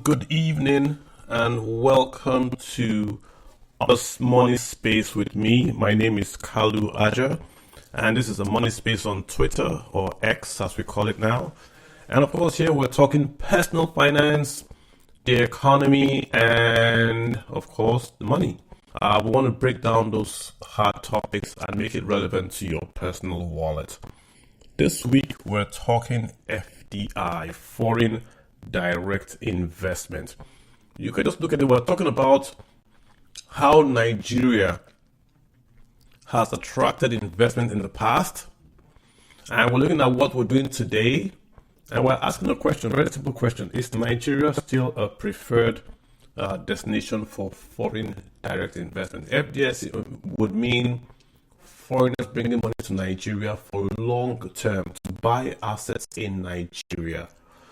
Good evening and welcome to Us Money Space with me. My name is Kalu Aja and this is a Money Space on Twitter, or X as we call it now. And of course here we're talking personal finance, the economy, and of course the money. We want to break down those hard topics and make it relevant to your personal wallet. This week we're talking FDI, foreign direct investment. You can just look at it. We're talking about how Nigeria has attracted investment in the past, and we're looking at what we're doing today, and we're asking a question, a very simple question: is Nigeria still a preferred destination for foreign direct investment? FDIs would mean foreigners bringing money to Nigeria for long term to buy assets in Nigeria.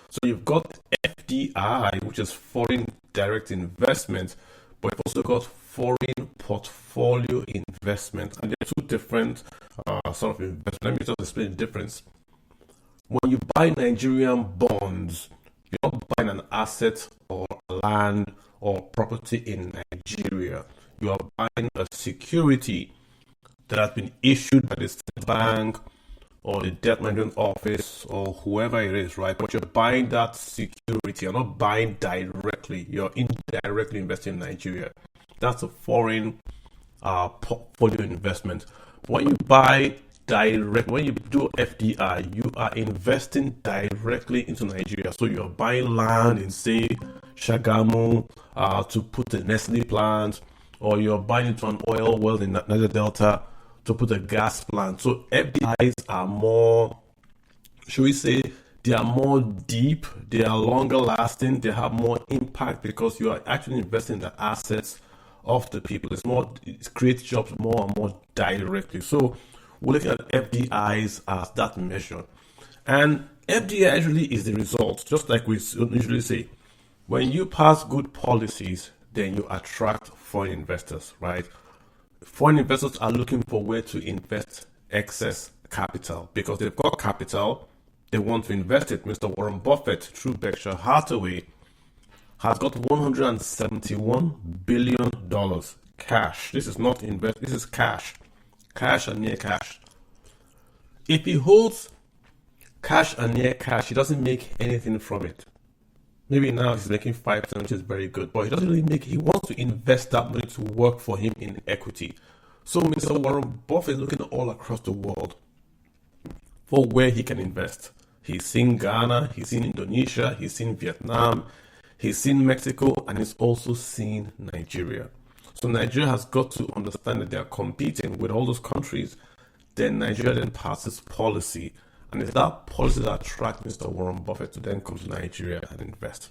So you've got FDI, which is foreign direct investment, but you've also got foreign portfolio investment. And they're two different sort of investment. Let me just explain the difference. When you buy Nigerian bonds, you're not buying an asset or land or property in Nigeria. You are buying a security that has been issued by the state bank or the debt management office or whoever it is, right? But you're buying that security. You're not buying directly. You're indirectly investing in Nigeria. That's a foreign portfolio investment. When you buy direct, when you do FDI, you are investing directly into Nigeria. So you're buying land in, say, Shagamu to put a Nestle plant, or you're buying into an oil well in Niger Delta to put a gas plant. So FDIs are more, should we say, they are more deep, they are longer lasting, they have more impact because you are actually investing in the assets of the people. It creates jobs more and more directly. So we're looking at FDIs as that measure. And FDI actually is the result, just like we usually say. When you pass good policies, then you attract foreign investors, right? Foreign investors are looking for where to invest excess capital because they've got capital, they want to invest it. Mr. Warren Buffett, through Berkshire Hathaway, has got $171 billion cash. This is not invest, this is cash. Cash and near cash. If he holds cash and near cash, he doesn't make anything from it. Maybe now he's making 5%, which is very good, but he doesn't really he wants to invest that money to work for him in equity. So Mr. Warren Buffett is looking all across the world for where he can invest. He's seen Ghana, he's seen Indonesia, he's seen Vietnam, he's seen Mexico, and he's also seen Nigeria. So Nigeria has got to understand that they are competing with all those countries. Then Nigeria then passes policy. And it's that policy that attracts Mr. Warren Buffett to then come to Nigeria and invest.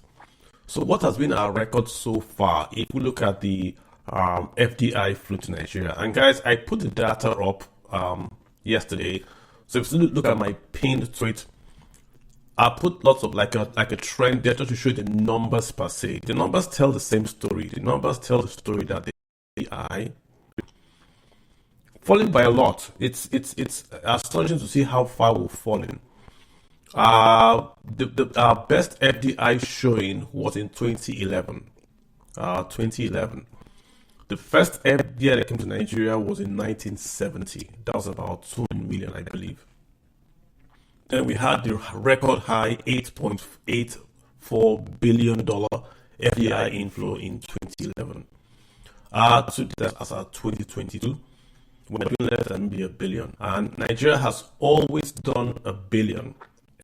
So what has been our record so far? If we look at the FDI flow to Nigeria, and guys, I put the data up yesterday. So if you look at my pinned tweet, I put lots of like a trend there just to show the numbers per se. The numbers tell the same story. The numbers tell the story that the FDI falling by a lot. It's astonishing to see how far we've fallen. Our best FDI showing was in 2011. 2011. The first FDI that came to Nigeria was in 1970. That was about 2 million, I believe. Then we had the record high $8.84 billion FDI inflow in 2011. To that as our 2022. We're doing less than maybe $1 billion. And Nigeria has always done $1 billion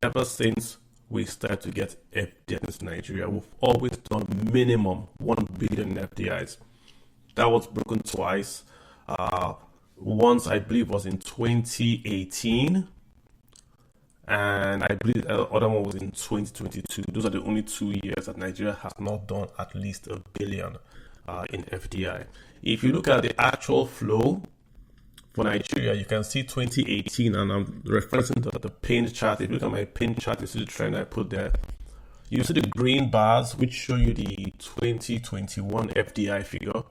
ever since we started to get FDIs in Nigeria. We've always done minimum $1 billion in FDIs. That was broken twice. Once, I believe, was in 2018. And I believe the other one was in 2022. Those are the only 2 years that Nigeria has not done at least $1 billion in FDI. If you look at the actual flow for Nigeria, you can see 2018, and I'm referencing the pinned chart. If you look at my pinned chart, you see the trend I put there. You see the green bars, which show you the 2021 FDI figure.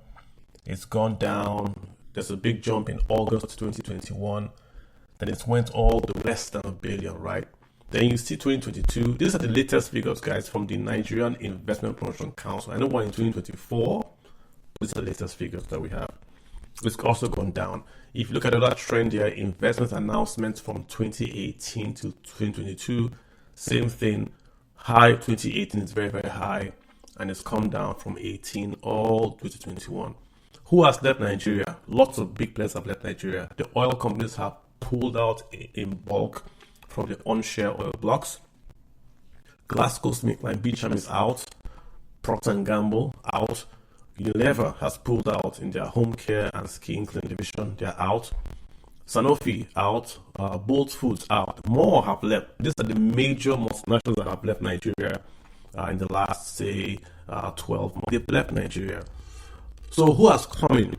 It's gone down. There's a big jump in August 2021. Then it went all the less than $1 billion, right? Then you see 2022. These are the latest figures, guys, from the Nigerian Investment Promotion Council. I know one in 2024. These are the latest figures that we have. It's also gone down. If you look at that trend here, investment announcements from 2018 to 2022, same thing. High 2018 is very, very high, and it's come down from 18 all to 2021. Who has left Nigeria? Lots of big players have left Nigeria. The oil companies have pulled out in bulk from the onshore oil blocks. GlaxoSmithKline Beecham is out. Procter & Gamble out. Unilever has pulled out in their home care and skin clean division. They're out. Sanofi out. Bolt Foods out. More have left. These are the major multinationals that have left Nigeria in the last, say, 12 months. They've left Nigeria. So who has come in?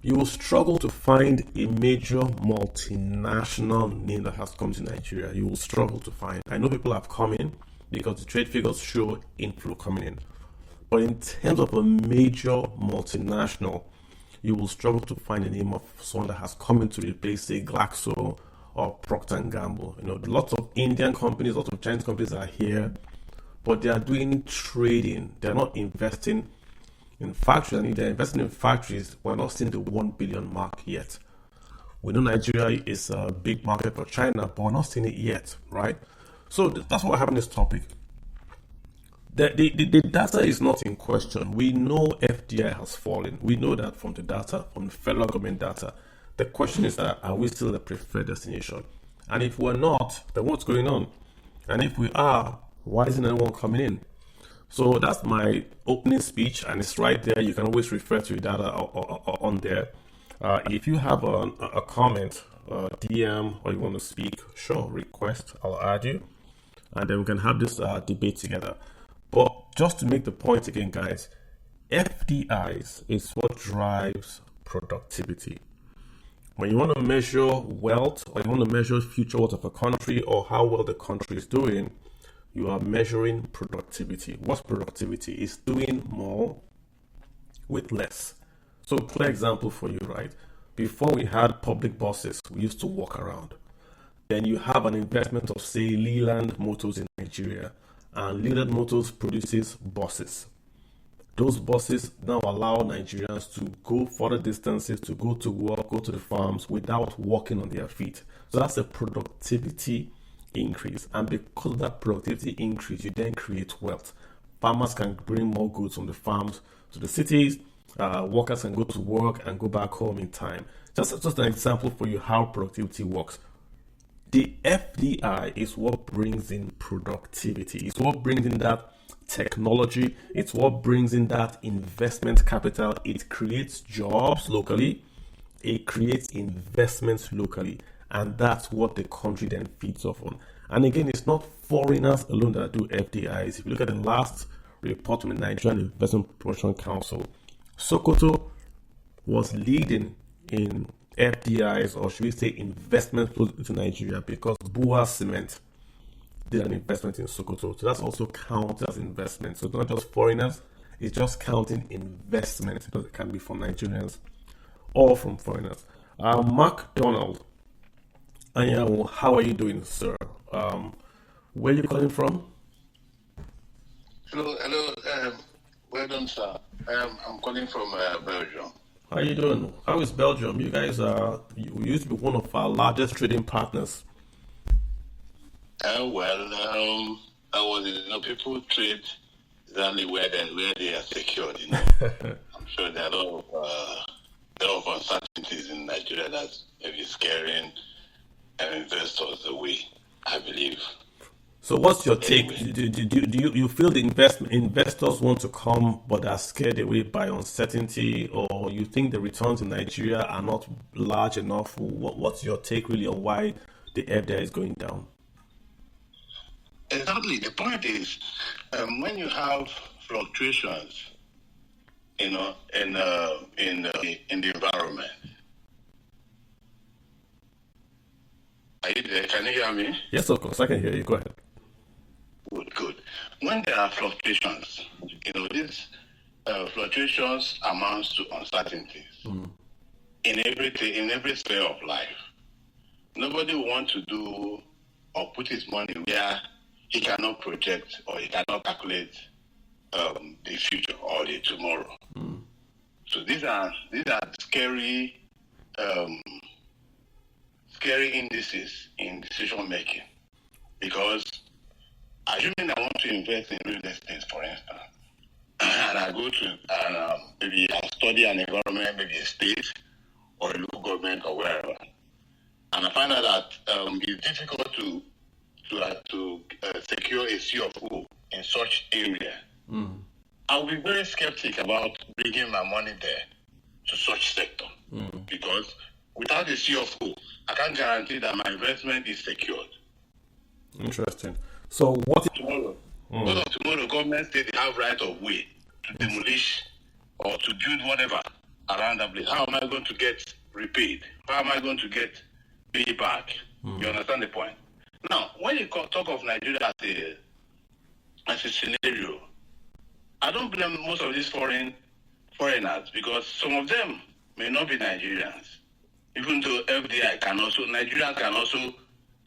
You will struggle to find a major multinational name that has come to Nigeria. You will struggle to find. I know people have come in because the trade figures show inflow coming in. But in terms of a major multinational, you will struggle to find a name of someone that has come in to replace, say, Glaxo or Procter & Gamble. Lots of Indian companies, lots of Chinese companies are here, but they are doing trading. They're not investing in factories, and they're investing in factories. We're not seeing the 1 billion mark yet. We know Nigeria is a big market for China, but we're not seeing it yet, right? So that's why we're having this topic. The data is not in question. We know FDI has fallen. We know that from the data, from the federal government data. The question is that, are we still the preferred destination? And if we're not, then what's going on? And if we are, why isn't anyone coming in? So that's my opening speech, and it's right there. You can always refer to the data on there. If you have a comment, DM, or you want to speak, sure, request, I'll add you, and then we can have this debate together. But just to make the point again, guys, FDIs is what drives productivity. When you want to measure wealth, or you want to measure future wealth of a country, or how well the country is doing, you are measuring productivity. What's productivity? It's doing more with less. So, clear example for you, right? Before we had public buses, we used to walk around. Then you have an investment of, say, Leland Motors in Nigeria, and Leland Motors produces buses. Those buses now allow Nigerians to go further distances, to go to work, go to the farms without walking on their feet. So that's a productivity increase, and because of that productivity increase, you then create wealth. Farmers can bring more goods from the farms to the cities. Workers can go to work and go back home in time. Just an example for you how productivity works. The FDI is what brings in productivity. It's what brings in that technology. It's what brings in that investment capital. It creates jobs locally. It creates investments locally. And that's what the country then feeds off on. And again, it's not foreigners alone that do FDIs. If you look at the last report from the Nigerian Investment Promotion Council, Sokoto was leading in FDIs, or should we say investment into Nigeria, because Bua Cement did an investment in Sokoto. So that's also counted as investment. So it's not just foreigners, it's just counting investment, because it can be from Nigerians or from foreigners. Mark Donald, how are you doing, sir? Where are you calling from? Hello. Well done, sir. I'm calling from Belgium. How are you doing? How is Belgium? You guys you used to be one of our largest trading partners. People trade exactly where they are secured. I'm sure there are a lot of uncertainties in Nigeria that's maybe scaring investors away, I believe. So what's your take? Do you feel the investors want to come but are scared away by uncertainty, or you think the returns in Nigeria are not large enough? What's your take really on why the FDI is going down? Exactly. The point is, when you have fluctuations, in the environment. Are you there? Can you hear me? Yes, of course. I can hear you. Go ahead. Good. When there are fluctuations, these fluctuations amounts to uncertainties in every sphere of life. Nobody wants to do or put his money where he cannot project or he cannot calculate the future or the tomorrow. So these are scary indices in decision making, because assuming I want to invest in real estate, for instance, and I go to maybe I study an environment, maybe a state or a local government or wherever, and I find out that it's difficult to secure a C of O in such area. I'll be very skeptic about bringing my money there to such sector, because without a C of O, I can't guarantee that my investment is secured. Interesting. So what if tomorrow? Tomorrow, government say they have right of way to demolish or to build whatever around that place. How am I going to get repaid? How am I going to get paid back? You understand the point? Now, when you talk of Nigeria as a scenario, I don't blame most of these foreigners, because some of them may not be Nigerians. Even though Nigerians can also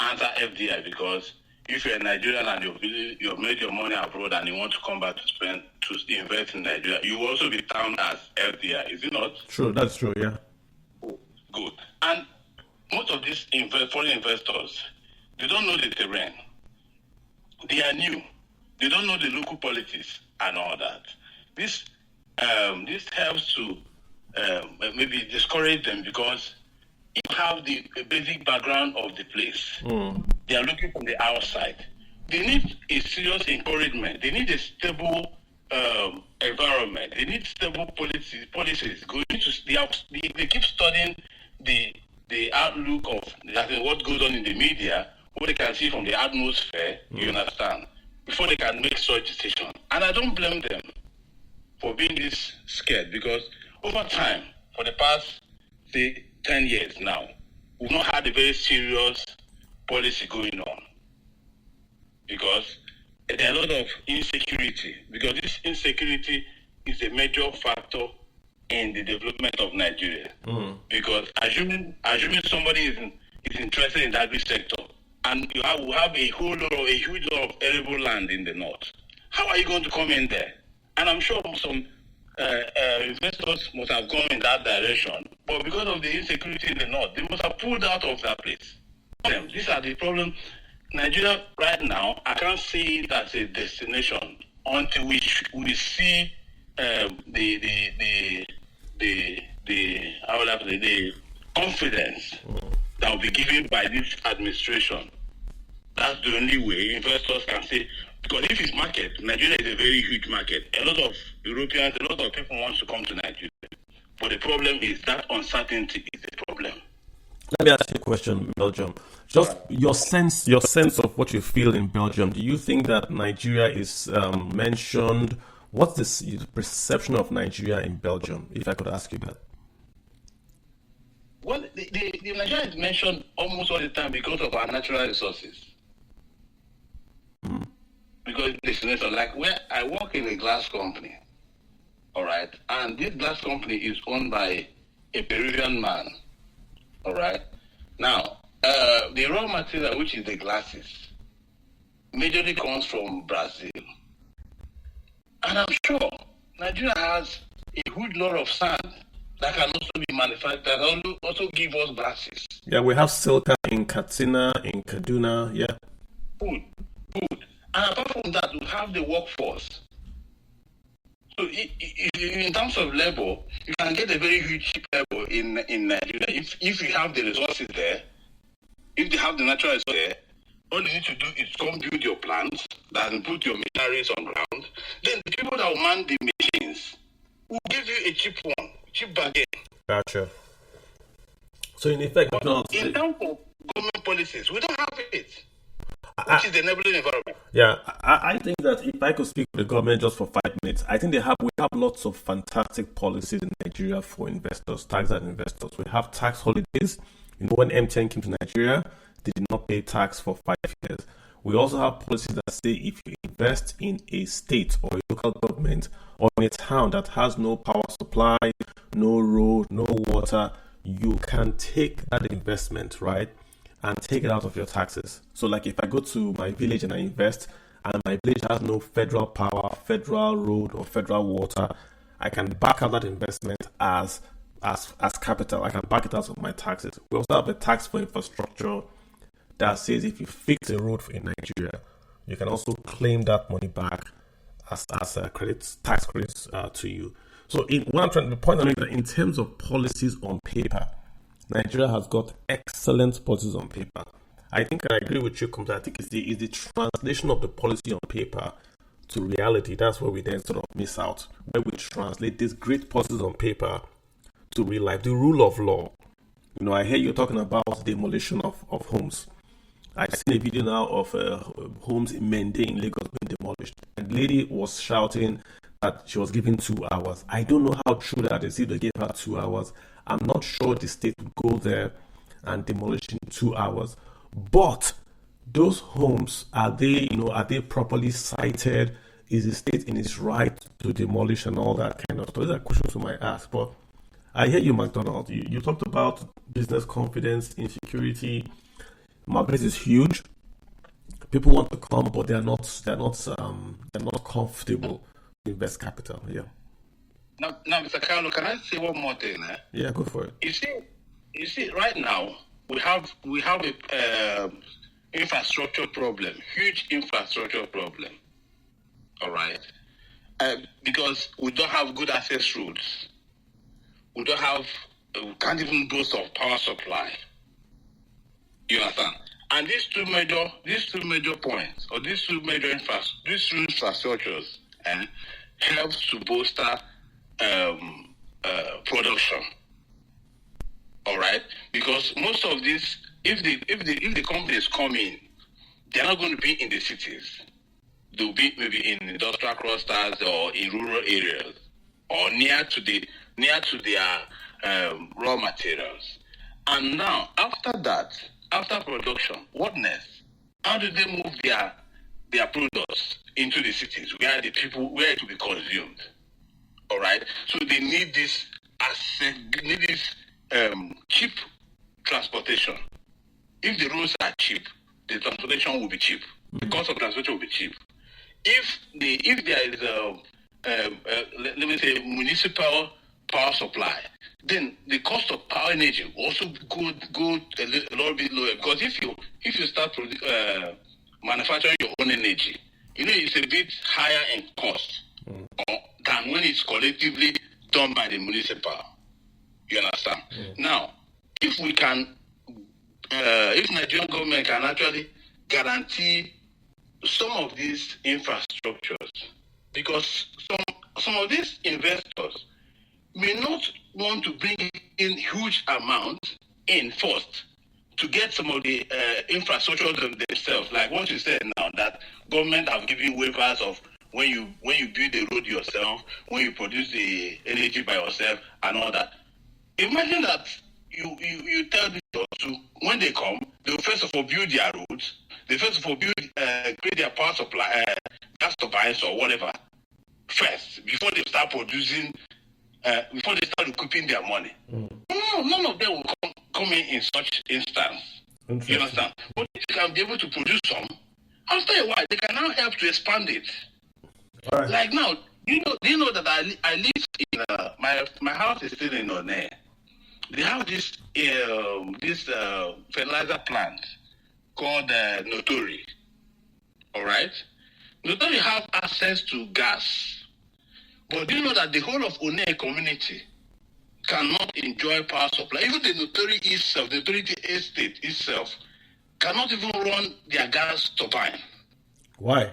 answer FDI, because if you're a Nigerian and you've made your money abroad and you want to come back to invest in Nigeria, you will also be termed as FDI, is it not? True, that's true, yeah. Good. And most of these foreign investors, they don't know the terrain. They are new. They don't know the local politics and all that. This helps to maybe discourage them, because you have the basic background of the place. They are looking from the outside. They need a serious encouragement. They need a stable environment. They need stable policies. They keep studying the outlook of what goes on in the media, what they can see from the atmosphere. You understand, before they can make such decisions. And I don't blame them for being this scared, because over time, for the past, say, 10 years now, we've not had a very serious policy going on, because there are a lot of insecurity, because this insecurity is a major factor in the development of Nigeria. Because assuming somebody is interested in that sector, and you have a huge lot of arable land in the north, how are you going to come in there? And I'm sure some investors must have gone in that direction, but because of the insecurity in the north, they must have pulled out of that place. These are the problems. Nigeria right now, I can't see it as a destination until we see the confidence that will be given by this administration. That's the only way investors can say, because if it's market, Nigeria is a very huge market. A lot of Europeans, a lot of people want to come to Nigeria. But the problem is that uncertainty is a problem. Let me ask you a question, Belgium. Just your sense of what you feel in Belgium. Do you think that Nigeria is mentioned? What's the perception of Nigeria in Belgium, if I could ask you that? Well, the Nigeria is mentioned almost all the time because of our natural resources. Because like where I work in a glass company, all right, and this glass company is owned by a Peruvian man, all right. Now, the raw material, which is the glasses, majorly comes from Brazil, and I'm sure Nigeria has a huge lot of sand that can also be manufactured, that also give us glasses. Yeah, we have silica in Katsina, in Kaduna, yeah. Good. And apart from that, we have the workforce. So in terms of labor, you can get a very huge cheap labor in Nigeria. If you have the resources there, if they have the natural resources there, all you need to do is come build your plants and put your machineries on ground. Then the people that will man the machines will give you a cheap bargain. Gotcha. So in effect, in terms of government policies, we don't have it. Which is the enabling environment. Yeah, I think that if I could speak to the government just for 5 minutes, I think we have lots of fantastic policies in Nigeria for investors, tax and investors. We have tax holidays. When MTN came to Nigeria, they did not pay tax for 5 years. We also have policies that say if you invest in a state or a local government or in a town that has no power supply, no road, no water, you can take that investment, right, and take it out of your taxes. So like if I go to my village and I invest and my village has no federal power, federal road or federal water, I can back out that investment as capital. I can back it out of my taxes. We also have a tax for infrastructure that says if you fix a road in Nigeria, you can also claim that money back as credits, tax credits to you. So the point I'm making, in terms of policies on paper, Nigeria has got excellent policies on paper. I think I agree with you completely. I think it's the translation of the policy on paper to reality. That's where we then sort of miss out, where we translate these great policies on paper to real life. The rule of law. I hear you talking about demolition of homes. I've seen a video now of homes in Mende in Lagos being demolished. And the lady was shouting that she was given 2 hours. I don't know how true that is if they gave her 2 hours. I'm not sure the state would go there and demolish in 2 hours. But those homes, are they properly cited? Is the state in its right to demolish and all that kind of stuff? Those are questions you might ask. But I hear you, McDonald. You talked about business confidence, insecurity. Market is huge. People want to come, but they're not comfortable to invest capital. Yeah. Now, Mr. Carlo, can I say one more thing? Yeah, go for it. You see, right now we have a infrastructure problem, huge infrastructure problem. All right, because we don't have good access roads. We can't even boast of power supply. You understand? And these two major points, or these two infrastructures, helps to bolster production. All right, because most of this, if the companies come in, they're not going to be in the cities. They'll be maybe in industrial clusters or in rural areas, or near to their raw materials. And now, after production, what next? How do they move their products into the cities where it will be consumed? All right. So they need this cheap transportation. If the roads are cheap, the transportation will be cheap. The cost of transportation will be cheap. If there is let me say municipal power supply, then the cost of power energy also go a little bit lower, because if you start manufacturing your own energy, it's a bit higher in cost than when it's collectively done by the municipal. You understand? Now, if Nigerian government can actually guarantee some of these infrastructures, because some of these investors may not want to bring in huge amounts in first to get some of the infrastructures themselves. Like what you said now, that government have given waivers of when you build the road yourself, when you produce the energy by yourself and all that. Imagine that you tell them to, when they come, they'll first of all build their roads, they first of all create their power supply, gas turbines or whatever first, before they start producing, before they start recouping their money. No, none of them will come in such instance. You understand? But if you can be able to produce some, after a while, they can now help to expand it. Right. Like now, do you know that I live in my house is still in One. They have this fertilizer plant called Notori. All right, Notori have access to gas, but do you know that the whole of One community cannot enjoy power supply? Even the Notori itself, the Notori estate itself, cannot even run their gas turbine. Why?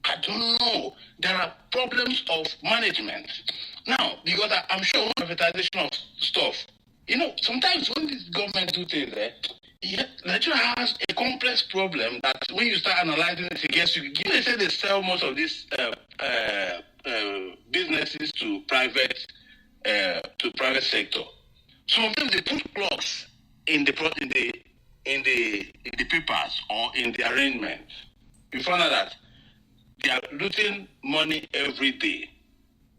I don't know. There are problems of management. Now, because I'm sure privatization of stuff, sometimes when this government do things, Nigeria has a complex problem that when you start analyzing it against you, they say they sell most of these businesses to private sector. Some of them, they put blocks in the papers or in the arrangement. You find out that they are losing money every day,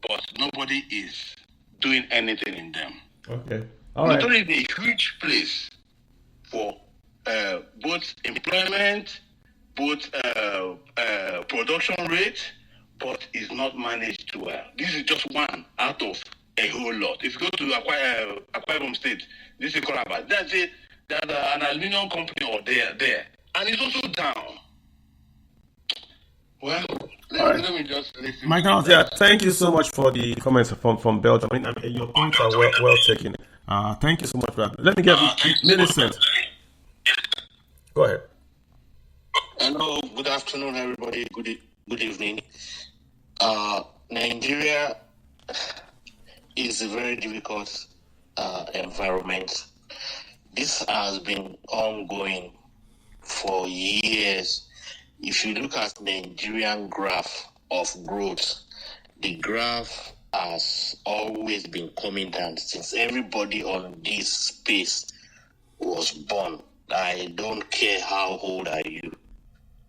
but nobody is doing anything in them. Okay. All right. Notori is a huge place. for both employment, both production rate, but it's not managed too well. This is just one out of a whole lot. If you go to Akwa Ibom State, this is Koraba. That's it. There's an aluminum company or there, and it's also down. Well, let me just listen. Michael, yeah, thank you so much for the comments from Belgium. I mean, your points are well taken. Thank you so much for that. Let me get Millicent. Go ahead. Hello, good afternoon, everybody. Good evening. Nigeria is a very difficult environment. This has been ongoing for years. If you look at Nigerian graph of growth, the graph has always been coming down since everybody on this space was born. I don't care how old are you.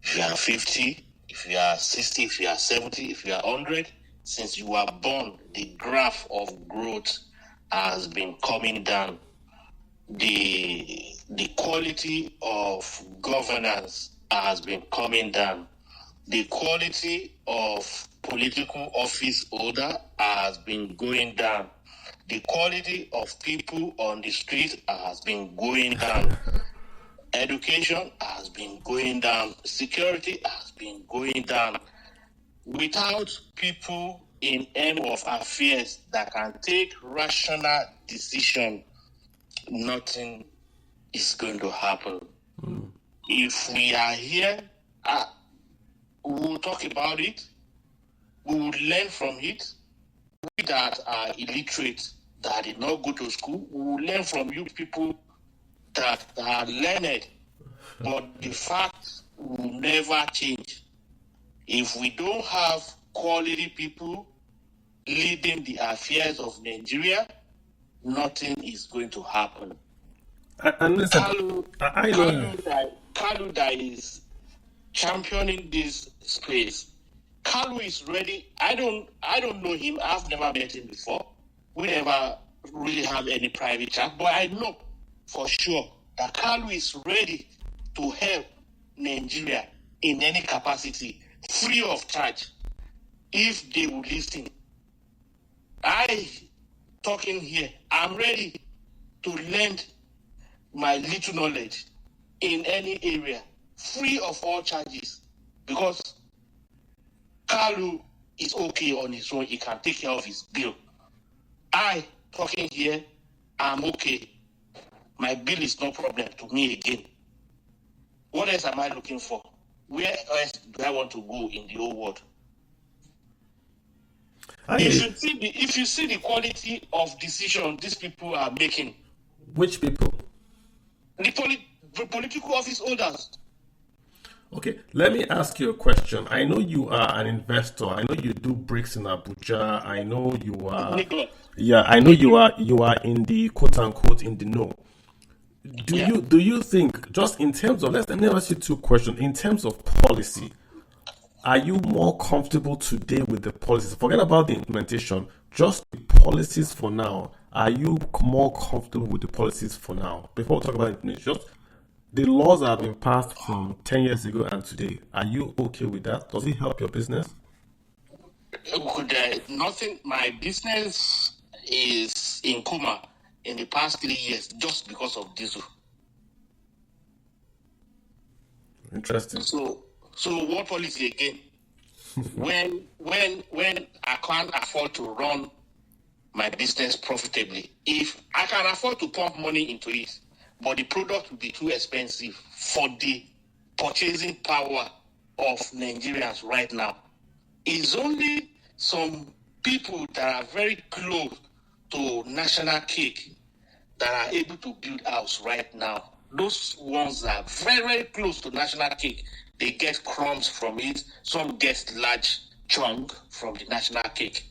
If you are 50, if you are 60, if you are 70, if you are 100, since you were born, the graph of growth has been coming down. The quality of governance has been coming down. The quality of political office holder has been going down. The quality of people on the street has been going down. Education has been going down. Security has been going down. Without people in end of affairs that can take rational decision, nothing is going to happen. If we are here, we will talk about it. We will learn from it. We that are illiterate, that did not go to school, we will learn from you people that are learned. But the fact will never change. If we don't have quality people leading the affairs of Nigeria, nothing is going to happen. And listen, Kalu that is championing this space. Kalu is ready. I don't know him. I've never met him before. We never really have any private chat, but I know for sure that Kalu is ready to help Nigeria in any capacity, free of charge, if they would listen. Talking here, I'm ready to lend my little knowledge in any area, free of all charges, because Kalu is okay on his own. He can take care of his bill. Talking here, I'm okay. My bill is no problem to me again. What else am I looking for? Where else do I want to go in the whole world? If you see the quality of decision these people are making. Which people? The political office holders. Okay, let me ask you a question. I know you are an investor. I know you do bricks in Abuja. I know you are. Yeah, I know you are in the quote unquote in the know. Do you think, just in terms of, let me ask you two questions. In terms of policy, are you more comfortable today with the policies? Forget about the implementation, just the policies for now. Are you more comfortable with the policies for now? Before we talk about implementation, just the laws that have been passed from 10 years ago and today. Are you okay with that? Does it help your business? Nothing. My business is in coma in the past 3 years just because of diesel. Interesting. So what policy again? when I can't afford to run my business profitably, if I can afford to pump money into it, but the product will be too expensive for the purchasing power of Nigerians right now. It's only some people that are very close to national cake that are able to build house right now. Those ones that are very, very close to national cake, they get crumbs from it. Some get large chunk from the national cake.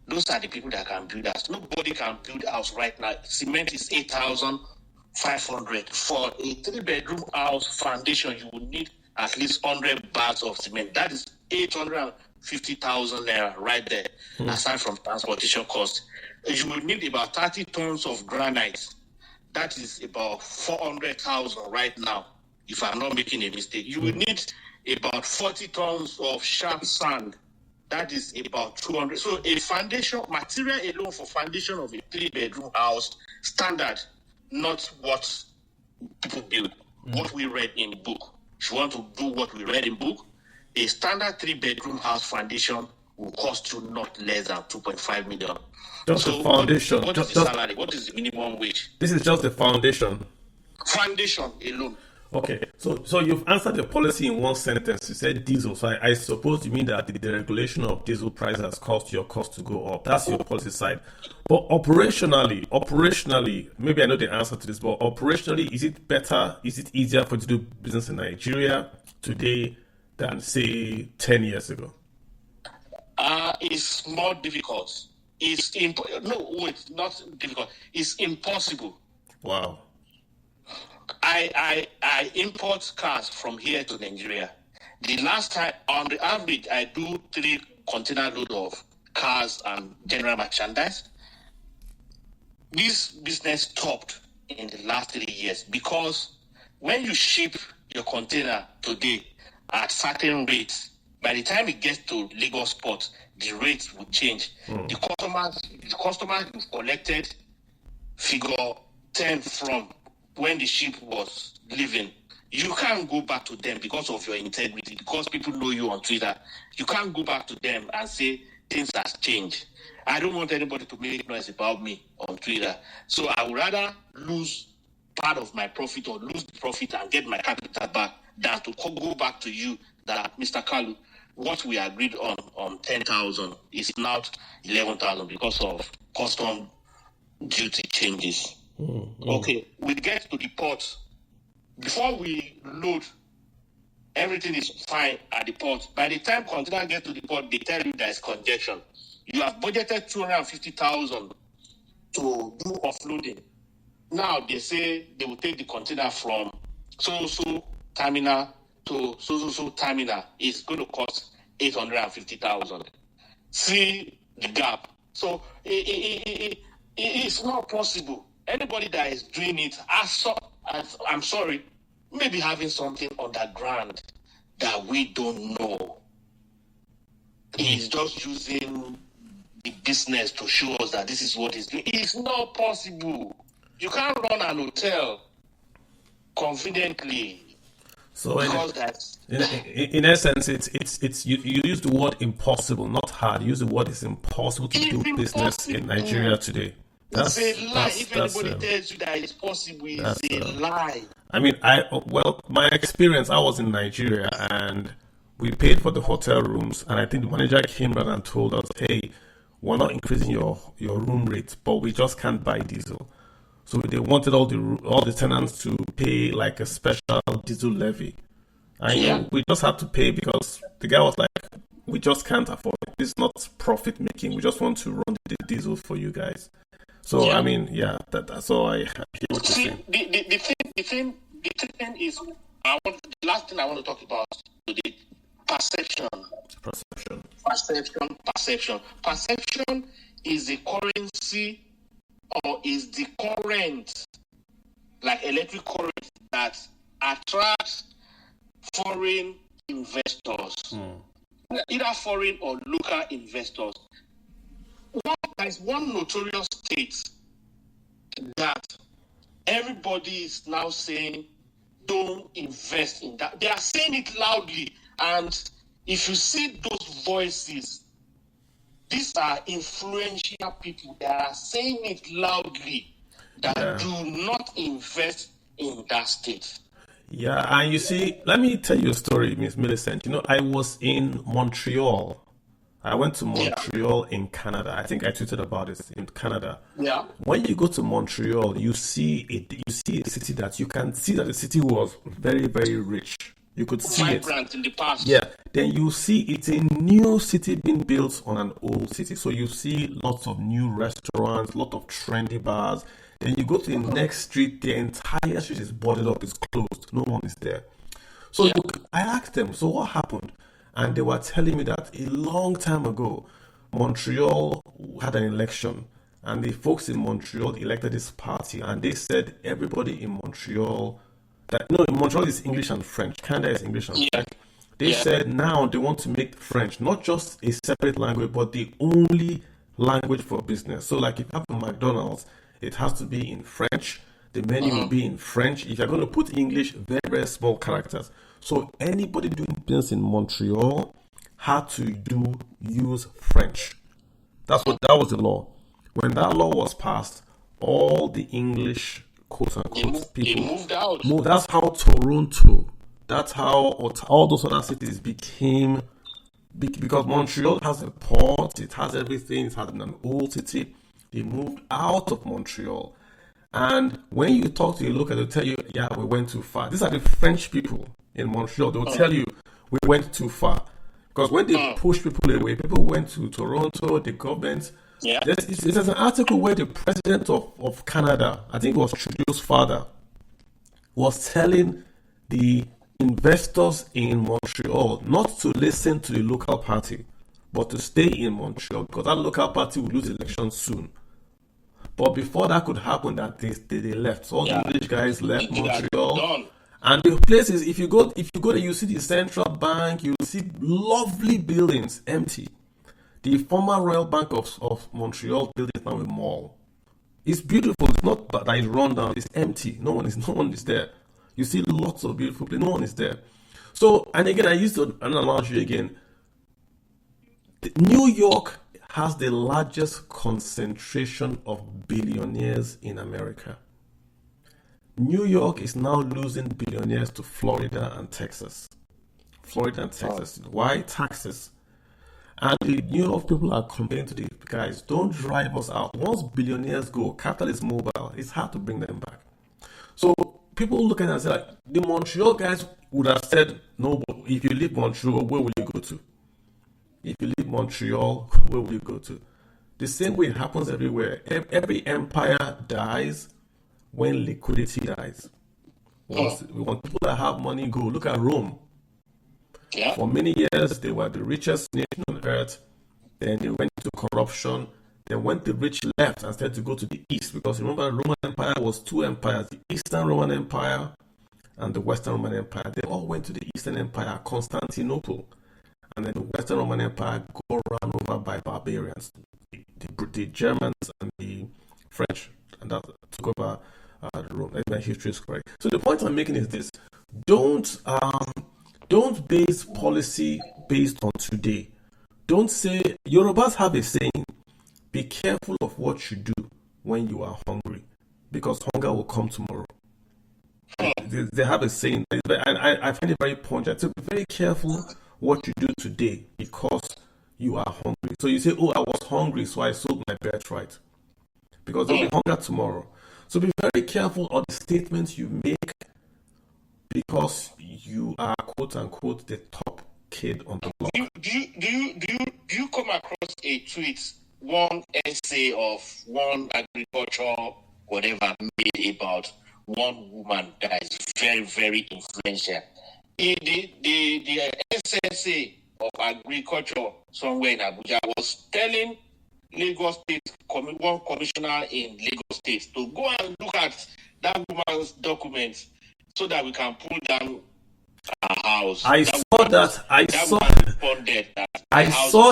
Those are the people that can build house. Nobody can build house right now. Cement is 8,500. For a 3-bedroom house foundation, you will need at least 100 bags of cement. That is 850,000 naira right there, aside from transportation costs. You will need about 30 tons of granite. that is about 400,000 right now, if I'm not making a mistake. You will need about 40 tons of sharp sand. That is about 200. So a foundation, material alone for foundation of a 3-bedroom house, standard, not what people build, what we read in the book. If you want to do what we read in book, a standard 3-bedroom house foundation will cost you not less than 2.5 million. Just the foundation. What is the salary? What is the minimum wage? This is just the foundation. Foundation alone. Okay, so you've answered the policy in one sentence. You said diesel, so I suppose you mean that the deregulation of diesel price has caused your cost to go up. That's your policy side. But operationally, maybe I know the answer to this, but operationally, is it better, is it easier for you to do business in Nigeria today than, say, 10 years ago? It's more difficult. Not difficult. It's impossible. Wow. I import cars from here to Nigeria. The last time, on the average, I do 3 container load of cars and general merchandise. This business stopped in the last 3 years because when you ship your container today at certain rates, by the time it gets to Lagos port, the rates will change. The customers you've collected figure 10 from when the ship was leaving, you can't go back to them because of your integrity, because people know you on Twitter. You can't go back to them and say things has changed. I don't want anybody to make noise about me on Twitter. So I would rather lose part of my profit or lose the profit and get my capital back than to go back to you that, Mr. Kalu, what we agreed on 10,000 is now 11,000 because of custom duty changes. Okay, we get to the port. Before we load, everything is fine at the port. By the time container gets to the port, they tell you there is congestion. You have budgeted 250,000 to do offloading. Now they say they will take the container from so terminal to so terminal. It's going to cost 850,000. See the gap. So it's not possible. Anybody that is doing it, I'm sorry, maybe having something underground that we don't know. He's just using the business to show us that this is what he's doing. It's not possible. You can't run an hotel confidently. So in essence, it's you use the word impossible, not hard. You use the word it's impossible to do business in Nigeria today. It's a lie. If anybody tells you that it's possible, it's a lie. I mean, my experience, I was in Nigeria and we paid for the hotel rooms, and I think the manager came around and told us, "Hey, we're not increasing your room rate, but we just can't buy diesel." So they wanted all the tenants to pay like a special diesel levy, and we just had to pay because the guy was like, "We just can't afford it. It's not profit making. We just want to run the diesel for you guys." So I mean, that's all I hear what you're saying. The thing is, the last thing I want to talk about today: perception. Perception is the currency, or is the current, like electric current, that attracts foreign investors, either foreign or local investors. There is one notorious state that everybody is now saying, don't invest in that. They are saying it loudly. And if you see those voices, these are influential people that are saying it loudly, that do not invest in that state. Yeah, and you see, let me tell you a story, Miss Millicent. You know, I was in Montreal. I went to Montreal in Canada. I think I tweeted about it in Canada. Yeah. When you go to Montreal, you see a city that you can see that the city was very, very rich. You could see vibrant in the past. Yeah. Then you see it's a new city being built on an old city. So you see lots of new restaurants, lot of trendy bars. Then you go to the next street, the entire street is boarded up, it's closed. No one is there. So I asked them, so what happened? And they were telling me that a long time ago, Montreal had an election and the folks in Montreal elected this party, and they said everybody in Montreal, that no, in Montreal is English and French, Canada is English and French. They said now they want to make French not just a separate language, but the only language for business. So, like if you have a McDonald's, it has to be in French. The menu will be in French. If you're going to put English, very, very small characters. So anybody doing business in Montreal had to use French. That was the law. When that law was passed, all the English quote unquote people moved out. That's how Toronto, that's how all those other cities became big, because Montreal has a port, it has everything, it has an old city. They moved out of Montreal. And when you talk to your local, they'll tell you, yeah, we went too far. These are the French people in Montreal. They'll tell you, we went too far. Because when they push people away, people went to Toronto, the government. Yeah. There's an article where the president of Canada, I think it was Trudeau's father, was telling the investors in Montreal not to listen to the local party, but to stay in Montreal, because that local party will lose elections soon. But before that could happen, that they left. So all the English guys left Montreal. And the places, if you go there, you see the Central Bank, you see lovely buildings empty. The former Royal Bank of Montreal building is now a mall. It's beautiful. It's not that it's run down. It's empty. No one is there. You see lots of beautiful places. No one is there. So, and again, I used an analogy again. New York has the largest concentration of billionaires in America. New York is now losing billionaires to Florida and Texas. Why? Taxes. And the New York people are complaining to the guys, don't drive us out. Once billionaires go, capital is mobile. It's hard to bring them back. So people look at it and say, like, the Montreal guys would have said, no, but if you leave Montreal, where will you go to? If you leave Montreal, where will you go to? The same way it happens everywhere. Every empire dies when liquidity dies. When people that have money go, look at Rome. Yeah. For many years, they were the richest nation on earth. Then they went into corruption. Then when the rich left and started to go to the east, because remember, the Roman Empire was two empires, the Eastern Roman Empire and the Western Roman Empire. They all went to the Eastern Empire, Constantinople. And then the Western Roman Empire got run over by barbarians, the Germans and the French, and that took over Rome. If my history is correct. So the point I'm making is this: don't base policy based on today. Don't say, Yorubas have a saying: be careful of what you do when you are hungry, because hunger will come tomorrow. They have a saying, I find it very poignant. So be very careful what you do today because you are hungry. So you say, oh, I was hungry, so I sold my birthright. Because there'll be hunger tomorrow. So be very careful of the statements you make because you are, quote unquote, the top kid on the block. Do you come across a tweet, one essay of one agriculture, whatever, made about one woman that is very, very influential? The SSA of agriculture somewhere in Abuja was telling Lagos State, one commissioner in Lagos State, to go and look at that woman's documents so that we can pull down our house. I saw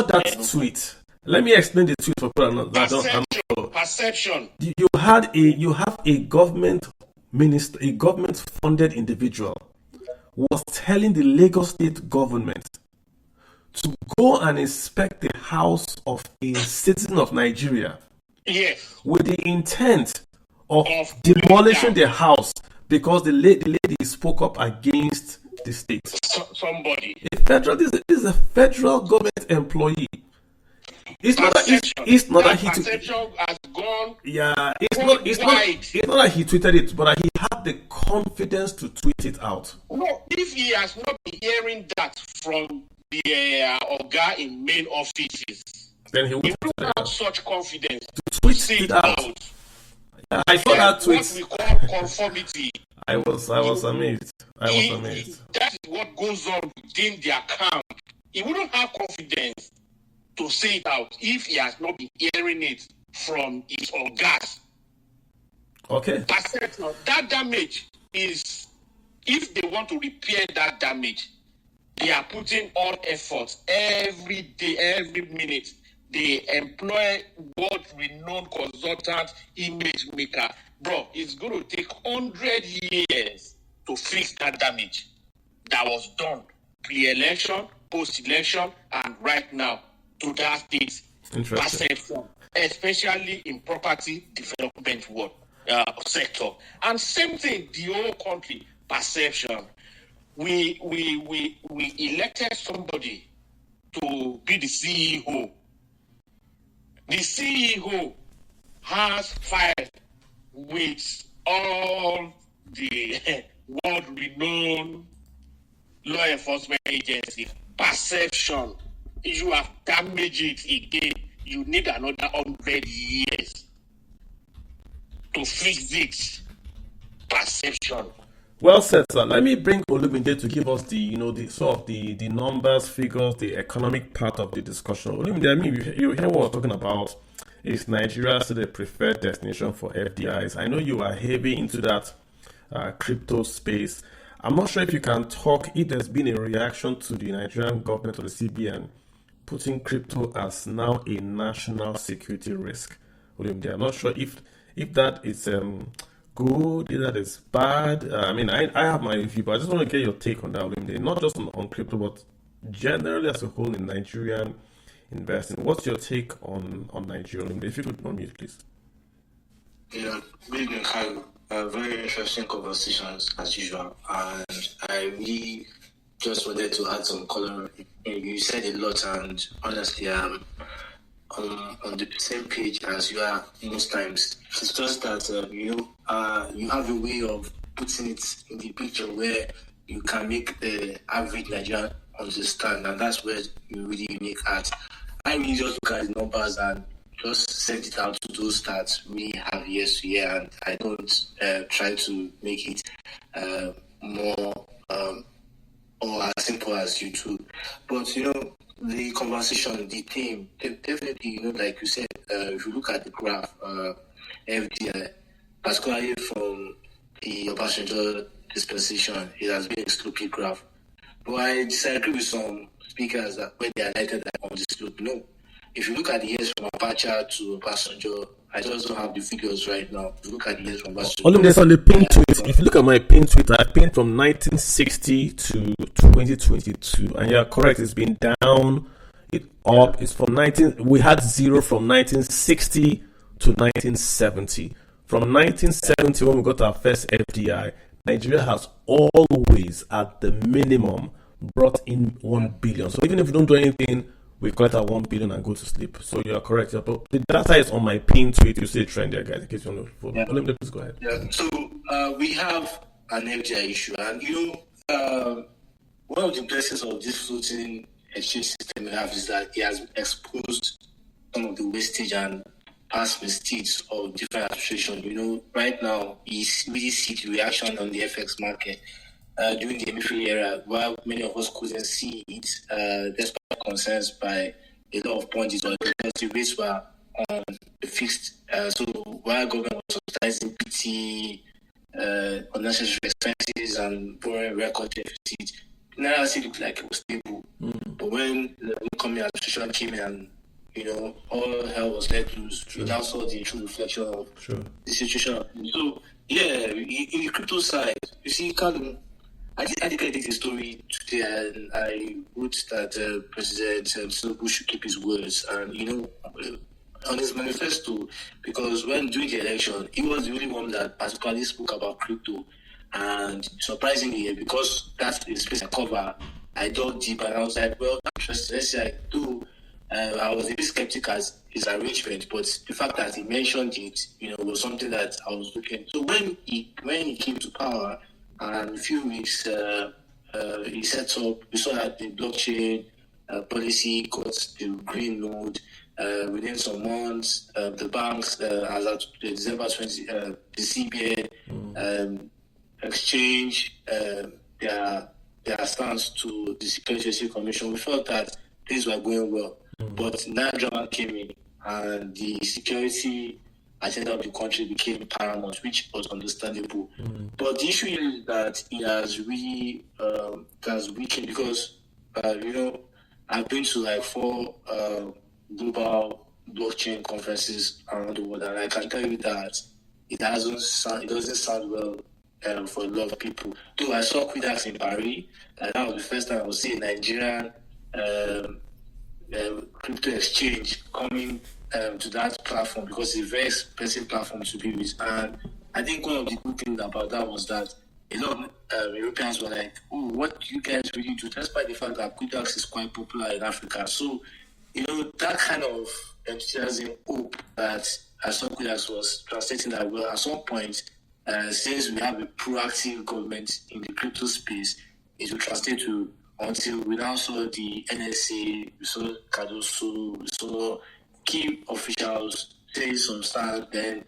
that tweet. Let me explain the tweet for people. Perception. You have a government minister, a government funded individual was telling the Lagos State government to go and inspect the house of a citizen of Nigeria, yes, with the intent of demolishing the house because the lady spoke up against the state. Somebody. This is a federal government employee. It's not that he perception has gone. Yeah, it's not that he tweeted it, but he had the confidence to tweet it out. No, if he has not been hearing that from the Oga in main offices, then he would have such confidence to tweet it out. Yeah, I saw that tweet. What we call conformity. I was amazed. That is what goes on within their camp. He wouldn't have confidence to say it out if he has not been hearing it from its gas. Okay. Perception. That damage is, if they want to repair that damage, they are putting all efforts every day, every minute. They employ world-renowned consultant, image maker. Bro, it's going to take 100 years to fix that damage that was done pre-election, post-election, and right now to that state perception, especially in property development world, sector. And same thing, the whole country perception. We elected somebody to be the CEO. The CEO has filed with all the world-renowned law enforcement agencies. Perception. You have damaged it again. You need another 100 years to fix it. Perception. Well said, sir. Let me bring Olumide to give us the sort of the numbers, figures, the economic part of the discussion. Olumide, I mean, you hear what we're talking about. Is Nigeria still the preferred destination for FDIs? I know you are heavy into that crypto space. I'm not sure if you can talk if there's been a reaction to the Nigerian government or the CBN putting crypto as now a national security risk. Olumide, I'm not sure if that is good, if that is bad. I mean, I have my view, but I just want to get your take on that, Olumide. Not just on crypto, but generally as a whole in Nigerian investing. What's your take on Nigeria, Olumide? If you could unmute, please. Yeah, big and Kyle. Very interesting conversations as usual, and I really just wanted to add some color. You said a lot, and honestly, I'm on the same page as you are most times. It's just that you have a way of putting it in the picture where you can make the average Nigerian understand, and that's where you're really unique at. I really just look at the numbers and just send it out to those that we have years to year, and I don't try to make it more or as simple as you do. But the conversation, the theme, definitely, like you said, if you look at the graph, FDI, particularly from the Obasanjo dispensation, it has been a stupid graph. But I disagree with some speakers that when they highlighted that on the slope, no. If you look at the years from Abacha to Obasanjo, I just don't have the figures right now. If you look at the years from Obasanjo. Only there's on the pin tweet. If you look at my pin tweet, I pinned from 1960 to 2022, and you're correct. It's been down, it up. It's from 19. We had zero from 1960 to 1970. From 1970, when we got our first FDI, Nigeria has always, at the minimum, brought in 1 billion. So even if we don't do anything, we collect our 1 billion and go to sleep. So you are correct. But the data is on my pin tweet. You see a trend there, guys, in case you want to follow. Yeah. Let me please go ahead. Yeah. So we have an FDI issue, and one of the blessings of this floating exchange system we have is that it has exposed some of the wastage and past mistakes of different administrations. Right now, we really see the reaction on the FX market during the Emefiele era, while many of us couldn't see it, despite concerns by a lot of points, but because the rates were on the fixed. So while government was subsidizing PT, unnecessary expenses and borrowing record deficit, now it looked like it was stable. But when the incoming administration came in and all hell was let loose, you now saw the true reflection of the situation. So in the crypto side, you see, I think I did a story today, and I wrote that President Tinubu should keep his words, and on his manifesto, because when during the election, he was the only one that particularly spoke about crypto, and surprisingly, because that's the space I cover, I dug deep and I was like, well, interesting. Let's say I was a bit skeptical as his arrangement, but the fact that he mentioned it, was something that I was looking. So when he came to power, and a few weeks, he set up. We saw that the blockchain policy got the green node. Within some months, the banks, as at December 20, the CBN exchange their stance to the Securities Commission. We felt that things were going well, but Nigeria came in and the security agenda of the country became paramount, which was understandable. But the issue is that it has really weakened because, I've been to like 4 global blockchain conferences around the world, and I can tell you that it doesn't sound well for a lot of people. Though I saw Quidax in Paris, and that was the first time I was seeing Nigerian crypto exchange coming to that platform, because it's a very expensive platform to be with. And I think one of the good things about that was that a lot of Europeans were like, "Oh, what do you guys really do?" Despite the fact that Quidax is quite popular in Africa. So, that kind of enthusiasm, hope that I saw Quidax was translating that well. At some point, since we have a proactive government in the crypto space, it will translate to, until we now saw the NSA, we saw Cardoso, we saw key officials say some stuff, then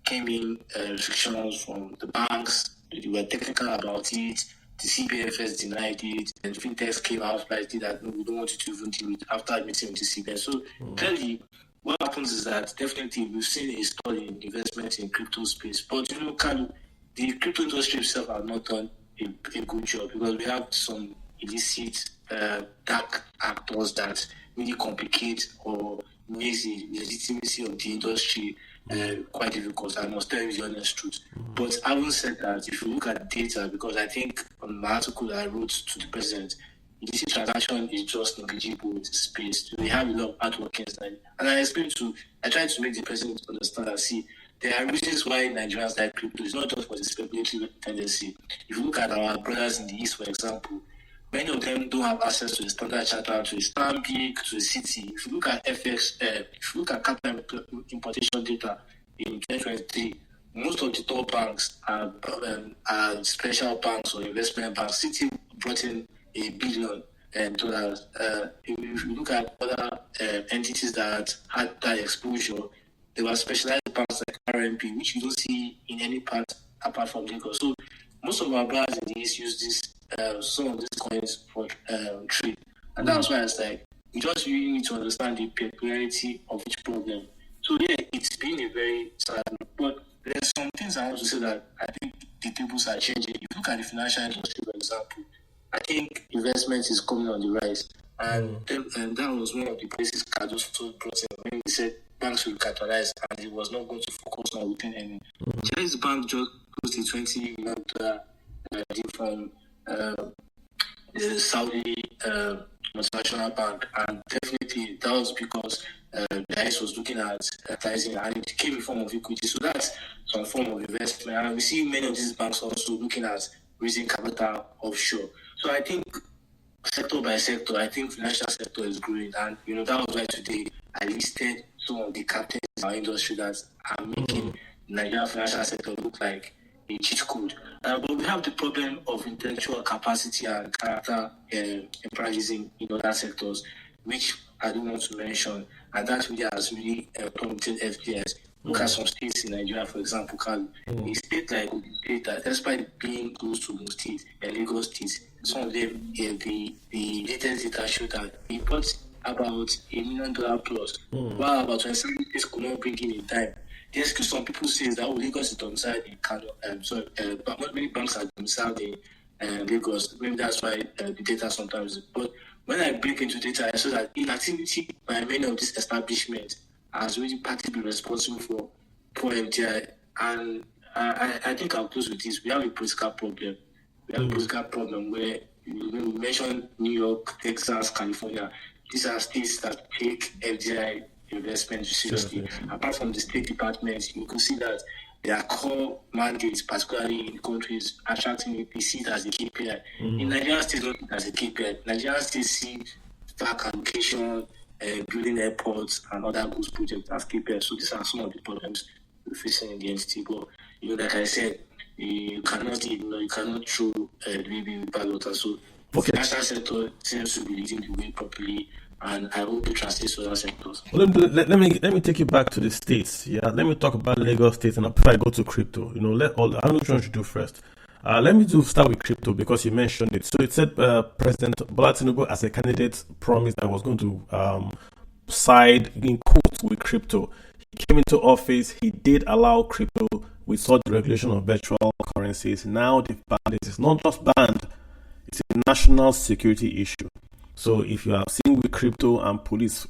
came in restrictions from the banks. They were technical about it. The CBFS denied it, and fintechs came out like that. No, we don't want you to even deal with it after meeting with the CBN. So clearly, what happens is that definitely we've seen a stall in investment in crypto space. But the crypto industry itself has not done a good job, because we have some illicit dark actors that really complicate or makes the legitimacy of the industry quite difficult. I must tell you the honest truth. But having said that, if you look at data, because I think on my article that I wrote to the president, illicit transaction is just negligible in the space. We have a lot of hard workers, and I tried to make the president understand that, see, there are reasons why Nigerians like crypto. It's not just for the speculatory tendency. If you look at our brothers in the East, for example, many of them don't have access to the Standard Chartered, to the Stanbic, to the City. If you look at FX, if you look at capital importation data in 2023, most of the top banks are special banks or investment banks. City brought in $1 billion. If you look at other entities that had that exposure, they were specialized banks like RMP, which you don't see in any part apart from Lagos. So most of our brothers in the East use some of these coins for trade. And that's why it's like, you just really need to understand the peculiarity of each problem. So yeah, it's been a very sad, but there's some things I want to say that I think the tables are changing. If you look at the financial industry, for example, I think investment is coming on the rise. And that was one of the places Cardoso brought in when he said banks will capitalize and he was not going to focus on retaining any. Chase Bank just closed a $20 million deal from the Saudi multinational bank, and definitely that was because the ICE was looking at advertising, and it came in form of equity. So that's some form of investment, and we see many of these banks also looking at raising capital offshore. So I think sector by sector, I think financial sector is growing, and that was why today I listed some of the captains in our industry that are making Nigerian financial sector look like a cheat code. But we have the problem of intellectual capacity and character improvising in other sectors, which I don't want to mention, and that really has really prompted FDIs. Look at some states in Nigeria, for example, a state like state that, despite being close to most states, Lagos states, some of them, the latest data show that we bought about $1 million plus, while about 27 states could not bring in time. Yes, because some people say that Lagos is domiciled in Kano, but not many banks are domiciled in Lagos. Maybe that's why the data sometimes. But when I break into data, I saw that inactivity by many of these establishments has really partly been responsible for poor MTI. And I think I'll close with this. We have a political problem. We have a political problem where we mentioned New York, Texas, California. These are states that take FDI investment seriously. Apart from the State Department, you can see that their core mandates, particularly in countries attracting it, they see it as a KPI. In Nigeria, states don't see it as a KPI. Nigeria states see back allocation, building airports, and other goods projects as KPI. So these are some of the problems we're facing in the entity. But like I said, you cannot throw the baby with bathwater. So the financial sector seems to be leading the way properly, and I hope it translates to other sectors. Well, let me take you back to the states. Yeah, let me talk about Lagos State, and before I go to crypto, I know which one should do first. Let me start with crypto because you mentioned it. So it said President Bola Tinubu as a candidate promised that was going to side in quotes with crypto. He came into office, he did allow crypto. We saw the regulation of virtual currencies. Now they've banned it. It's not just banned, it's a national security issue. So if you are seen with crypto and police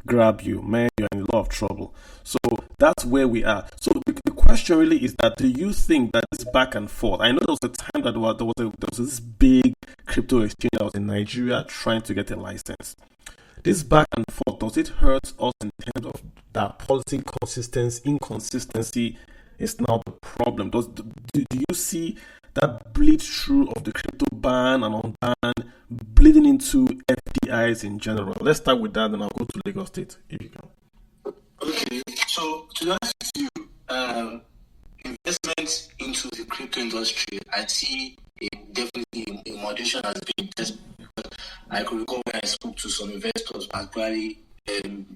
grab you, man, you're in a lot of trouble. So that's where we are. So the question really is that, do you think that this back and forth? I know there was a time that there was this big crypto exchange that was in Nigeria trying to get a license. This back and forth, does it hurt us in terms of that policy inconsistency is now the problem? Do you see that bleed through of the crypto ban and unban bleeding into FDIs in general? Let's start with that, and I'll go to Lagos State if you can. Okay, so to ask you, investment into the crypto industry, I see definitely a moderation has been tested. I could recall when I spoke to some investors, particularly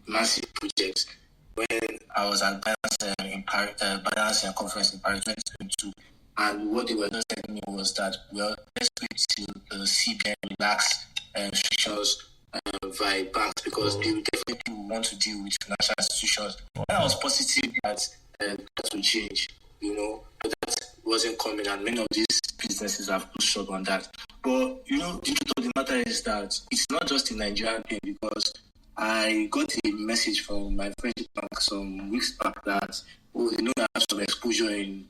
massive projects, when I was at Binance conference in Paris 2022. And what they were just telling me was that, well, let's wait till the CBN relax restrictions via banks, because they will definitely want to deal with financial institutions. And I was positive that that will change, but that wasn't coming, and many of these businesses have pushed up on that. But, the truth of the matter is that it's not just a Nigerian thing, because I got a message from my French bank some weeks back that, they know I have some exposure in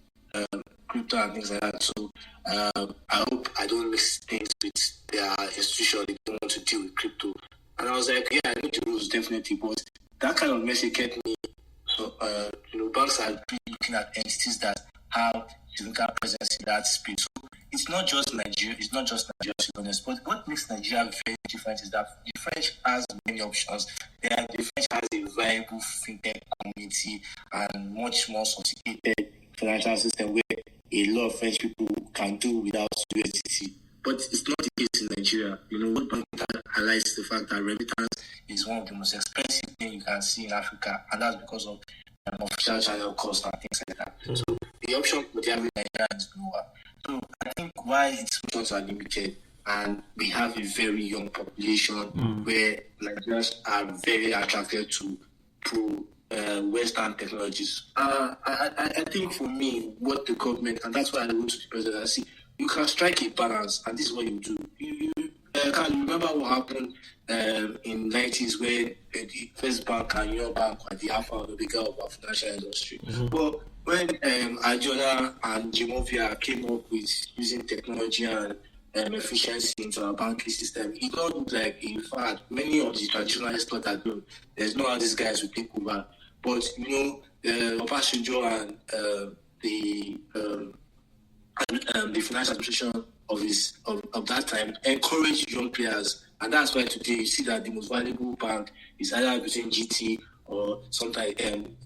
crypto and things like that. So I hope I don't mix things with their institution. They don't want to deal with crypto. And I was like, yeah, I know the rules, definitely. But that kind of message kept me. So, banks are looking at entities that have significant presence in that space. So it's not just Nigeria. It's not just Nigeria, to be honest. But what makes Nigeria very different is that the French has many options. The French has a viable fintech community and much more sophisticated financial system where a lot of French people can do without USDT. But it's not the case in Nigeria. What bank highlights the fact that remittance is one of the most expensive things you can see in Africa, and that's because of official channel costs and things like that. Mm-hmm. So the option for the average Nigerian is lower. So I think why its options are limited, and we have a very young population where Nigerians are very attracted to Western technologies. I think for me, what the government, and that's why I went to the president, I see you can strike a balance, and this is what you do. You can remember what happened in the 90s when the First Bank and your bank were the alpha and omega of our financial industry. Mm-hmm. But when Ajona and Jimovia came up with using technology and efficiency into our banking system, it all looked like, in fact, many of the traditionalists thought that there's no how these guys will take over. But Obasanjo and the financial administration of that time encouraged young players, and that's why today you see that the most valuable bank is either between GT or sometimes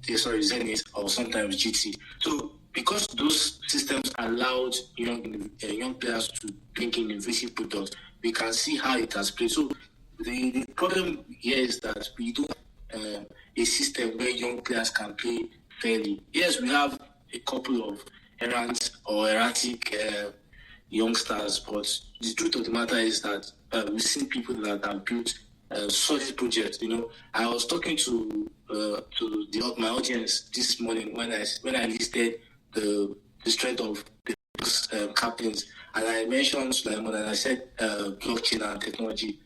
Zenith or sometimes GT. So because those systems allowed young players to bring in innovative products, we can see how it has played. So the problem here is that we don't have a system where young players can play fairly. Yes, we have a couple of errant or erratic youngsters, but the truth of the matter is that we've seen people that have built solid projects. I was talking to my audience this morning when I listed the strength of the captains, and I mentioned Sulaiman, and I said blockchain and technology.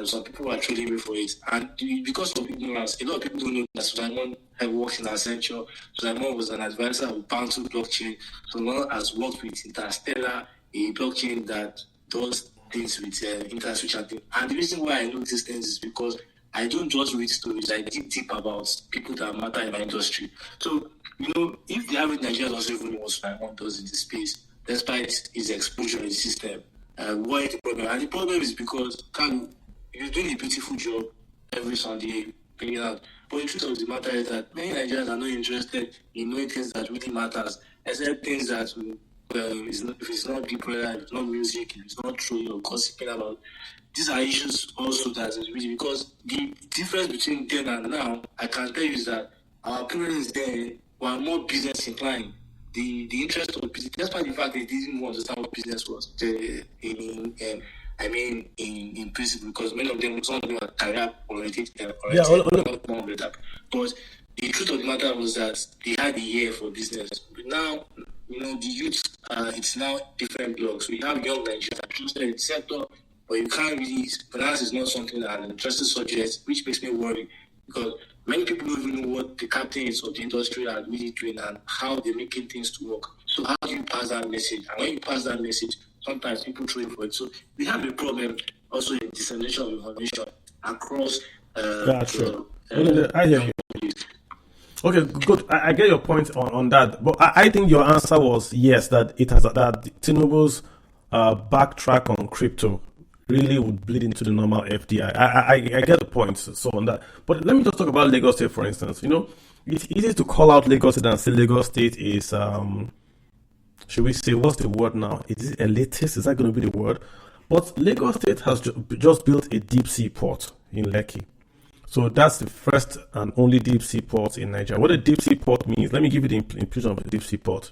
Some people are trading me for it, and because of ignorance, a lot of people don't know that Sulaiman have worked in Accenture. Sulaiman was an advisor of Bantu blockchain. Sulaiman has worked with Interstellar, a blockchain that does things with internet switch and things. And the reason why I know these things is because I don't just read stories. I dig deep about people that matter in my industry. So, if the average Nigerian doesn't even know what Sulaiman does in this space, despite his exposure in the system, what is the problem? And the problem is because you're doing a beautiful job every Sunday, bringing out. But the truth of the matter is that many Nigerians are not interested in knowing things that really matters, except things that if it's not deep prayer, if it's not music, if it's not true or gossiping about. These are issues also that is really, because the difference between then and now, I can tell you, is that our parents then were more business inclined. The interest of business, despite the fact they didn't understand what business was I mean, in principle, because many of them, some of them are career oriented, Yeah, not more of that. But the truth of the matter was that they had a year for business. But now, the youth, it's now different blogs. We have young Nigerians interested in the sector, but you can't really, finance is not something that an interesting subject, which makes me worry, because many people don't even know what the captains of the industry are really doing and how they're making things to work. So how do you pass that message? And when you pass that message, sometimes people throw it for it. So we have a problem also in dissemination of information across I hear you. Okay, good. I get your point on that, but I think your answer was yes, that it has that Tinubu's backtrack on crypto really would bleed into the normal FDI. I get the point. So on that, but let me just talk about Lagos State, for instance. It's easy to call out Lagos State and say Lagos State is should we say, what's the word now? Is it elitist? Is that going to be the word? But Lagos State has just built a deep sea port in Lekki. So that's the first and only deep sea port in Nigeria. What a deep sea port means, let me give you the implication of a deep sea port.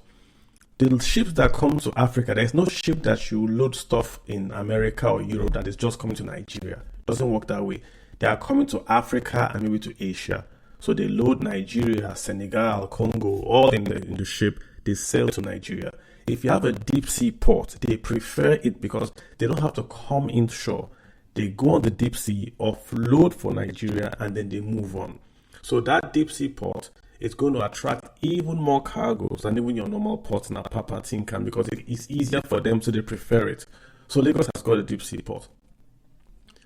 The ships that come to Africa, there's no ship that you load stuff in America or Europe that is just coming to Nigeria. It doesn't work that way. They are coming to Africa and maybe to Asia. So they load Nigeria, Senegal, Congo, all in the ship. They sail to Nigeria. If you have a deep sea port, they prefer it because they don't have to come inshore. They go on the deep sea, offload for Nigeria, and then they move on. So that deep sea port is going to attract even more cargoes than even your normal ports in Apapa, Tinkan, because it's easier for them, so they prefer it. So Lagos has got a deep sea port.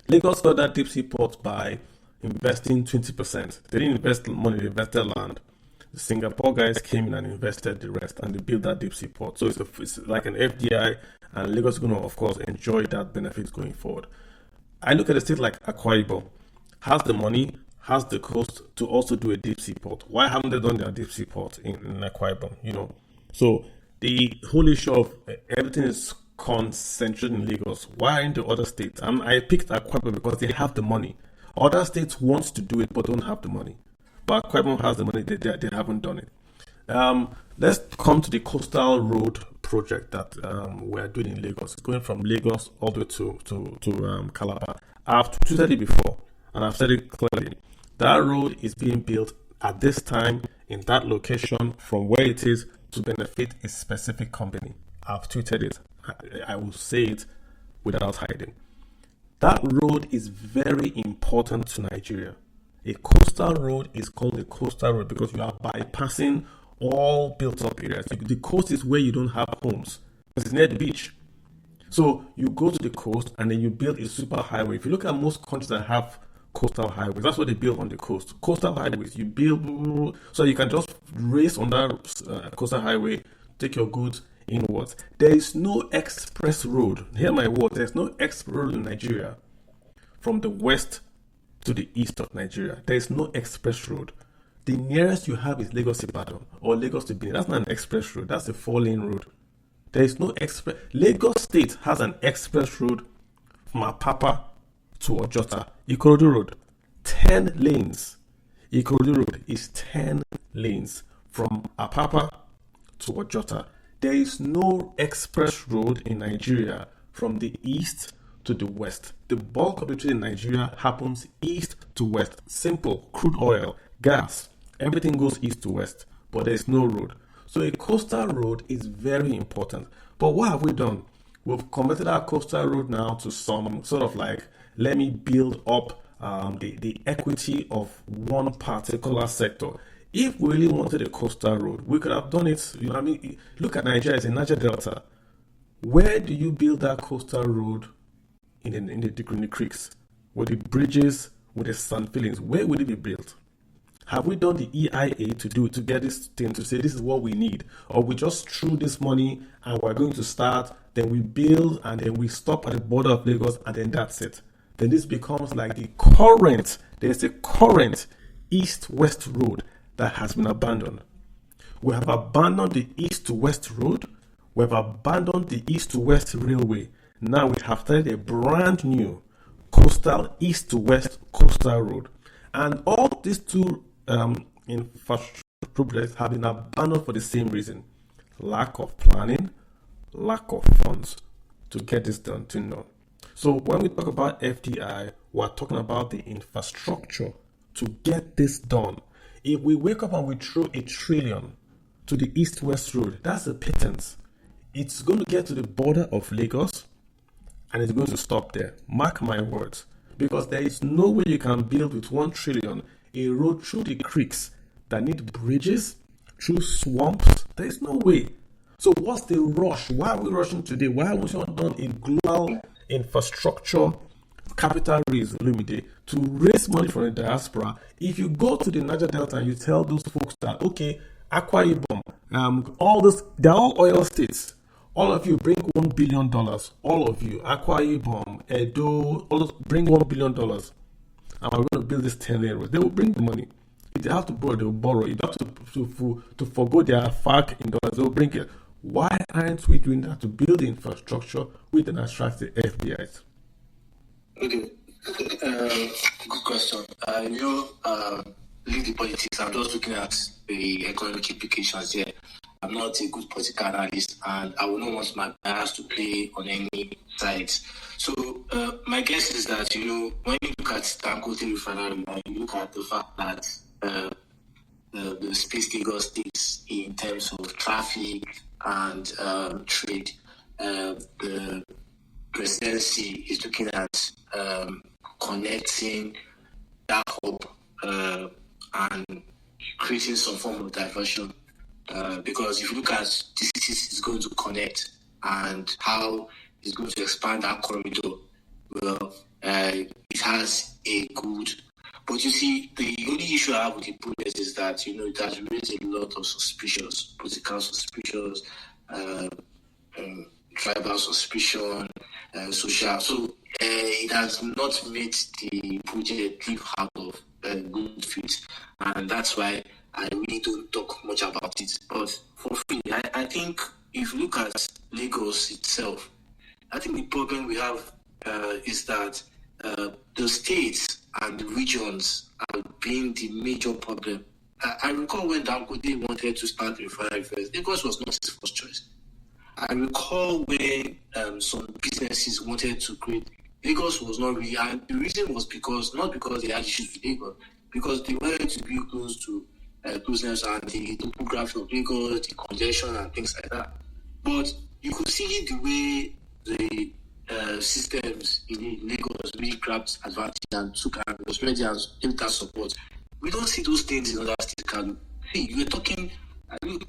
Lagos got that deep sea port by investing 20%. They didn't invest money, they invested land. The Singapore guys came in and invested the rest, and they built that deep sea port. So it's like an FDI, and Lagos is going to, of course, enjoy that benefit going forward. I look at a state like Akwa Ibom, has the money, has the coast to also do a deep sea port. Why haven't they done their deep sea port in Akwa Ibom? So the whole issue of everything is concentrated in Lagos. Why in the other states? I picked Akwa Ibom because they have the money. Other states want to do it but don't have the money. But Akwa Ibom has the money, they haven't done it. Let's come to the coastal road project that we're doing in Lagos. It's going from Lagos all the way to Calabar. I've tweeted it before, and I've said it clearly. That road is being built at this time in that location from where it is to benefit a specific company. I've tweeted it. I will say it without hiding. That road is very important to Nigeria. A coastal road is called a coastal road because you are bypassing all built up areas. The coast is where you don't have homes. It's near the beach. So you go to the coast and then you build a super highway. If you look at most countries that have coastal highways, that's what they build on the coast. Coastal highways, you build so you can just race on that coastal highway, take your goods inwards. There is no express road. Hear my word, there's no express road in Nigeria from the west to the east of Nigeria. There is no express road. The nearest you have is Lagos to Ibadan or Lagos to Benin. That's not an express road. That's a 4-lane road. There is no express. Lagos State has an express road from Apapa to Ojota. Ikorodu Road, 10 lanes. Ikorodu Road is 10 lanes from Apapa to Ojota. There is no express road in Nigeria from the east to the west. The bulk of the trade in Nigeria happens east to west. Simple. Crude oil, gas. Everything goes east to west, but there is no road. So a coastal road is very important. But what have we done? We've converted our coastal road now to some sort of like, let me build up the equity of one particular sector. If we really wanted a coastal road, we could have done it. Look at Nigeria, it's a Niger Delta. Where do you build that coastal road in the creeks? With the bridges, with the sand fillings, where would it be built? Have we done the EIA to get this thing to say this is what we need? Or we just threw this money and we're going to start, then we build and then we stop at the border of Lagos and then that's it. Then this becomes like there's a current east-west road that has been abandoned. We have abandoned the east to west road. We have abandoned the east to west railway. Now we have started a brand new coastal east to west coastal road. And all these two infrastructure projects have been abandoned for the same reason: lack of planning, lack of funds to get this done. So when we talk about FDI, we're talking about the infrastructure to get this done. If we wake up and we throw $1 trillion to the east-west road, that's a pittance. It's going to get to the border of Lagos and it's going to stop there. Mark my words. Because there is no way you can build with 1 trillion a road through the creeks that need bridges, through swamps. There is no way. So what's the rush? Why are we rushing today? Why haven't we done a global infrastructure capital raise to raise money from the diaspora? If you go to the Niger Delta and you tell those folks that, okay, Akwa Ibom, all this, they're all oil states. All of you bring $1 billion. All of you, Akwa Ibom, Edo, all those, bring $1 billion. And we're going to build this 10 lane road. They will bring the money. If they have to borrow, they will borrow. If they have to forgo their FARC in dollars, they will bring it. Why aren't we doing that to build the infrastructure with an attractive FDIs? Okay, good question. Leave the politics. I'm just looking at the economic implications here. I'm not a good political analyst, and I will not want my bias to play on any sides. So my guess is that, when you look at Dangote refinery, you look at the fact that the space Lagos takes in terms of traffic and trade, the presidency is looking at connecting that hub and creating some form of diversion. Because if you look at the cities it's going to connect and how it's going to expand that corridor, well, it has a good. But you see, the only issue I have with the project is that, it has raised a lot of suspicions, political suspicions, tribal suspicion, social. So it has not made the project live out of good fit. And that's why I really don't talk much about it. But for free, I think if you look at Lagos itself, I think the problem we have is that the states and the regions are being the major problem. I recall when Dangote wanted to start the refinery first, Lagos was not his first choice. I recall when some businesses wanted to create, Lagos was not really, and the reason was not because they had issues with Lagos, because they wanted to be close to closeness and the topography of Lagos, the congestion and things like that. But you could see the way the systems in Lagos really grabbed advantage and took and was ready and gave that support. We don't see those things in other states, Carlo. See, you were talking,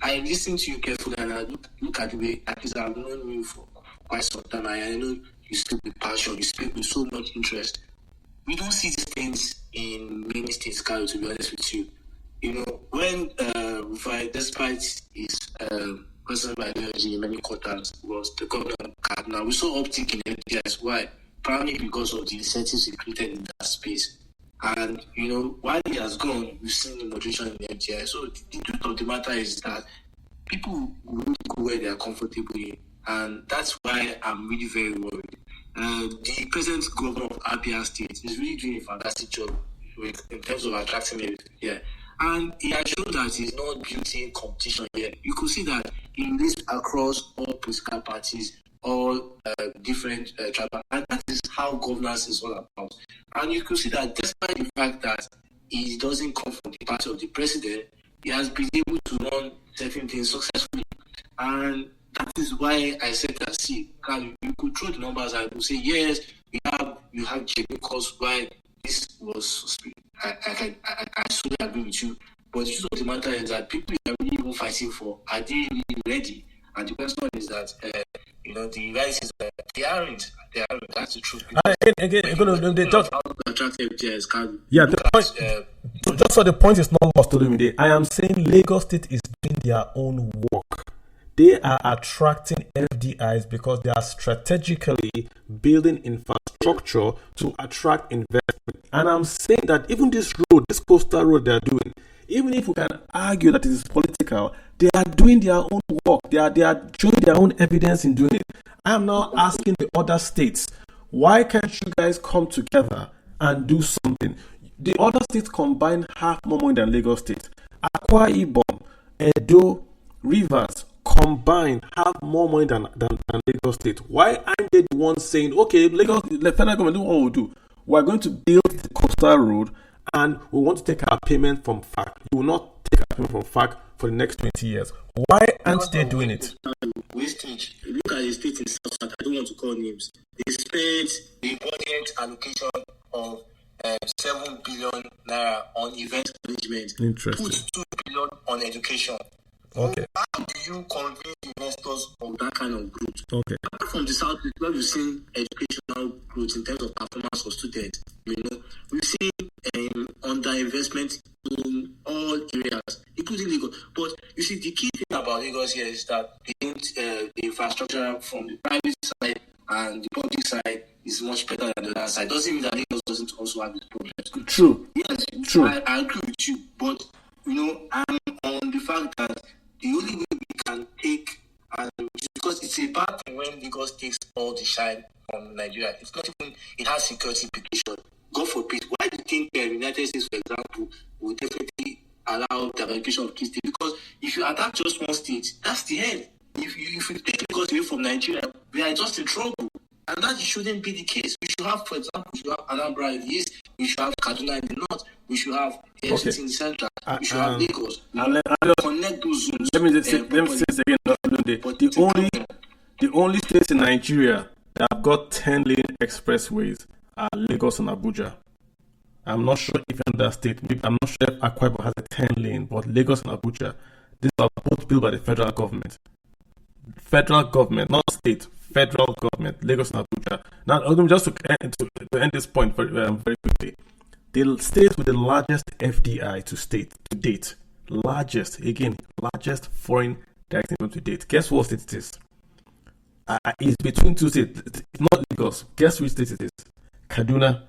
I listened to you carefully and I look at the way, at least I've known you for quite some time. I know you speak with passion, you speak with so much interest. We don't see these things in many states, Carlo, to be honest with you. When Rufai, despite his personal ideology in many quarters, was the governor of Kaduna, we saw uptick in FDIs. Why? Primarily because of the incentives he created in that space. And, while he has gone, we've seen the moderation in the FDI. So the truth of the matter is that people will really go where they are comfortable in. And that's why I'm really very worried. The present governor of Abia State is really doing a fantastic job in terms of attracting everything here. And he has shown that he's not building competition here. You could see that he lives across all political parties, all different tribal, and that is how governance is all about. And you could see that despite the fact that he doesn't come from the party of the president, he has been able to run certain things successfully. And that is why I said that, see, you could throw the numbers and you say, yes, you have genuine cause why this was. I solely agree with you. But the truth of the matter is that people are really even fighting for, are they really ready? And the question is that, the reality is that they aren't. That's the truth. Just so the point is not lost to me, I am saying Lagos State is doing their own work. They are attracting FDIs because they are strategically building infrastructure to attract investment. And I'm saying that even this coastal road they are doing, even if we can argue that it is political, they are doing their own work. They are showing their own evidence in doing it. I am now asking the other states, why can't you guys come together and do something? The other states combine half more money than Lagos State. Akwa Ibom, Edo, Rivers combined have more money than Lagos State. Why aren't they the ones saying, okay, Lagos, the federal government, do what we'll do. We're going to build the coastal road and we want to take our payment from FAC. You will not take our payment from FAC for the next 20 years. Why aren't they doing it? Wastage. Look at the state in South South. I don't want to call names. They spent the budget allocation of 7 billion naira on event management. Interesting. Put 2 billion on education. Okay. How do you convince investors of that kind of growth? Okay. Apart from the South, where we've seen educational growth in terms of performance of students, we've seen underinvestment in all areas, including Lagos. But you see, the key thing about Lagos here is that the infrastructure from the private side and the public side is much better than the other side. Doesn't mean that Lagos doesn't also have its problems. True. Yes, True. I agree with you, but I'm on the fact that the only way we can take, because it's a bad thing when Lagos takes all the shine from Nigeria. It's not even, it has security implications. God forbid. Why do you think the United States, for example, will definitely allow the allocation of key states? Because if you attack just one state, that's the end. If you take Lagos away from Nigeria, we are just in trouble. And that shouldn't be the case. We should have, for example, we should have Anambra in the east, we should have Kaduna in the north, we should have FCT in the central, we should have Lagos. Connect those zones. Let me say this again. The only states in Nigeria that have got 10-lane expressways are Lagos and Abuja. I'm not sure if in that state, I'm not sure if Akwa Ibom has a 10-lane, but Lagos and Abuja, these are both built by the federal government. Federal government, not state. Federal government, Lagos and Abuja. Now, just to end this point very quickly, the state with the largest FDI to date, largest foreign direct investment to date. Guess what state it is? It's between two states. It's not Lagos. Guess which state it is? Kaduna.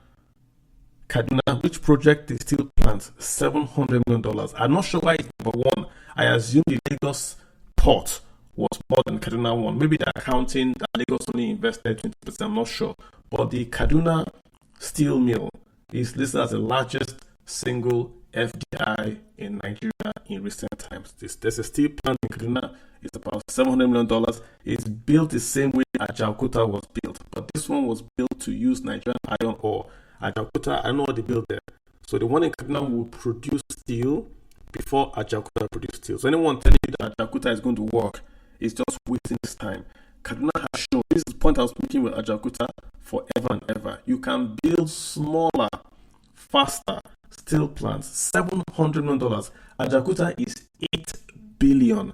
Which project they still plans $700 million. I'm not sure why it's number one. I assume the Lagos port was more than Kaduna one. Maybe the accounting that Lagos only invested 20%, I'm not sure. But the Kaduna steel mill is listed as the largest single FDI in Nigeria in recent times. There's a steel plant in Kaduna. It's about $700 million. It's built the same way Ajaokuta was built. But this one was built to use Nigerian iron ore. Ajaokuta, I know what they built there. So the one in Kaduna will produce steel before Ajaokuta produced steel. So anyone telling you that Ajaokuta is going to work is just wasting his time. Kaduna has shown, this is the point I was making with Ajaokuta forever and ever. You can build smaller, faster steel plants. $700 million. Ajaokuta is $8 billion.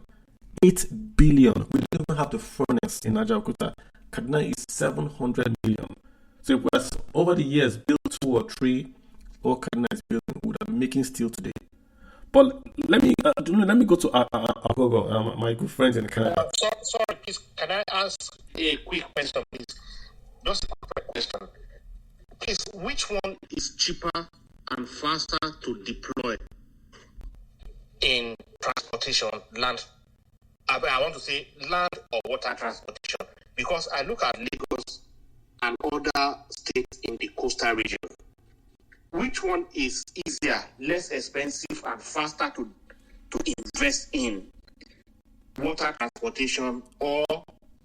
$8 billion. We don't even have the furnace in Ajaokuta. Kaduna is $700 million. So if we have over the years built 2 or 3, all Kaduna is building, we would have been making steel today. But let me go to Agogo, my good friends in Canada. Sorry, please. Can I ask a quick question, please? Just a quick question. Please, which one is cheaper and faster to deploy in transportation, land? I want to say land or water transportation, because I look at Lagos and other states in the coastal region. Which one is easier, less expensive, and faster to invest in? Water transportation or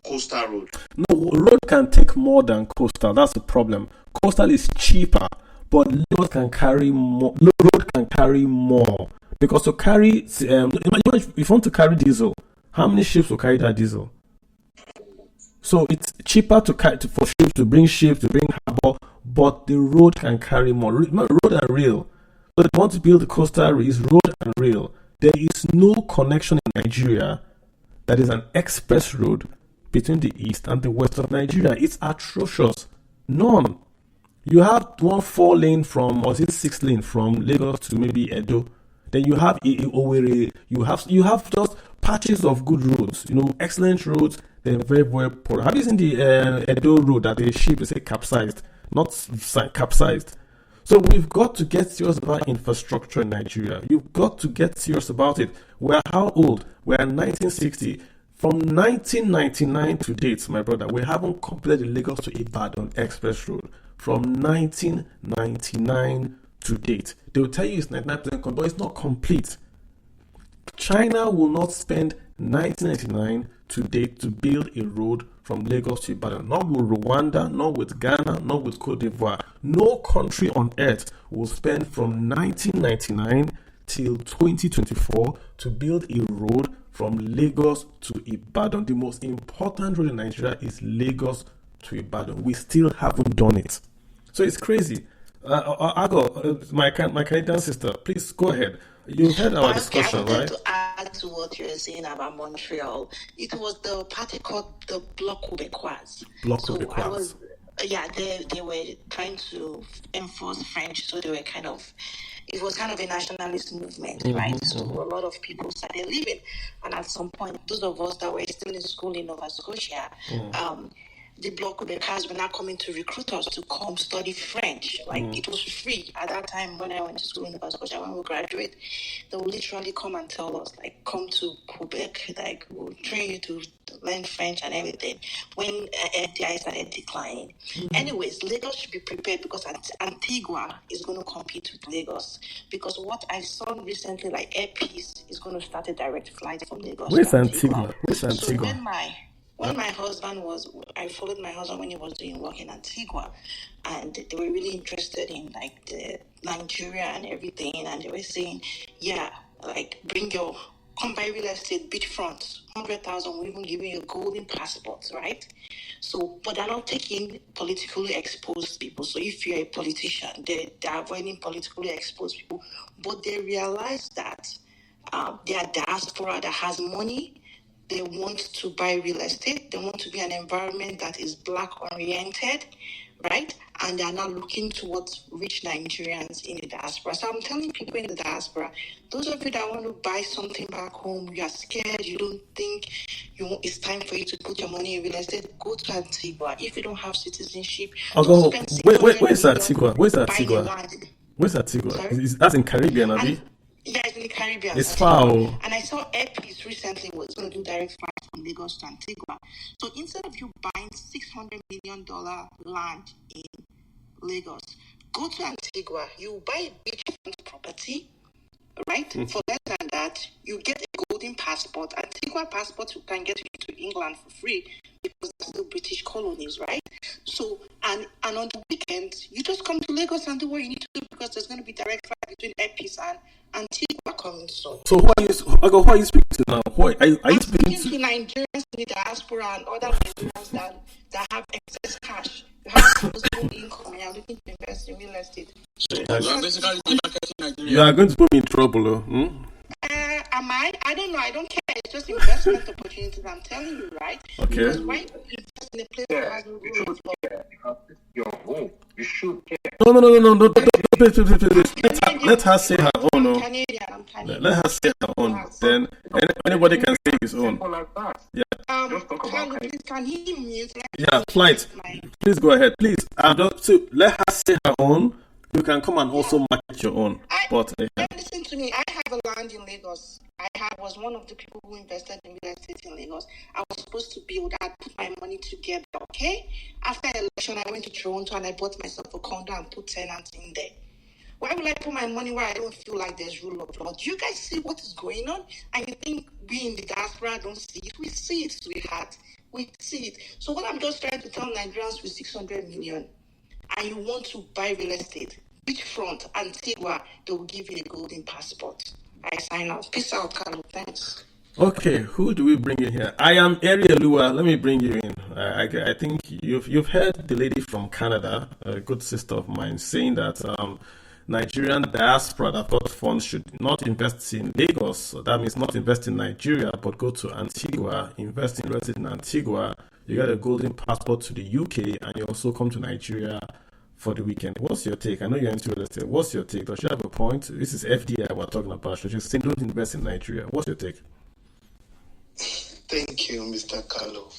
coastal road? No, road can take more than coastal. That's the problem. Coastal is cheaper, but road can carry more. Road can carry more because to carry, if you want to carry diesel, how many ships will carry that diesel? So it's cheaper for ships to bring harbor, but the road can carry more. Road and rail. So they want to build the coastal is road and rail. There is no connection in Nigeria that is an express road between the east and the west of Nigeria. It's atrocious. None. You have 4-lane from, or is it 6-lane from Lagos to maybe Edo. Then you have Owerri. You have just patches of good roads. Excellent roads. They're very, very poor. Have you seen the Edo road that the ship is capsized? Not capsized. So we've got to get serious about infrastructure in Nigeria. You've got to get serious about it. We're how old? We're 1960. From 1999 to date, my brother, we haven't completed the Lagos to Ibadan Express Road. From 1999 to date. They will tell you it's 99% complete, but it's not complete. China will not spend 1999 to date to build a road from Lagos to Ibadan. Not with Rwanda, not with Ghana, not with Cote d'Ivoire. No country on earth will spend from 1999 till 2024 to build a road from Lagos to Ibadan. The most important road in Nigeria is Lagos to Ibadan. We still haven't done it. So it's crazy. Ago, my Canadian sister, please go ahead. You heard our discussion, right? To add to what you're saying about Montreal, it was the party called the Bloc Québécois. Québécois. They were trying to enforce French, so they were it was kind of a nationalist movement, right? So a lot of people started leaving, and at some point, those of us that were still in school in Nova Scotia, the Bloc Québécois were not coming to recruit us to come study French. It was free at that time when I went to school in Nova Scotia. When we graduate, they would literally come and tell us, come to Quebec, we'll train you to learn French and everything. When FDIs started declining. Anyways, Lagos should be prepared because Antigua is going to compete with Lagos. Because what I saw recently, Air Peace is going to start a direct flight from Lagos. Where's Antigua? So when my husband I followed my husband when he was doing work in Antigua, and they were really interested in the Nigeria and everything, and they were saying, come buy real estate, beachfront, 100,000, we'll even give you a golden passport, right? So, but they're not taking politically exposed people. So if you're a politician, they're avoiding politically exposed people, but they realize that their diaspora that has money, they want to buy real estate. They want to be an environment that is Black-oriented, right? And they are not looking towards rich Nigerians in the diaspora. So I'm telling people in the diaspora, those of you that want to buy something back home, you are scared, you don't think it's time for you to put your money in real estate, go to Antigua. If you don't have citizenship, where's Antigua? Where's Antigua? That's in Caribbean, Abi? Yeah, it's in the Caribbean. It's far. And I saw Air Peace recently was going to do direct flight from Lagos to Antigua. So instead of you buying $600 million land in Lagos, go to Antigua. You buy a beachfront property, right? For less than that, you get a golden passport. Antigua passport you can get to England for free because they're still British colonies, right? So, and on the weekends, you just come to Lagos and do what you need to do because there's going to be direct flight between Air Peace and Antigua coming soon. So who are you speaking to now? Are you speaking to Nigerians in the diaspora and other Nigerians that have excess cash? You have disposable income and you're looking to invest in real estate. You are going to put me in trouble, Am I? I don't know. I don't care. It's just investment opportunities. I'm telling you, right? Okay. Because why invest in a place that has no rule of law? Your home. You should care. No. Let her say her own. I'm Canadian. Let her say her own. Then anybody can say his own. Yeah. Can he mute? Flight. Please go ahead. Please. Let her say her own. You can come and also market your own. Listen to me. I have a land in Lagos. I was one of the people who invested in real estate in Lagos. I was supposed to build. I put my money together, okay? After election, I went to Toronto and I bought myself a condo and put tenants in there. Why would I put my money where I don't feel like there's rule of law? Do you guys see what is going on? And you think we in the diaspora don't see it? We see it, sweetheart. We see it. So what I'm just trying to tell Nigerians with 600 million, and you want to buy real estate, beachfront, Antigua, they will give you a golden passport. I sign out. Peace out, Carlo. Thanks. Okay, who do we bring in here? I am Arielua. Let me bring you in. I think you've heard the lady from Canada, a good sister of mine, saying that Nigerian diaspora that got funds should not invest in Lagos. So that means not invest in Nigeria, but go to Antigua, invest in real estate in Antigua. You get a golden passport to the UK, and you also come to Nigeria for the weekend. What's your take? I know you're into real estate. What's your take? Does she have a point? This is FDI we're talking about. She's just saying don't invest in Nigeria. What's your take? Thank you, Mr. Carlo.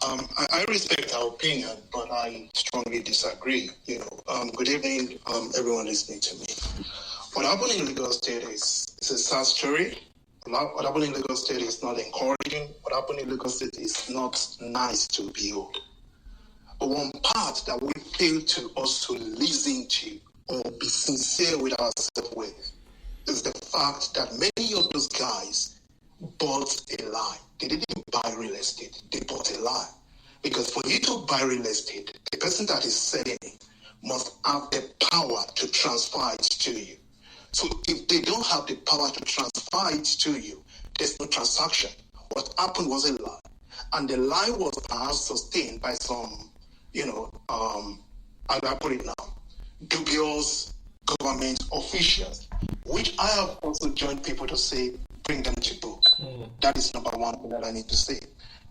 I respect her opinion, but I strongly disagree. Good evening, everyone listening to me. What happened in Lagos State is a sad story. What happened in Lagos State is not encouraging. What happened in Lagos State is not nice to behold. But one part that we fail to also listen to or be sincere with ourselves with is the fact that many of those guys bought a lie. They didn't buy real estate. They bought a lie. Because for you to buy real estate, the person that is selling it must have the power to transfer it to you. So if they don't have the power to transfer it to you, there's no transaction. What happened was a lie. And the lie was perhaps sustained by some, how do I put it now, dubious government officials, which I have also joined people to say, bring them to book. That is number one thing that I need to say.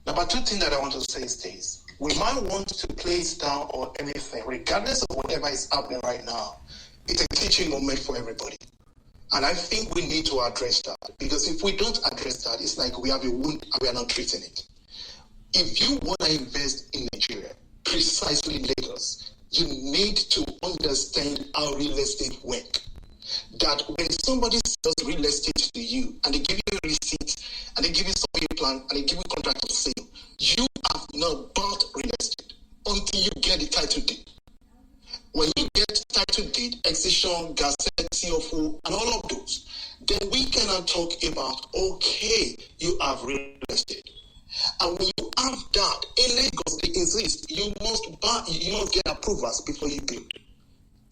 Number two thing that I want to say is this. We might want to place down or anything, regardless of whatever is happening right now. It's a teaching moment for everybody. And I think we need to address that. Because if we don't address that, it's like we have a wound and we are not treating it. If you want to invest in Nigeria, precisely Lagos, you need to understand how real estate works. That when somebody sells real estate to you and they give you a receipt and they give you some plan and they give you contract of sale, you have not bought real estate until you get the title deed. When you get title deed, excision, gazette, CFO, and all of those, then we cannot talk about, okay, you have real estate. And when you have that, in Lagos, they insist you must get approvals before you build.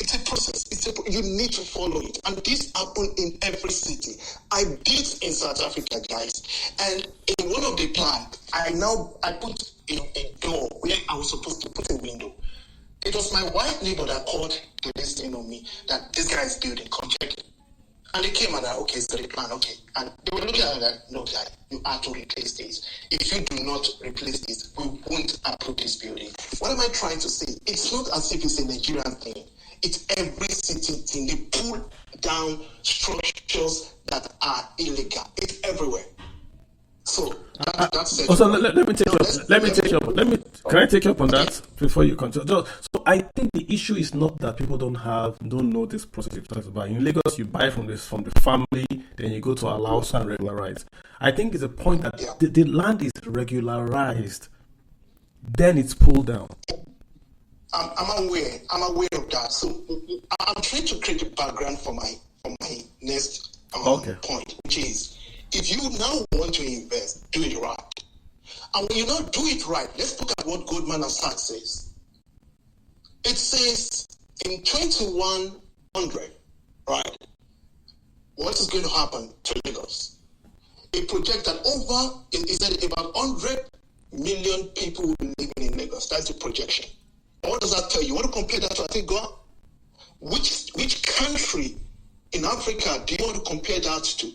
It's a process. You need to follow it. And this happened in every city. I did in South Africa, guys. And in one of the plans, I put a door where I was supposed to put a window. It was my white neighbor that called the listing on me that this guy is building, come check it. And they came and I, okay, it's got a plan, okay. And they were looking at it like, no, guy, you have to replace this. If you do not replace this, we won't approve this building. What am I trying to say? It's not as if it's a Nigerian thing. It's every city thing. They pull down structures that are illegal. It's everywhere. So that's it. Also, let me take you up. Can I take you up on that before you continue? So I think the issue is not that people don't know this process you're talking about. In Lagos, you buy from the family, then you go to allow and regularize. I think it's a point that the land is regularized, then it's pulled down. I'm aware of that. So I'm trying to create a background for my next point, which is, if you now want to invest, do it right. And when you not do it right, let's look at what Goldman Sachs says. It says in 2100, right, what is going to happen to Lagos? It projects that about 100 million people will be living in Lagos. That's the projection. What does that tell you? You want to compare that to Antigua? Which country in Africa do you want to compare that to?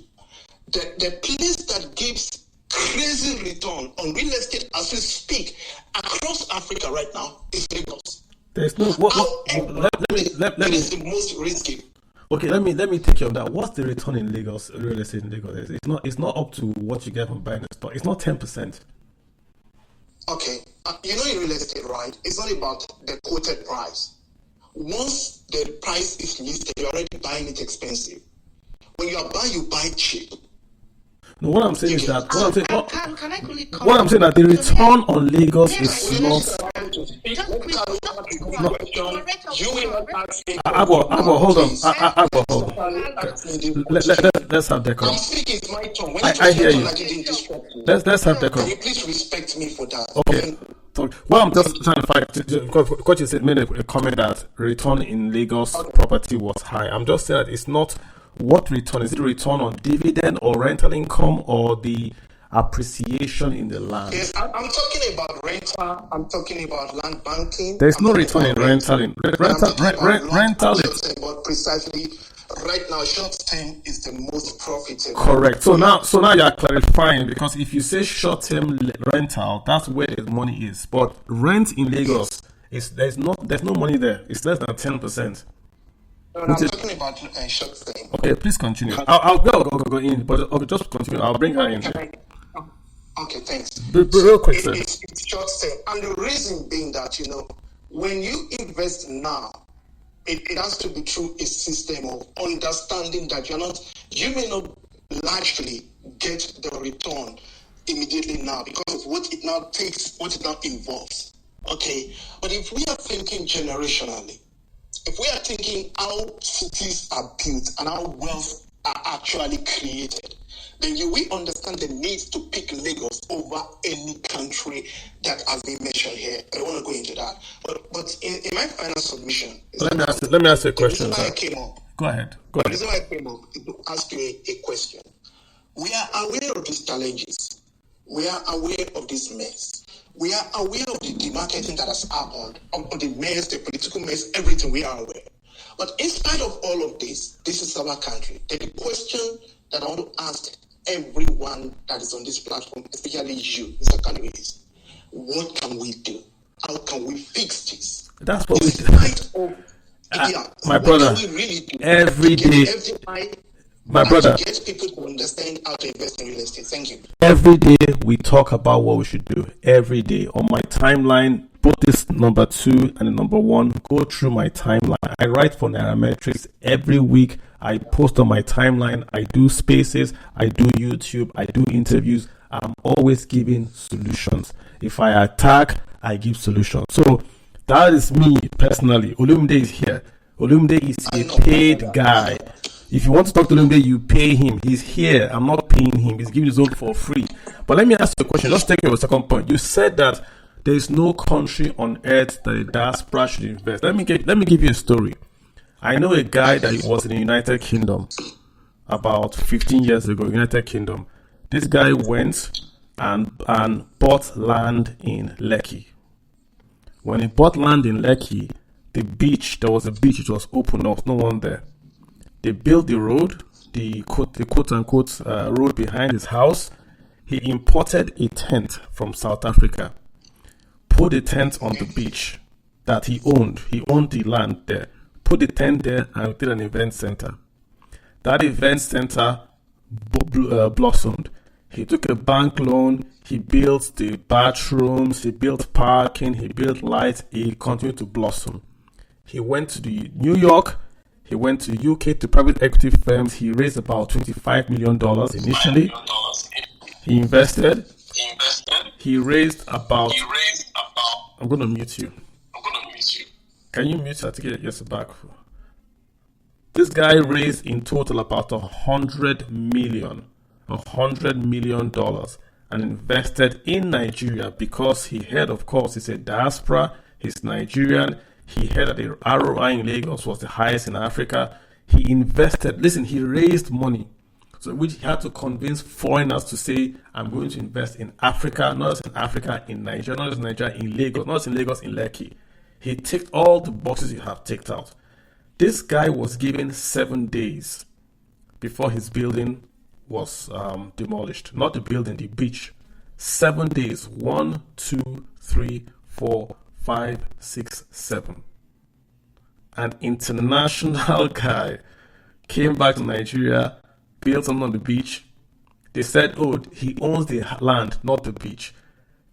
The place that gives crazy return on real estate as we speak across Africa right now is Lagos. There's no let me is the most risky. Okay, let me take you on that. What's the return in Lagos, real estate in Lagos? It's not up to what you get from buying a stock. It's not 10%. Okay, in real estate, right? It's not about the quoted price. Once the price is listed, you're already buying it expensive. When you buy cheap. No, what I'm saying is that what I'm saying that the return on Lagos is not. Abo, hold on. Let's have decorum. I'm speaking, it's my turn. I hear you. Let's have decorum. Can you please respect me for that? Okay. Well, I'm just trying to find. Coach you said made a comment that return in Lagos property was high. I'm just saying that it's not. What return? Is it return on dividend or rental income or the appreciation in the land? Yes, I'm talking about rental. I'm talking about land banking. There's no return in rental. Rental is but precisely right now, short term is the most profitable. Correct. So now you're clarifying, because if you say short term rental, that's where the money is. But rent in Lagos there's no money there. It's less than 10%. No, I'm talking about short term. Okay, please continue. I'll go in, but okay, just continue. I'll bring her in. Okay, thanks. Real quick, sir. It's short term, and the reason being that when you invest now, it has to be through a system of understanding that you may not largely get the return immediately now because of what it now takes, what it now involves. Okay, but if we are thinking generationally, if we are thinking how cities are built and how wealth are actually created, then you will understand the need to pick Lagos over any country that has been mentioned here. I don't want to go into that. But in my final submission, let me ask you a question. The reason why I came up, Go ahead. the reason why I came up is to ask you a question. We are aware of these challenges. We are aware of this mess. We are aware of the demarketing that has happened, of the mess, the political mess, everything. We are aware. But in spite of all of this is our country. The question that I want to ask everyone that is on this platform, especially you, Mr. Kanu, is what can we do? How can we fix this? That's what we do. My brother, we really do every day. My brother, to get people to understand how to invest in real estate. Thank you. Every day we talk about what we should do. Every day on my timeline, put this number 2 and the number 1. Go through my timeline. I write for Nairametrics every week. I post on my timeline. I do spaces. I do YouTube. I do interviews. I'm always giving solutions. If I attack, I give solutions. So that is me personally. Olumide is here. Olumide is a paid guy. If you want to talk to Olumide, you pay him. He's here. I'm not paying him. He's giving his own for free. But let me ask you a question. Just take your second point. You said that there is no country on earth that the diaspora should invest. Let me give you a story. I know a guy that was in the United Kingdom about 15 years ago. United Kingdom. This guy went and bought land in Lekki. When he bought land in Lekki, there was a beach. It was open. There was no one there. They built the road, the quote-unquote road behind his house. He imported a tent from South Africa, put a tent on the beach that he owned. He owned the land there, put the tent there and did an event center. That event center blossomed. He took a bank loan, he built the bathrooms, he built parking, he built lights, he continued to blossom. He went to New York. He went to UK to private equity firms. He raised about $25 million initially. He invested. He raised about. I'm going to mute you. Can you mute? I think yes, back. This guy raised in total about $100 million and invested in Nigeria because he heard, of course, he's a diaspora. He's Nigerian. He heard that the ROI in Lagos was the highest in Africa. He invested. Listen, he raised money. So which he had to convince foreigners to say, I'm going to invest in Africa, not just in Africa, in Nigeria, not just in Nigeria, in Lagos, not just in Lagos, in Lekki. He ticked all the boxes you have ticked out. This guy was given 7 days before his building was demolished. Not the building, the beach. 7 days. 1, 2, 3, 4, 5, 6, 7. An international guy came back to Nigeria, built something on the beach. They said, oh, he owns the land, not the beach.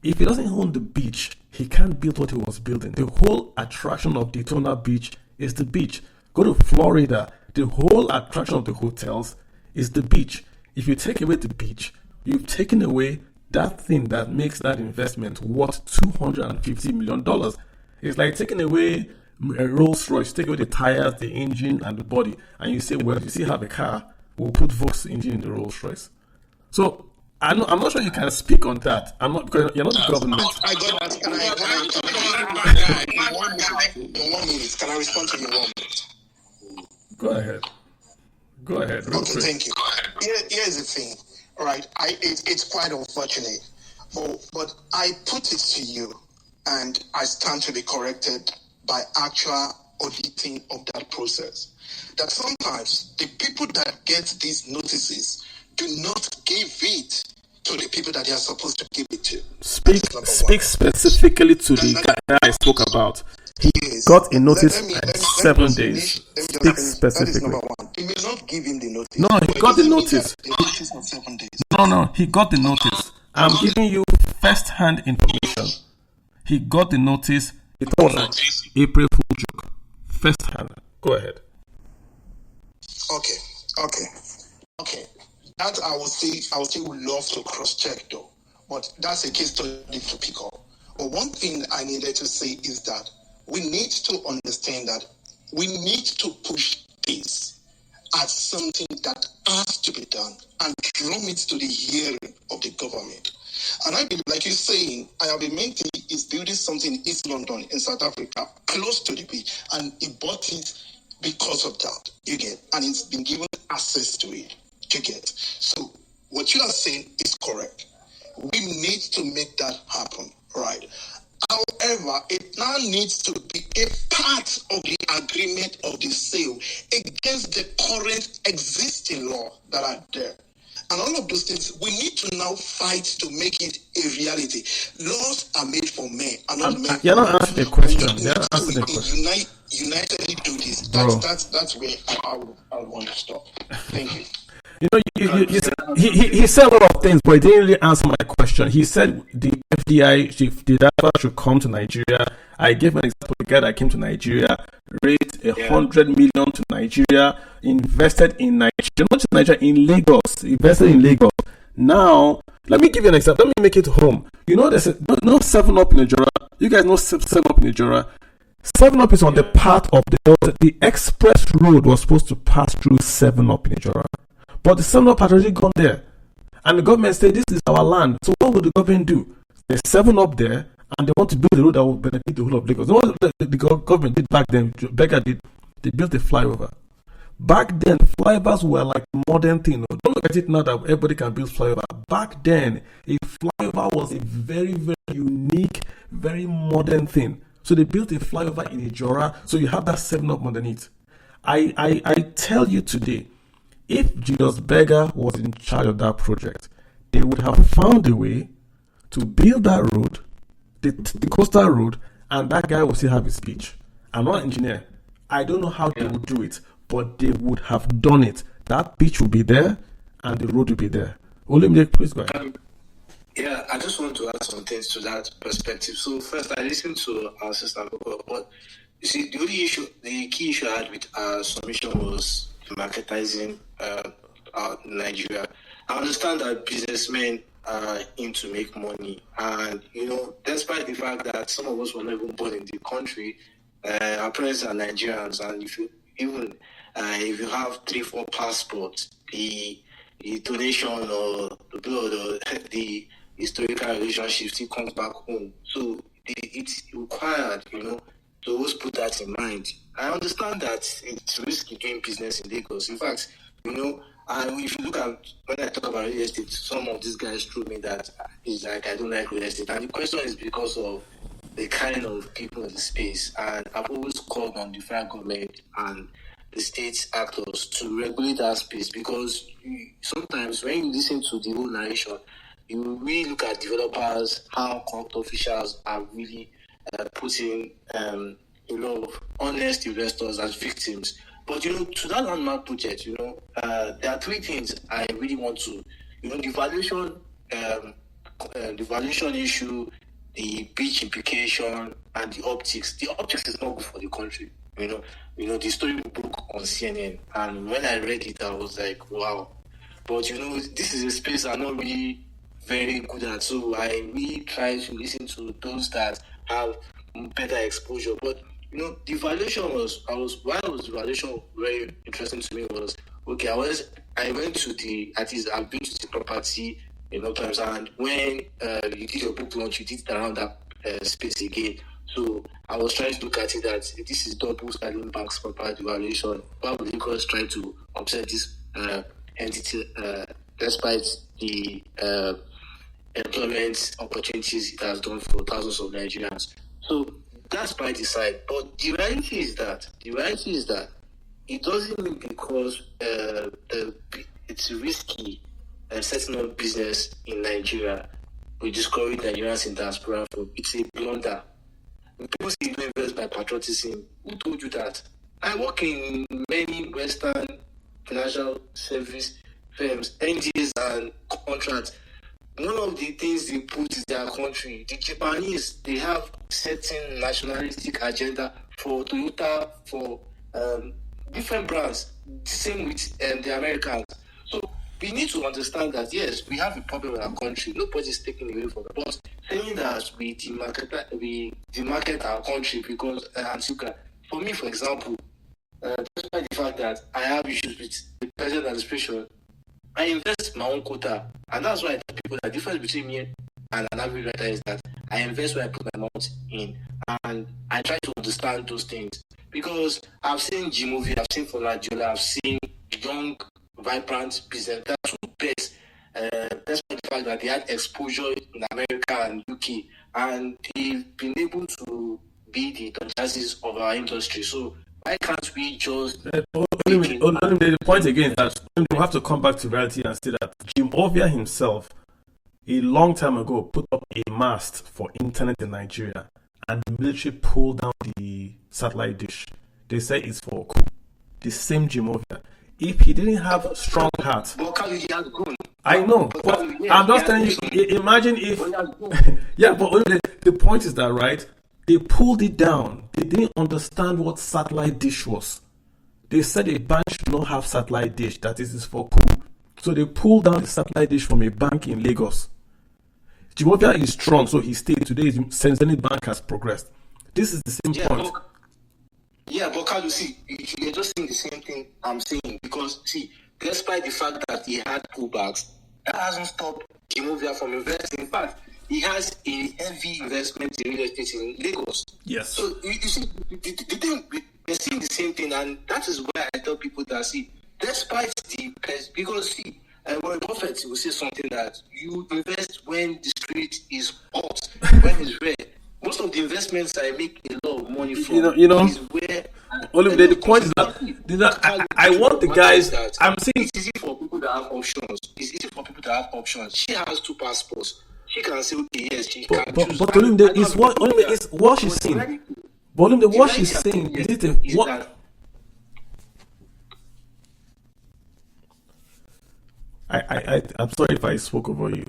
If he doesn't own the beach, he can't build what he was building. The whole attraction of Daytona Beach is the beach. Go to Florida, the whole attraction of the hotels is the beach. If you take away the beach, you've taken away that thing that makes that investment worth $250 million. It's like taking away a Rolls Royce, take away the tires, the engine, and the body, and you say, well, if you still have a car, we'll put Volkswagen engine in the Rolls Royce. So I'm not sure you can speak on that. I'm not, because you're not the government. I got that. In 1 minute, can I respond to you in 1 minute? Go ahead. Okay, thank you. Here's the thing. All right, it's quite unfortunate, but I put it to you, and I stand to be corrected by actual auditing of that process. That sometimes the people that get these notices do not give it to the people that they are supposed to give it to. Speak specifically to the guy I spoke about. He got a notice in 7 days. Speak specifically. That is number one. You may not give him the notice. No, he got the notice. The notice of 7 days. No, he got the notice. I'm giving you first-hand information. He got the notice. It was an April Fool joke. First-hand. Go ahead. Okay. That I would say would love to cross-check though, but that's a case study to pick up. But one thing I needed to say is that we need to understand that we need to push this as something that has to be done and drum it to the hearing of the government. And I believe, like you're saying, Ayabimenti is building something in East London, in South Africa, close to the beach, and he bought it because of that, you get, and it's been given access to it, you get. So what you are saying is correct. We need to make that happen, right? However, it now needs to be a part of the agreement of the sale against the current existing law that are there. And all of those things, we need to now fight to make it a reality. Laws are made for men, and not men You're for not men. asking a question. We You're need not asking a to question. unitedly do this. Bro. That's where I want to stop. Thank you. You know, he said a lot of things, but he didn't really answer my question. He said the FDI, if the diver should come to Nigeria. I gave an example. The guy that came to Nigeria raised 100 million to Nigeria, invested in Nigeria, not just Nigeria, in Lagos, invested in Lagos. Now, let me give you an example. Let me make it home. You know, there's no 7-Up in Nigeria. You guys know 7-Up in Nigeria. 7-Up is on the path of the express road was supposed to pass through 7-Up in Nigeria. But the 7-Up had already gone there. And the government said, this is our land. So what will the government do? There's 7-Up there, and they want to build a road that will benefit the whole of Lagos. You know what the government did back then? Beggar did. They built a flyover. Back then, flyovers were like modern thing. Don't look at it now that everybody can build flyover. Back then, a flyover was a very, very unique, very modern thing. So they built a flyover in Ijora, so you have that 7-Up underneath. I tell you today, if Julius Berger was in charge of that project, they would have found a way to build that road, the coastal road, and that guy will still have his speech. I'm not an engineer. I don't know how they would do it, but they would have done it. That beach will be there, and the road will be there. Olimide, please go ahead. Yeah, I just want to add some things to that perspective. So first, I listened to our sister, but you see, the key issue I had with our submission was marketizing Nigeria. I understand that businessmen are in to make money, and despite the fact that some of us were not even born in the country, our parents are Nigerians, and if you have 3-4 passports, the donation or the blood or the historical relationship still comes back home. So it's required, to always put that in mind. I understand that it's risky doing business in Lagos. In fact, if you look at when I talk about real estate, some of these guys told me that it's like I don't like real estate. And the question is because of the kind of people in the space. And I've always called on the federal government and the state actors to regulate that space, because sometimes when you listen to the whole narration, you really look at developers, how corrupt officials are really putting a lot of honest investors as victims. But to that landmark project, there are 3 things I really want to, the valuation issue, the beach implication, and the optics. The optics is not good for the country. The story broke on CNN, and when I read it, I was like, wow. But this is a space I'm not really very good at, so I really try to listen to those that have better exposure. But the valuation why was the valuation very interesting to me was, okay, I went to I've been to the property times, and when you did your book launch, you did it around that space again. So I was trying to look at it that this is double Sterling Bank's property valuation. Why would Lagos try to upset this entity despite the employment opportunities it has done for thousands of Nigerians? So that's by the side. But the reality is that it doesn't mean because it's risky setting up business in Nigeria, we discourage Nigerians in diaspora. It's a blunder. People say you don't invest by patriotism. Who told you that? I work in many Western financial service firms, NGOs and contracts. One of the things they put is their country. The Japanese, they have certain nationalistic agenda for Toyota, for different brands. Same with the Americans. So we need to understand that, yes, we have a problem in our country. Nobody's taking away from it. But saying that we demarket our country because, for me, for example, despite the fact that I have issues with the present administration, I invest my own quota. And that's why I tell people that the difference between me and an average writer is that I invest where I put my amount in. And I try to understand those things. Because I've seen Jimovi, I've seen Foladiola, I've seen young, vibrant presenters who best, despite the fact that they had exposure in America and UK, and they've been able to be the Don of our industry. So why can't we just... The point again is that we have to come back to reality and say that Jim Ovia himself, a long time ago, put up a mast for internet in Nigeria, and the military pulled down the satellite dish. They say it's for the same Jim Ovia. If he didn't have a strong heart, I know, but I'm just telling you. Imagine if, yeah, but the point is that, right? They pulled it down. They didn't understand what satellite dish was. They said a bank should not have satellite dish. That is for cool. So they pulled down the satellite dish from a bank in Lagos. Jimovia is strong, so he stayed. Today, Zenith Bank has progressed. This is the same point. But Carl, you see, you're just saying the same thing I'm saying. Because, see, despite the fact that he had pullbacks, that hasn't stopped Jimovia from investing. In fact, he has a heavy investment in real estate in Lagos. Yes. So, you see, the thing, we're seeing the same thing, and that is why I tell people that, see, despite because, see, Warren Buffett will say something that you invest when the spirit is hot, when it's red. Most of the investments I make a lot of money from is where... the point is that I want the guys... I'm saying... It's easy for people that have options. She has 2 passports. She can say, okay, yes, she can choose. But Olumide, is what she's saying. But Olumide, what she's saying is it what... I'm sorry if I spoke over you.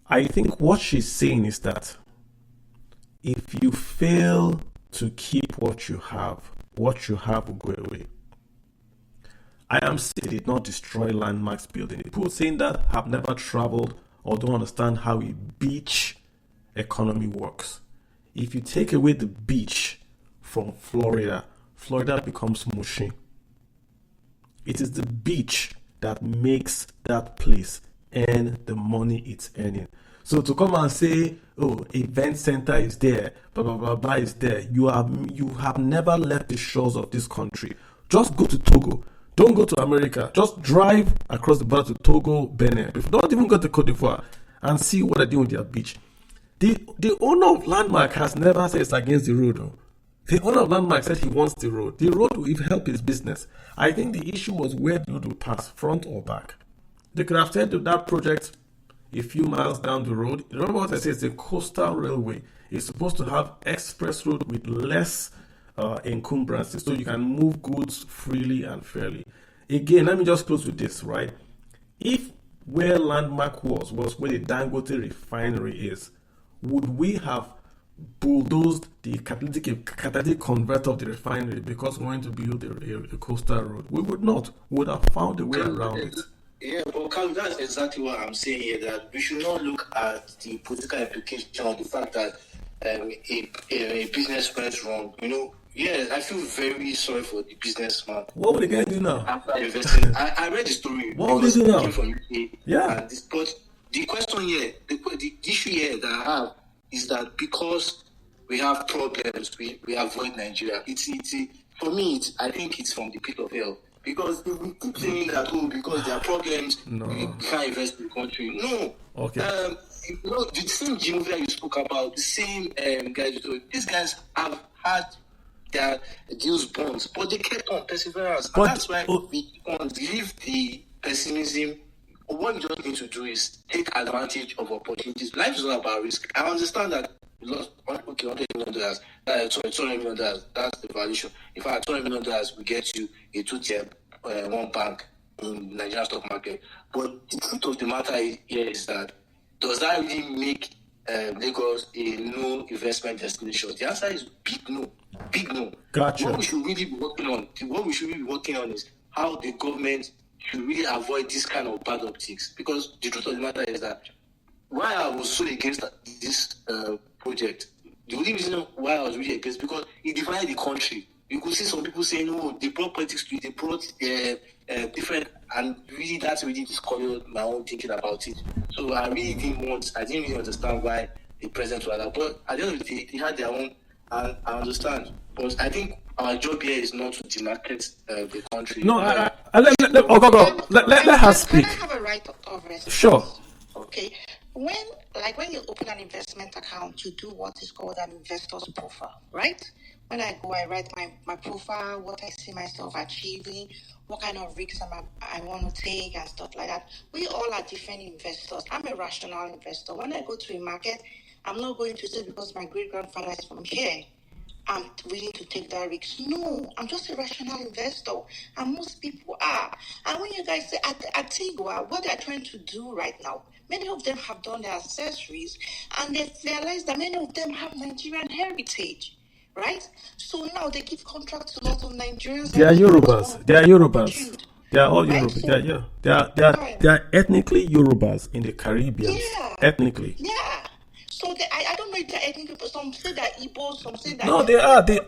I think what she's saying is that if you fail to keep what you have will go away. I am saying they did not destroy landmarks building. People saying that have never traveled or don't understand how a beach economy works. If you take away the beach from Florida becomes mushy. It is the beach that makes that place earn the money it's earning. So to come and say, oh, event center is there, blah blah blah blah is there, you have never left the shores of this country. Just go to Togo. Don't go to America. Just drive across the border to Togo, Benin. Don't even go to Cote d'Ivoire and see what they're doing with their beach. The owner of Landmark has never said it's against the road. Though. The owner of Landmark said he wants the road. The road will help his business. I think the issue was where the road will pass, front or back. They could have said that project a few miles down the road. Remember what I said, it's a coastal railway. It's supposed to have express road with less encumbrances so you can move goods freely and fairly. Again, let me just close with this, right? If where Landmark was where the Dangote refinery is, would we have bulldozed the catalytic converter of the refinery because we want to build a coastal road? We would not. We would have found a way around it. Yeah, but Carl, that's exactly what I'm saying here, that we should not look at the political implication of the fact that a business went wrong. Yeah, I feel very sorry for the businessman. What would the guy do now? After investing, I read the story. What would he do now? From UK, yeah. But the question here, the issue here that I have is that because we have problems, we avoid Nigeria. For me, I think it's from the pit of hell. Because if we keep saying that, because there are problems, we can't invest in the country. No. Okay. The same Jimovia you spoke about, the same guys, these guys have had their deals bonds, but they kept on perseverance. And that's why we can't leave the pessimism. What we just need to do is take advantage of opportunities. Life is not about risk. I understand that we lost, $100 million. $200 million, that's the valuation. If I had $200 million, we get you a 2-tier one bank in the Nigerian stock market. But the truth of the matter here is that, does that really make Lagos a no investment destination? The answer is big no. Big no. Gotcha. What we should really be working on is how the government should really avoid this kind of bad optics. Because the truth of the matter is that why I was so against this project, the only reason why I was really against, because it divided the country. You could see some people saying, "Oh, they brought politics to it. They brought different," and really, that's really discolored my own thinking about it. So I didn't really understand why the president was that. But at the end of the day, they had their own, and I understand. But I think our job here is not to demarcate the country. No, let her speak. Can I have a right of response? Sure. Okay. When you open an investment account, you do what is called an investor's profile, right? When I go, I write my profile, what I see myself achieving, what kind of risks I want to take and stuff like that. We all are different investors. I'm a rational investor. When I go to a market, I'm not going to say because my great-grandfather is from here, I'm willing to take that risk. No, I'm just a rational investor. And most people are. And when you guys say at Antigua, what they're trying to do right now, many of them have done their accessories and they've realized that many of them have Nigerian heritage. Right? So now they give contracts to a lot of Nigerians. They are Yorubas. They are Yorubas. They are all Yorubas. They are ethnically Yorubas in the Caribbean. Yeah. Ethnically. Yeah. So I don't know if they're ethnic people. Some say they're Igbo, some say that. No, they are. They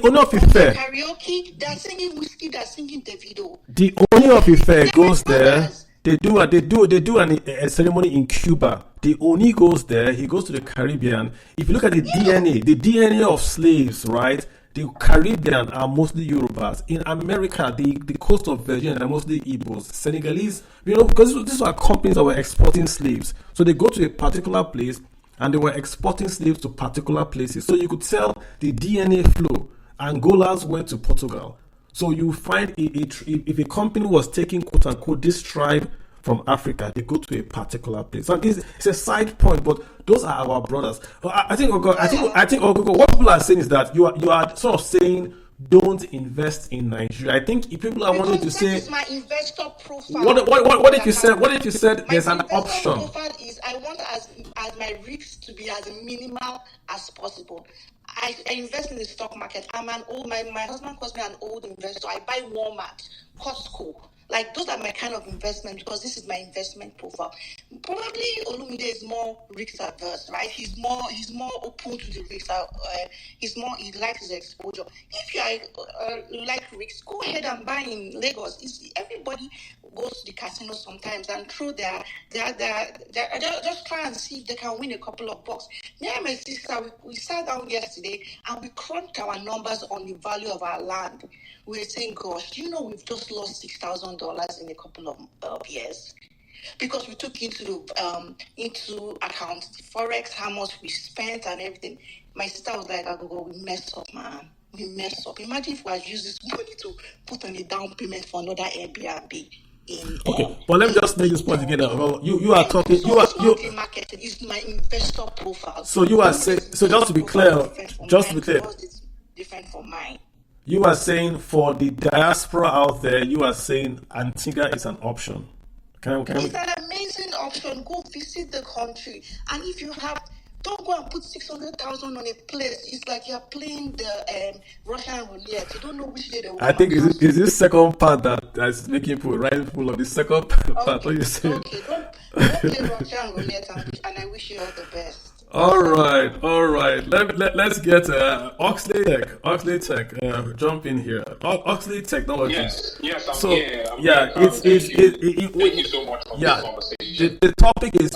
Oni of Ife. Karaoke, they're singing whiskey, they're singing Davido. The Oni of Ife goes there. They do a ceremony in Cuba. The Oni goes there. He goes to the Caribbean. If you look at the DNA of slaves, right? The Caribbean are mostly Yorubas. In America, the coast of Virginia are mostly Igbos, Senegalese. Because these are companies that were exporting slaves. So they go to a particular place and they were exporting slaves to particular places. So you could tell the DNA flow. Angolans went to Portugal. So you find if a company was taking quote unquote this tribe from Africa, they go to a particular place. So it's a side point, but those are our brothers. I think what people are saying is that you are sort of saying don't invest in Nigeria. I think if people are wanting to say my investor profile. What if you said there's an option? My profile is I want as my risks to be as minimal as possible. I invest in the stock market. I'm an old. My husband calls me an old investor. I buy Walmart, Costco. Like those are my kind of investment because this is my investment profile. Probably Olumide is more risk averse, right? He's more open to the risk. He likes the exposure. If you like risks, go ahead and buy in Lagos. Everybody goes to the casino sometimes and throw their just try and see if they can win a couple of bucks. Me and my sister, we sat down yesterday and we crunched our numbers on the value of our land. We were saying, gosh, we've just lost $6,000 in a couple of years because we took into account the forex, how much we spent and everything. My sister was like, we messed up, man. We messed up. Imagine if we had used this money to put on a down payment for another Airbnb. Okay, but let me just make this point again. You are talking. It's not the market. It's my investor profile. So you are saying. So just to be clear, it's different from mine. You are saying for the diaspora out there, you are saying Antigua is an option. It's an amazing option. Go visit the country, and if you have. Don't go and put 600,000 on a place. It's like you're playing the Russian roulette. You don't know which day they will. I think is this second part that's making people right full of the second part. What you saying? Okay, don't play Russian roulette, and I wish you all the best. All right. Let's get Oxley Tech. Jump in here. Oxley Technologies. Yes, I'm so, here. Thank you so much for this conversation. The topic is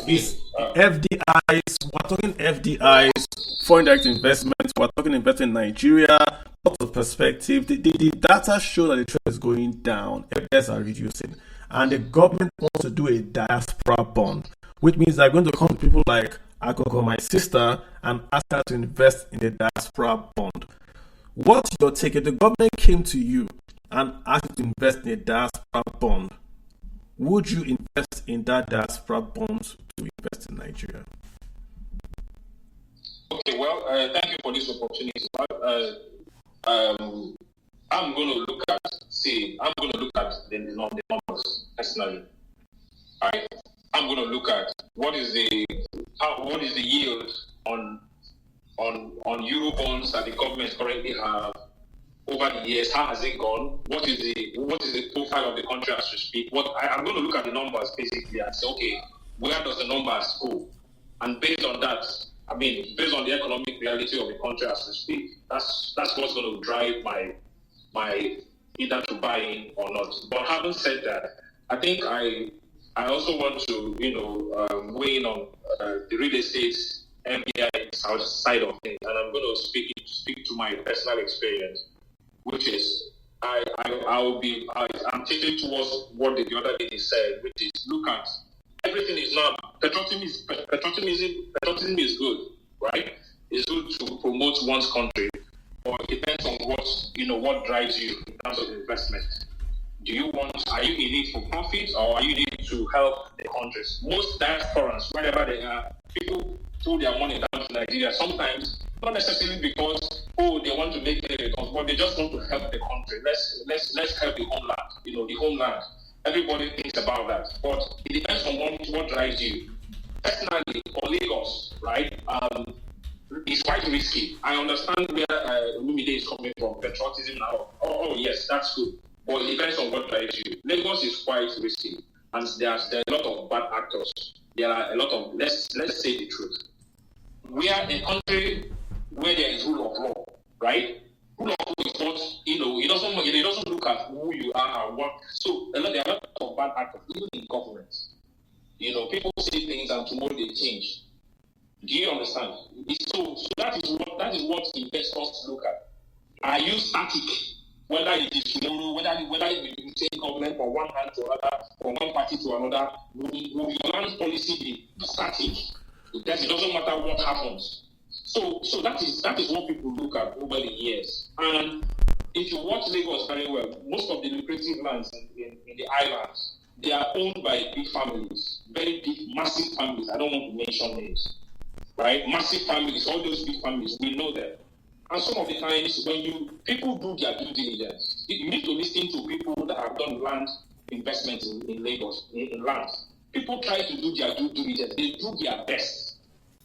FDIs. We're talking FDIs, foreign direct investments. We're talking investing in Nigeria. Lots of perspective. The data show that the trend is going down. FDIs are reducing, and the government wants to do a diaspora bond, which means they're going to come to people like Agogo, my sister, and ask her to invest in a diaspora bond. What's your take? If the government came to you and asked you to invest in a diaspora bond, would you invest in that diaspora bond to invest in Nigeria? Okay, well, thank you for this opportunity. I'm going to look at the numbers personally. I'm going to look at what is the yield on euro bonds that the government currently have over the years. How has it gone? What is the profile of the country as we speak? I'm going to look at the numbers basically and say, okay, where does the numbers go? And based on that, based on the economic reality of the country as we speak, that's what's going to drive my either to buy in or not. But having said that, I think I also want to weigh in on the real estate FDI side of things, and I'm going to speak to my personal experience, which is I'm taking towards what the other lady said, which is look at everything is not patriotism is good, right? It's good to promote one's country, but it depends on what drives you in terms of investment. Are you in it for profit, or are you in it to help the countries? Most diasporans, wherever they are, people throw their money down to Nigeria, sometimes not necessarily because they want to make it, but they just want to help the country. Let's help the homeland. The homeland. Everybody thinks about that, but it depends on what drives you. Personally, for Lagos, right? It's quite risky. I understand where Lumide is coming from. Patriotism now. Oh yes, that's good. But it depends on what drives you. Lagos is quite risky, and there are a lot of bad actors. There are a lot of let's say the truth. We are a country where there is rule of law, right? Rule of law is not, it doesn't look at who you are and what. So there are a lot of bad actors, even in government. People say things and tomorrow they change. Do you understand? So that is what investors look at. Are you static? Whether it is tomorrow, whether you take government from one hand to another, from one party to another, will your land policy be static? It doesn't matter what happens. So that is what people look at over the years. And if you watch Lagos very well, most of the lucrative lands in the islands, they are owned by big families, very big, massive families. I don't want to mention names, right? Massive families, all those big families, we know them. And some of the times when people do their due diligence, you need to listen to people that have done land investment in Lagos, in lands. People try to do their due diligence. They do their best,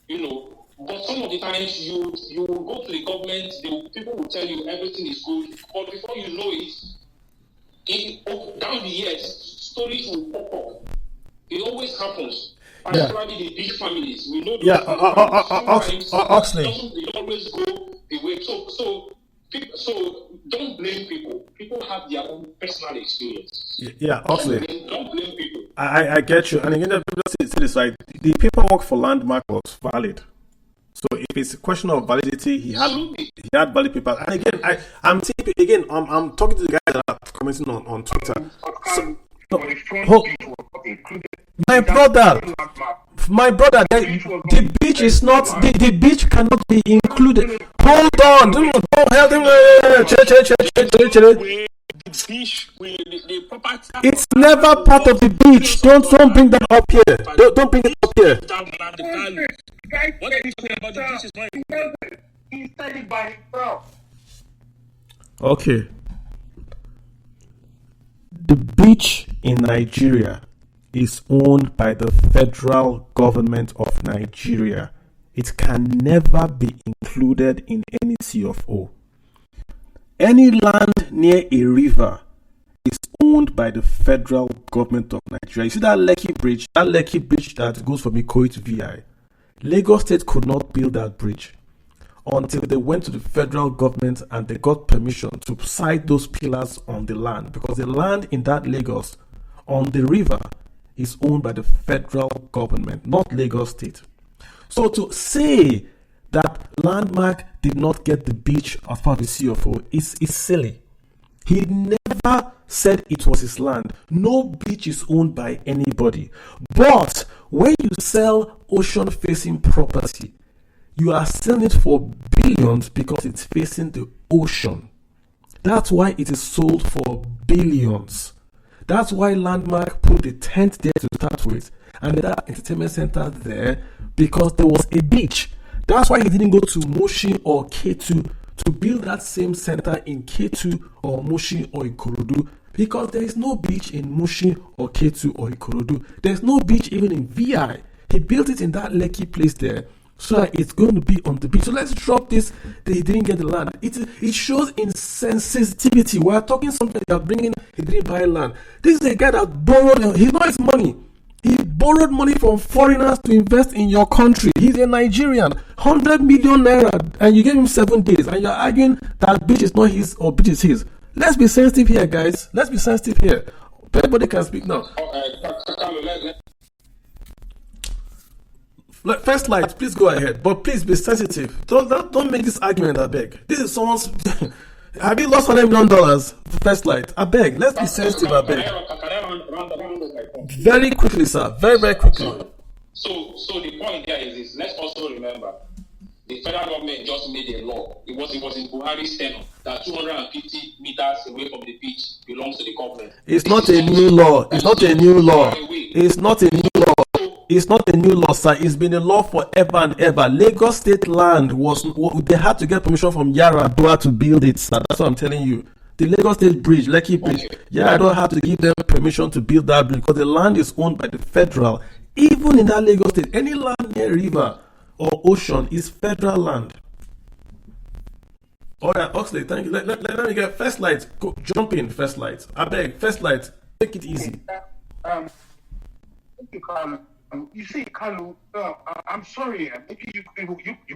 But some of the times you will go to the government, people will tell you everything is good, but before you know it, down the years, stories will pop up. It always happens. Particularly the big families. We know Oxley. It always go the way. So don't blame people. People have their own personal experience. Yeah, Oxley. Don't blame people. I get you. And again, let's say this right. The paperwork for Landmark was valid. So if it's a question of validity, he had valid paper. And again, I'm talking to the guys that are commenting on Twitter. So, my brother, the beach is not the beach cannot be included. Hold on, don't help him. It's never part of the beach. Don't bring that up here. Don't bring it up here. What are you talking about? The beach is not. He said it by himself. Okay. The beach in Nigeria is owned by the federal government of Nigeria. It can never be included in any C of O. Any land near a river is owned by the federal government of Nigeria. You see that Lekki bridge that goes from Ikoyi to VI? Lagos State could not build that bridge until they went to the federal government and they got permission to site those pillars on the land, because the land in that Lagos on the river is owned by the federal government, not Lagos State. So to say that Landmark did not get the beach as part of the CFO is silly. He never said it was his land. No beach is owned by anybody. But when you sell ocean-facing property, you are selling it for billions because it's facing the ocean. That's why it is sold for billions. That's why Landmark put the tent there to start with, and that entertainment center there, because there was a beach. That's why he didn't go to Moshi or K2 to build that same center in K2 or Moshi or Ikorodu, because there is no beach in Moshi or K2 or Ikorodu. There's no beach even in VI. He built it in that Lekki place there, so that it's going to be on the beach. So let's drop this that he didn't get the land. It shows insensitivity. We're talking something that he didn't buy land. This is a guy that borrowed, he's not his money. He borrowed money from foreigners to invest in your country. He's a Nigerian, 100 million naira, and you gave him 7 days, and you're arguing that beach is not his or beach is his. Let's be sensitive here, guys. Let's be sensitive here. Everybody can speak now. First Light, please go ahead, but please be sensitive. Don't make this argument. I beg. This is someone's. Have you lost $100 million? First Light, I beg. Let's be sensitive. I beg. Very quickly, sir. Very quickly. So the point there is this. Let's also remember, the federal government just made a law. It was in Buhari's tenure that 250 meters away from the beach belongs to the government. It's not a new law. It's not a new law. It's not a new law. It's not a new law, sir. It's been a law forever and ever. Lagos State land they had to get permission from Yaradua to build it, sir. That's what I'm telling you. The Lagos State Bridge, Lekki Bridge, Yaradua had to give them permission to build that bridge because the land is owned by the federal. Even in that Lagos State, any land near river or ocean is federal land. All right, Oxley, thank you. Let me get First Light. Go, jump in, First Light. I beg, First Light, take it easy. Thank you, Carl. You see, Kalu, I'm sorry, maybe you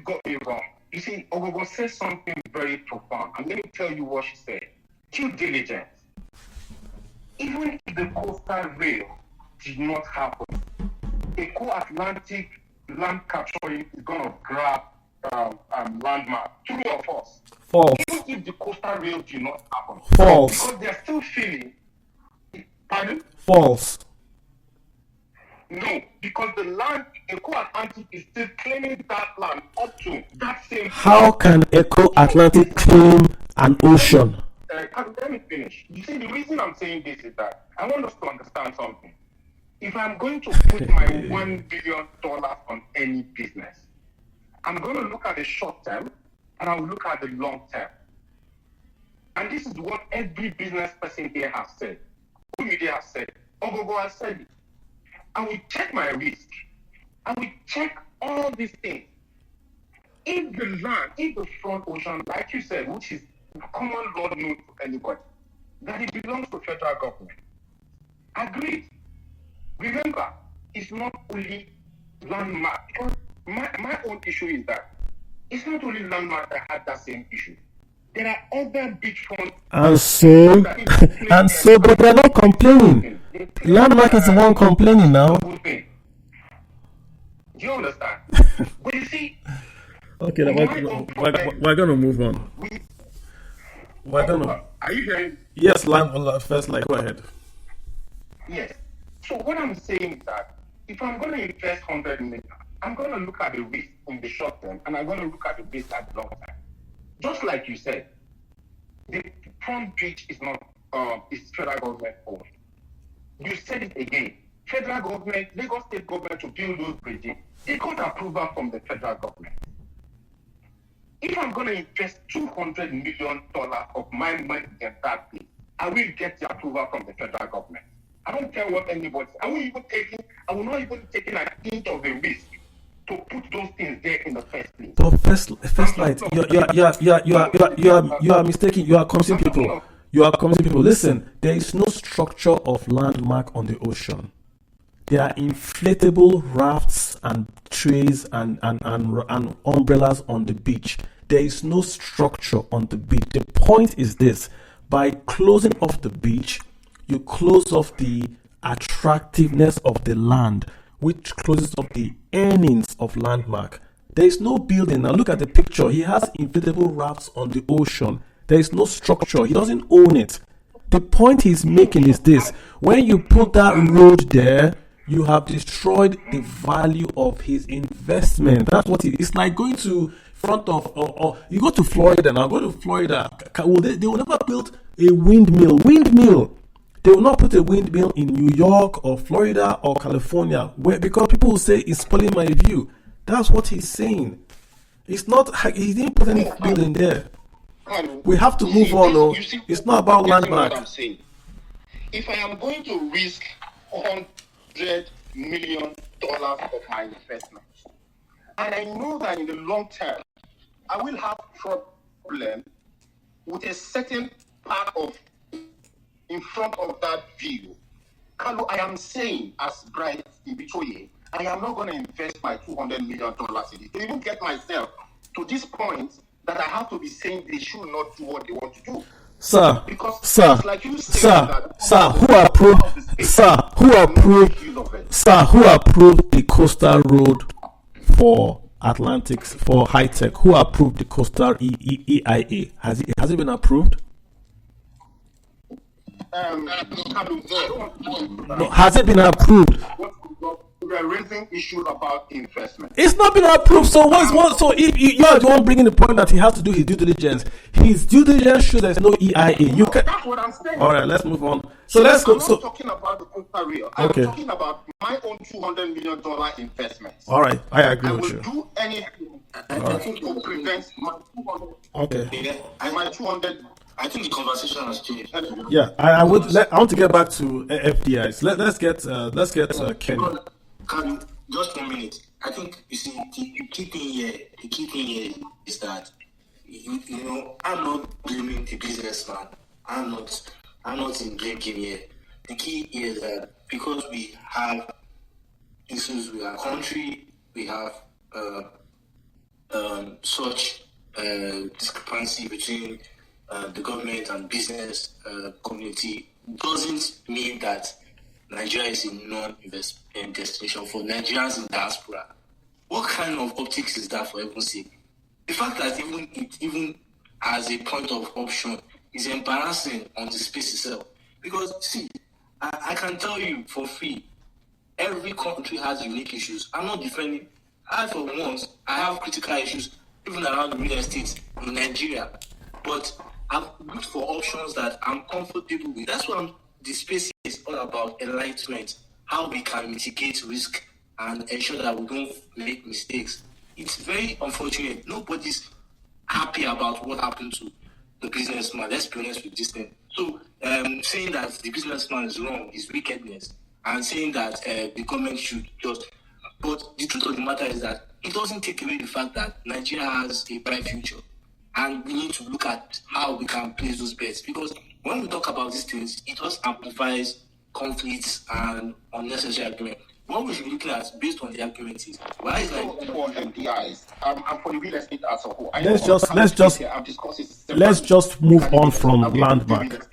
got me wrong. You see, Ogogo said something very profound, and let me tell you what she said. Due diligence. Even if the coastal rail did not happen, a co-Atlantic land capturing is going to grab landmark. True or false? False. Even if the coastal rail did not happen. False. Because they're still feeling. Pardon? False. No, because the land, Eco-Atlantic is still claiming that land up to that same. How can Eco-Atlantic claim an ocean? Let me finish. You see, the reason I'm saying this is that I want us to understand something. If I'm going to put my $1 billion on any business, I'm going to look at the short term and I'll look at the long term. And this is what every business person here has said. Who media has said. Ogogo has said it. I will check my risk. I will check all these things. If the land, if the front ocean, like you said, which is common law known to anybody, that it belongs to federal government. Agreed. Remember, it's not only landmark. Because my own issue is that it's not only landmark that had that same issue. There are other beachfront. And so, but they're not complaining. Landmark is the one complaining now. Do you understand? But you see, okay, we're gonna move on. Are you hearing? Yes, First Light, go ahead. Yes. So what I'm saying is that if I'm going to invest 100 million, I'm going to look at the risk in the short term, and I'm going to look at the risk at the long term. Just like you said, the front bridge is not is federal government owned. You said it again. Federal government, Lagos State government to build those bridges, they got approval from the federal government. If I'm going to invest $200 million of my money in that thing, I will get the approval from the federal government. I don't care what anybody says. I will not even take an inch of the risk to put those things there in the first place. But First Light, you are mistaken. You are confusing people. Listen, there is no structure of landmark on the ocean. There are inflatable rafts and trays and umbrellas on the beach. There is no structure on the beach. The point is this: by closing off the beach, you close off the attractiveness of the land, which closes off the earnings of landmark. There is no building. Now look at the picture. He has inflatable rafts on the ocean. There is no structure. He doesn't own it. The point he's making is this: when you put that road there, you have destroyed the value of his investment. That's what it's like going to front of, or you go to Florida now. Go to Florida. They will never build a windmill. They will not put a windmill in New York or Florida or California, because people will say it's spoiling my view. That's what he's saying. It's not. He didn't put any building there. We have to move on. It's not about landmark. What I'm saying. If I am going to risk $100 million of my investment, and I know that in the long term, I will have problem with a certain part of in front of that view. Kalu, I am saying, as Bright Ibitoye, I am not going to invest my $200 million in it to even get myself to this point that I have to be saying they should not do what they want to do. Sir, Because sir, it's like you say sir, that sir, who approved, sir, who approved, sir, who approved the coastal road for Atlantics, for high tech? Who approved the coastal EIA? Has it been approved? No, has it been approved? We are raising issues about investment. It's not been approved. So what's one? So if you are the one bringing the point that he has to do his due diligence, his due diligence shows there's no EIA. You can. That's what I'm saying. All right, let's move on. So let's go. I'm not talking about the Costa Rica. I'm talking about my own $200 million investments. All right, I agree with you. I will do anything to prevent my 200. Okay. My 200. I think the conversation has changed. Yeah, I want to get back to FDIs. Let's get Kenny. Just 1 minute. I think you see the key thing here is that you know, I'm not blaming the businessman. I'm not in blame game here. The key is that because we have issues with our country, we have such discrepancy between the government and business community, doesn't mean that Nigeria is a non-investment destination for Nigerians in diaspora. What kind of optics is that, for heaven's sake? The fact that even as a point of option is embarrassing on the space itself. Because, see, I can tell you for free, every country has unique issues. I'm not defending. For once, I have critical issues, even around real estate in Nigeria. But I've looked for options that I'm comfortable with. That's what the space is all about, enlightenment, how we can mitigate risk and ensure that we don't make mistakes. It's very unfortunate. Nobody's happy about what happened to the businessman. Let's be honest with this thing. So saying that the businessman is wrong is wickedness, and saying that the government should just... But the truth of the matter is that it doesn't take away the fact that Nigeria has a bright future. And we need to look at how we can place those bets. Because when we talk about these things, it just amplifies conflicts and unnecessary argument. What we should be looking at based on the argument is why is like for FDIs and for the real estate as a whole. Let's just move on from landmark.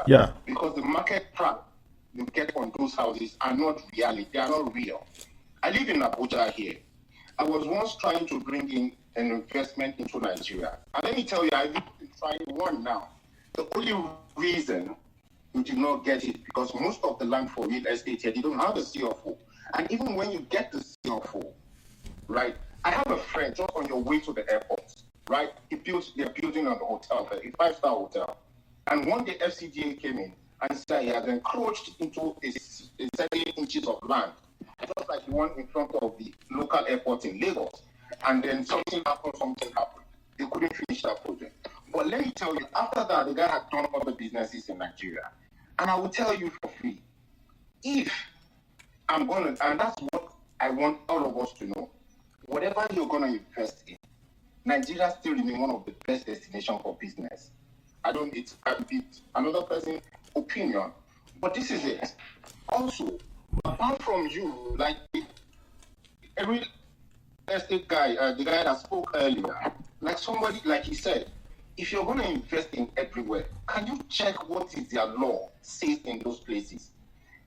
Yeah. Because the market trap you get on those houses are not reality. They are not real. I live in Abuja here. I was once trying to bring in an investment into Nigeria. And let me tell you, I've been trying one now. The only reason we did not get it because most of the land for real estate here, they don't have the CFO. And even when you get the CFO, right? I have a friend just on your way to the airport, right? They're building a hotel, a 5-star hotel. And one day FCDA came in and said he has encroached into a 7 inches of land, just like the one in front of the local airport in Lagos. And then something happened. They couldn't finish that project. But let me tell you, after that, the guy had done other businesses in Nigeria. And I will tell you for free, if I'm going to, and that's what I want all of us to know, whatever you're going to invest in, Nigeria still remains one of the best destinations for business. It's another person's opinion, but this is it. Also, apart from you, like a real estate guy, the guy that spoke earlier, like somebody, like he said, if you're going to invest in everywhere, can you check what is their law says in those places?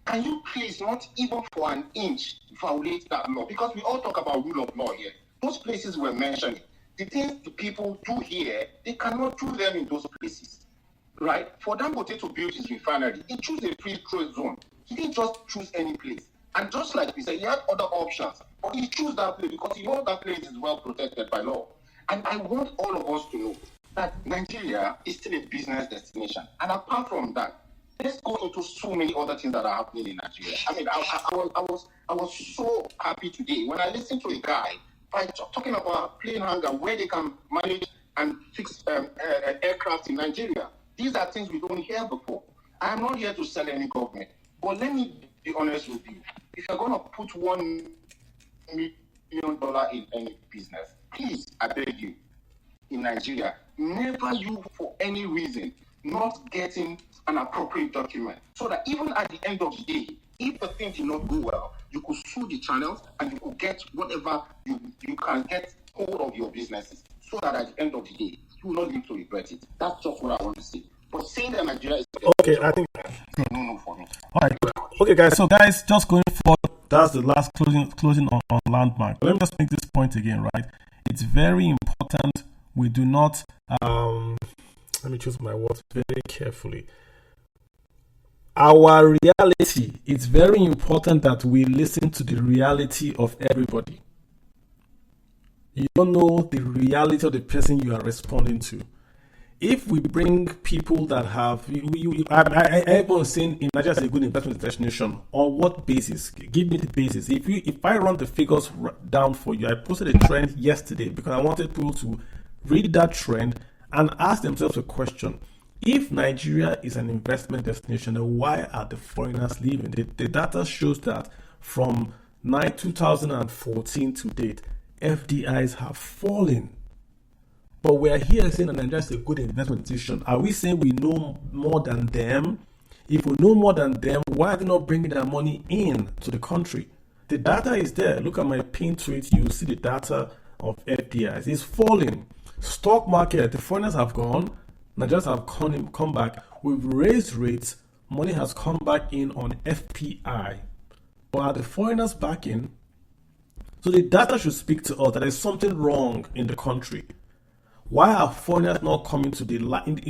Can you please not even for an inch violate that law? Because we all talk about rule of law here. Those places were mentioned. The things the people do here, they cannot do them in those places, right? For Dangote to build his refinery, he chose a free trade zone. He didn't just choose any place. And just like we said, he had other options, but he chose that place because he knows that place is well protected by law. And I want all of us to know that Nigeria is still a business destination. And apart from that, let's go into so many other things that are happening in Nigeria. I mean, I was so happy today when I listened to a guy talking about plane hangar where they can manage and fix aircraft in Nigeria. These are things we don't hear before. I am not here to sell any government, but let me be honest with you. If you're going to put $1 million in any business, please, I beg you, in Nigeria, never you for any reason not getting an appropriate document so that even at the end of the day, if the thing did not go well, you could sue the channels and you could get whatever you can get hold of your businesses so that at the end of the day, you will not need to regret it. That's just what I want to say. But saying that Nigeria is okay, I think no for me. all right. Okay, guys. So, guys, just going forward, that's the last closing on landmark. Let me just make this point again, right? It's very important we do not. Let me choose my words very carefully. Our reality. It's very important that we listen to the reality of everybody. You don't know the reality of the person you are responding to. If we bring people that have, everyone saying in Nigeria is a good investment destination. On what basis? Give me the basis. If I run the figures down for you, I posted a trend yesterday because I wanted people to read that trend and ask themselves a question. If Nigeria is an investment destination, then why are the foreigners leaving? The data shows that from 2014 to date, FDIs have fallen. But we are here saying that Nigeria is a good investment decision. Are we saying we know more than them? If we know more than them, why are they not bringing their money in to the country? The data is there. Look at my pinned tweet. You see the data of FDIs. It's falling. Stock market, the foreigners have gone. Nigerians have come back. We've raised rates. Money has come back in on FPI. But are the foreigners back in? So the data should speak to us that there's something wrong in the country. Why are foreigners not coming to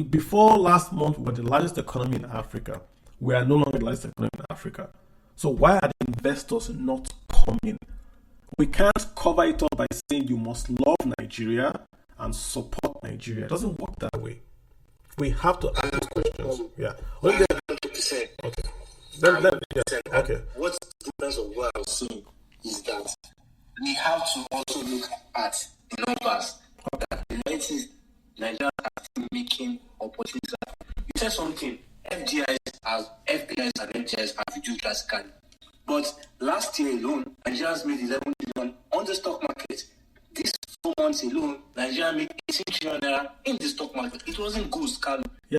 before last month we were the largest economy in Africa. We are no longer the largest economy in Africa. So why are the investors not coming? We can't cover it up by saying you must love Nigeria and support Nigeria. It doesn't work that way. We have to ask those questions. Yeah. 100%. Okay. Okay. What's the difference of what I was saying is that we have to also look at the numbers. That the Nigeria are still making opportunities. You said something. FDIs and FDIs have reduced drastically. But last year alone, Nigerians made 11 billion on the stock market. This 4 months alone, Nigeria made 18 trillion naira in the stock market. It wasn't good, Carl. Yeah,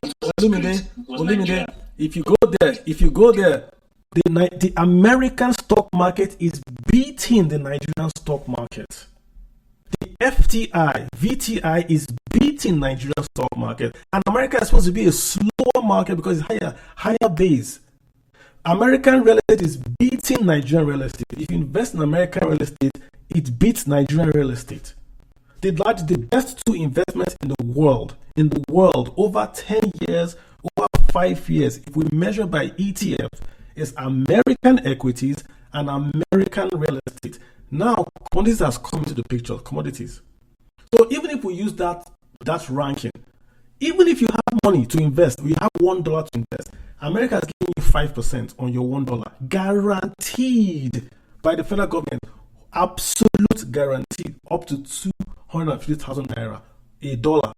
if you go there, the American stock market is beating the Nigerian stock market. The FTI, VTI is beating Nigerian stock market. And America is supposed to be a slower market because it's higher base. American real estate is beating Nigerian real estate. If you invest in American real estate, it beats Nigerian real estate. The best two investments in the world, over 10 years, over 5 years, if we measure by ETF, is American equities and American real estate. Now, commodities has come into the picture, commodities. So even if we use that ranking, even if you have money to invest, you have $1 to invest, America is giving you 5% on your $1, guaranteed by the federal government, absolute guarantee, up to 250,000 naira, a dollar,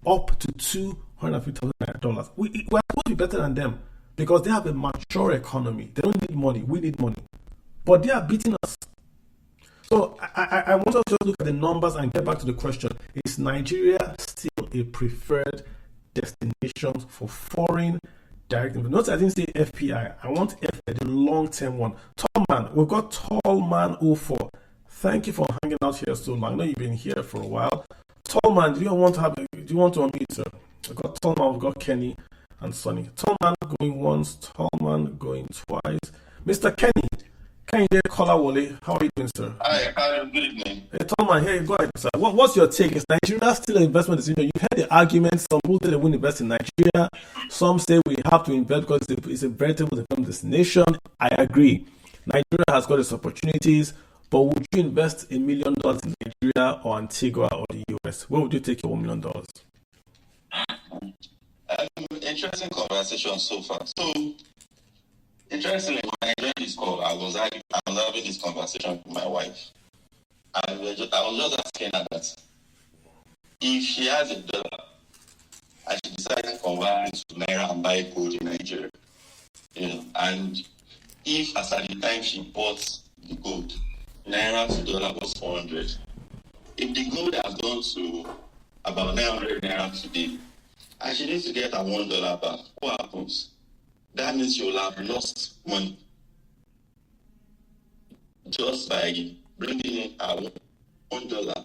up to 250,000 dollars. We're supposed to be better than them because they have a mature economy. They don't need money, we need money. But they are beating us. So I want us to look at the numbers and get back to the question. Is Nigeria still a preferred destination for foreign direct investment? Notice I didn't say FPI. I want FPI, the long-term one. Tallman, we've got Tallman 04. Thank you for hanging out here so long. I know you've been here for a while. Tallman, do you want to unmute, sir? We've got Tallman, we've got Kenny and Sonny. Tallman going once, Tallman going twice. Mr. Kenny. Can you caller Wole? How are you doing, sir? Hi, good evening. Hey, Tolman, hey, go ahead, sir. What's your take? Is Nigeria still an investment decision? You've heard the arguments. Some people say they won't invest in Nigeria. Some say we have to invest because it's a veritable investment destination. I agree. Nigeria has got its opportunities, but would you invest $1 million in Nigeria or Antigua or the US? Where would you take your $1 million? Interesting conversation so far. So, interestingly, when I joined this call, I was having this conversation with my wife. And I was just asking her that if she has $1 and she decides to convert it to Naira and buy gold in Nigeria, and if as at the time she bought the gold, Naira to dollar was 400, if the gold has gone to about 900 Naira today, and she needs to get her $1 back, what happens? That means you'll have lost money just by bringing in our $1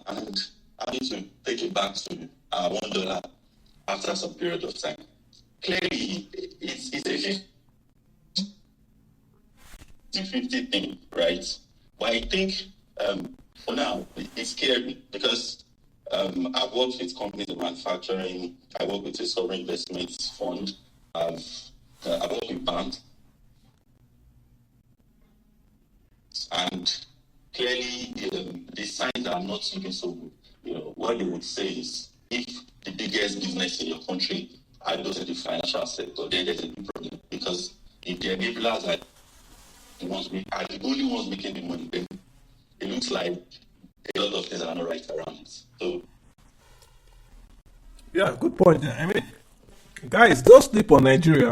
and having to take it back to our $1 after some period of time. clearly it's a 50-50 thing, right? But I think for now it's scary because I've worked with companies in manufacturing. I work with a sovereign investment fund. I work with banks, and clearly the signs are not looking so good. What they would say is, if the biggest business in your country are those in the financial sector, then there's a big problem, because if the enablers are the only ones making the money, then it looks like a lot of things are not right around it. So, Yeah, good point. I mean, guys, don't sleep on Nigeria.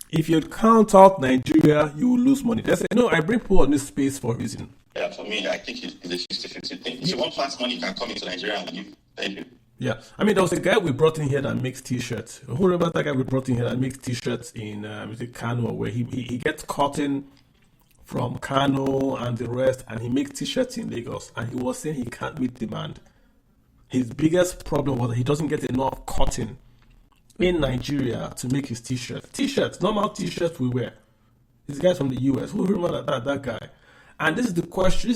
If you count out Nigeria, you will lose money. I bring people on this space for a reason. Yeah, for me, I think it's a 50-50 thing. If you want fast money, you can come into Nigeria and give. Thank you. Yeah, I mean, there was a guy we brought in here that makes T-shirts. Who remembers that guy we brought in here that makes T-shirts in Kano, where he gets cotton from Kano and the rest, and he makes T-shirts in Lagos. And he was saying he can't meet demand. His biggest problem was that he doesn't get enough cotton in Nigeria to make his T-shirts, normal T-shirts we wear. This guy's from the US. Who remember that guy? And this is the question.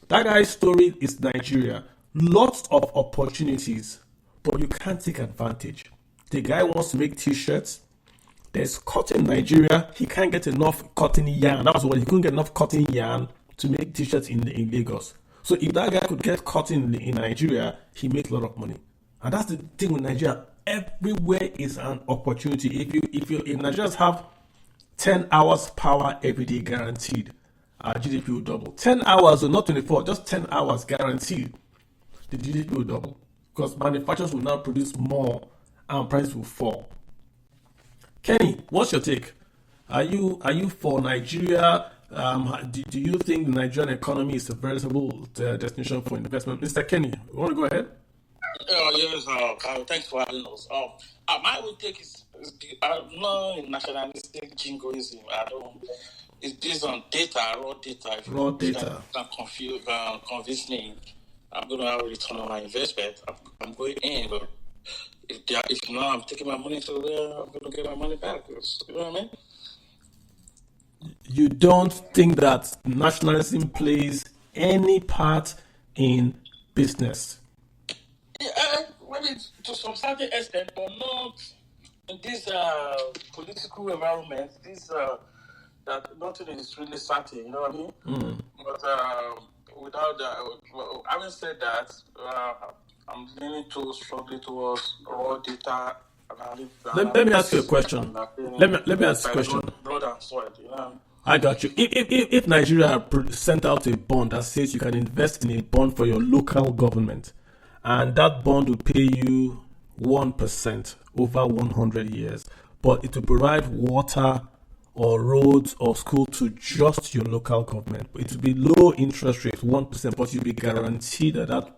That guy's story is Nigeria. Lots of opportunities, but you can't take advantage. The guy wants to make T-shirts. There's cotton in Nigeria. He can't get enough cotton yarn. That was what he couldn't get enough cotton yarn to make T-shirts in Lagos. So if that guy could get cotton in Nigeria, he makes a lot of money. And that's the thing with Nigeria. Everywhere is an opportunity. If Nigerians have 10 hours power every day guaranteed, our GDP will double. 10 hours, or not 24, just 10 hours guaranteed, the GDP will double. Because manufacturers will now produce more and prices will fall. Kenny, what's your take? Are you for Nigeria? Do you think the Nigerian economy is a veritable destination for investment? Mr. Kenny, you want to go ahead? Yes, thanks for having us. My own take is I'm not in nationalistic jingoism. It's based on data, raw data. If Raw data. You can convince me, I'm going to have a return on my investment. I'm going in, but if not, I'm taking my money to where I'm going to get my money back. You know what I mean? You don't think that nationalism plays any part in business? Yeah, maybe to some certain extent, but not in this political environment. That nothing is really certain. You know what I mean? But without that, having said that, I'm leaning strongly towards raw data. Let me ask you a question. Let me ask you a question. Blood and soil, you know? I got you. If Nigeria sent out a bond that says you can invest in a bond for your local government, and that bond will pay you 1% over 100 years, but it will provide water or roads or school to just your local government. It will be low interest rate, 1%, but you'll be guaranteed that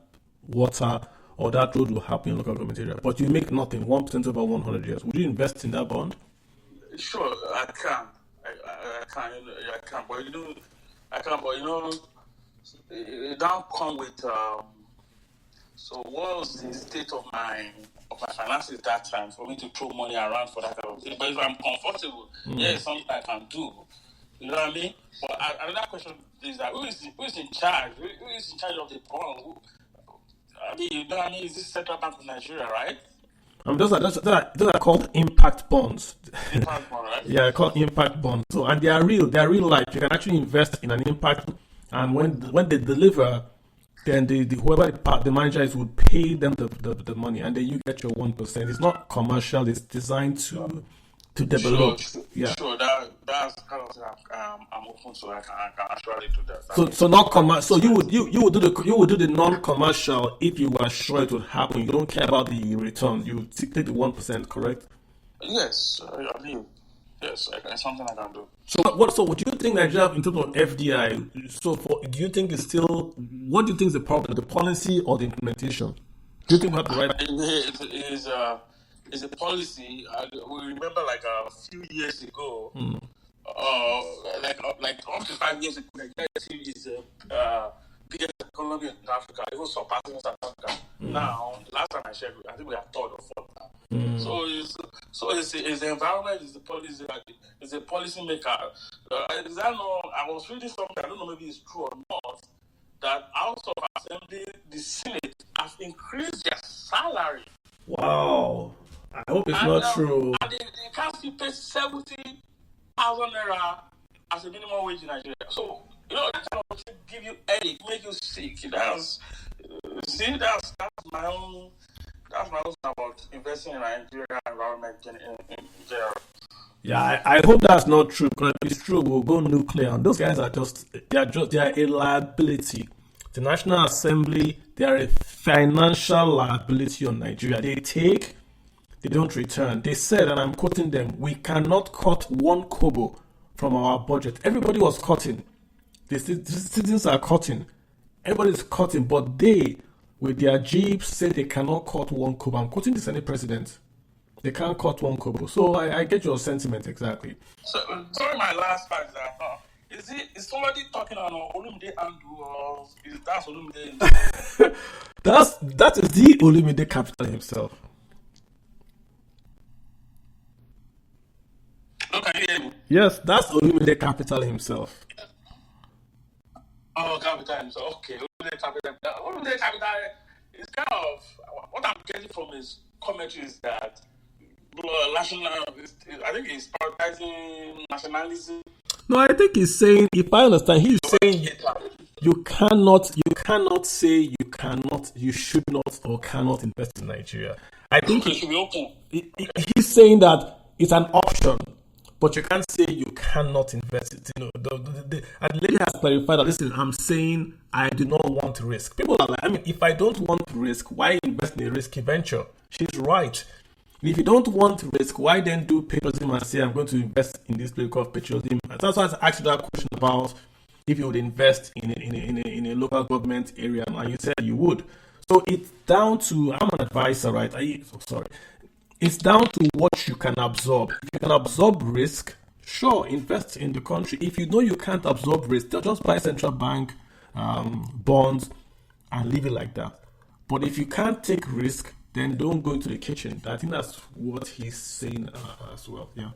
water or that road will happen in local government area. But you make nothing, 1% over 100 years. Would you invest in that bond? Sure, I can. I can. But it don't come with. So what was the state of my finances that time for me to throw money around for that kind of thing? But if I'm comfortable, it's something I can do. You know what I mean? But another question is that who is in charge? Who is in charge of the bond? You know what I mean? Is this Central Bank of Nigeria, right? Those are called impact bonds. Impact bond, right? Yeah, called impact bonds. So, and they are real life. You can actually invest in an impact, and when they deliver, then whoever the manager is will pay them the money, and then you get your 1%. It's not commercial. It's designed to develop. Sure, that's kind of thing I'm open to. I can actually do that. So not commercial. So you would do the non-commercial if you were sure it would happen. You don't care about the return. You take the 1%, correct? Yes, I mean, yes, it's something I can do. So what do you think Nigeria in terms of FDI? So do you think it's still? What do you think is the problem? The policy or the implementation? Do you think we have the right? It's a policy. We remember like a few years ago, like up to 5 years ago, Nigeria is the biggest economy in Africa, even surpassing South Africa. Now, last time I checked, I think we are third or fourth now. It's the environment, it's the policy, it's a policy maker. Is that no? I was reading something, I don't know, maybe it's true or not, that House of Assembly, the Senate has increased their salary. Wow. I hope it's not true. And they can't still pay 70,000 naira as a minimum wage in Nigeria. So, that kind of thing give you headache, make you sick. That's my own. That's my own about investing in Nigeria environment in general. Yeah, I hope that's not true. Because if it's true, we'll go nuclear. And those guys they are a liability. The National Assembly, they are a financial liability on Nigeria. They take, they don't return. They said, and I'm quoting them, we cannot cut one kobo from our budget. Everybody was cutting. The citizens are cutting. Everybody's cutting, but they, with their jeeps, say they cannot cut one kobo. I'm quoting the Senate president. They can't cut one kobo. So I get your sentiment exactly. So during my last part, is somebody talking on Olumide Andu or is that Olumide? that is the Olumide capital himself. Okay. Yes, that's Olumide capital himself. Oh, capital himself. Okay, Olumide capital. Olumide capital is kind of what I'm getting from his commentary is that national. I think he's prioritizing nationalism. No, I think he's saying, if I understand, he's saying you should not or cannot invest in Nigeria. I think it should be open. He's saying that it's an option, but you can't say you cannot invest it. And the lady has clarified that, listen, I'm saying I do not want risk. People are like, if I don't want risk, why invest in a risky venture? She's right. If you don't want risk, why then do patriotism and say, I'm going to invest in this place called patriotism? That's why I asked you that question about if you would invest in a local government area, and you said you would. So it's down to, I'm an advisor, right? It's down to what you can absorb. If you can absorb risk, sure, invest in the country. If you know you can't absorb risk, just buy central bank bonds and leave it like that. But if you can't take risk, then don't go into the kitchen. I think that's what he's saying as well. Yeah.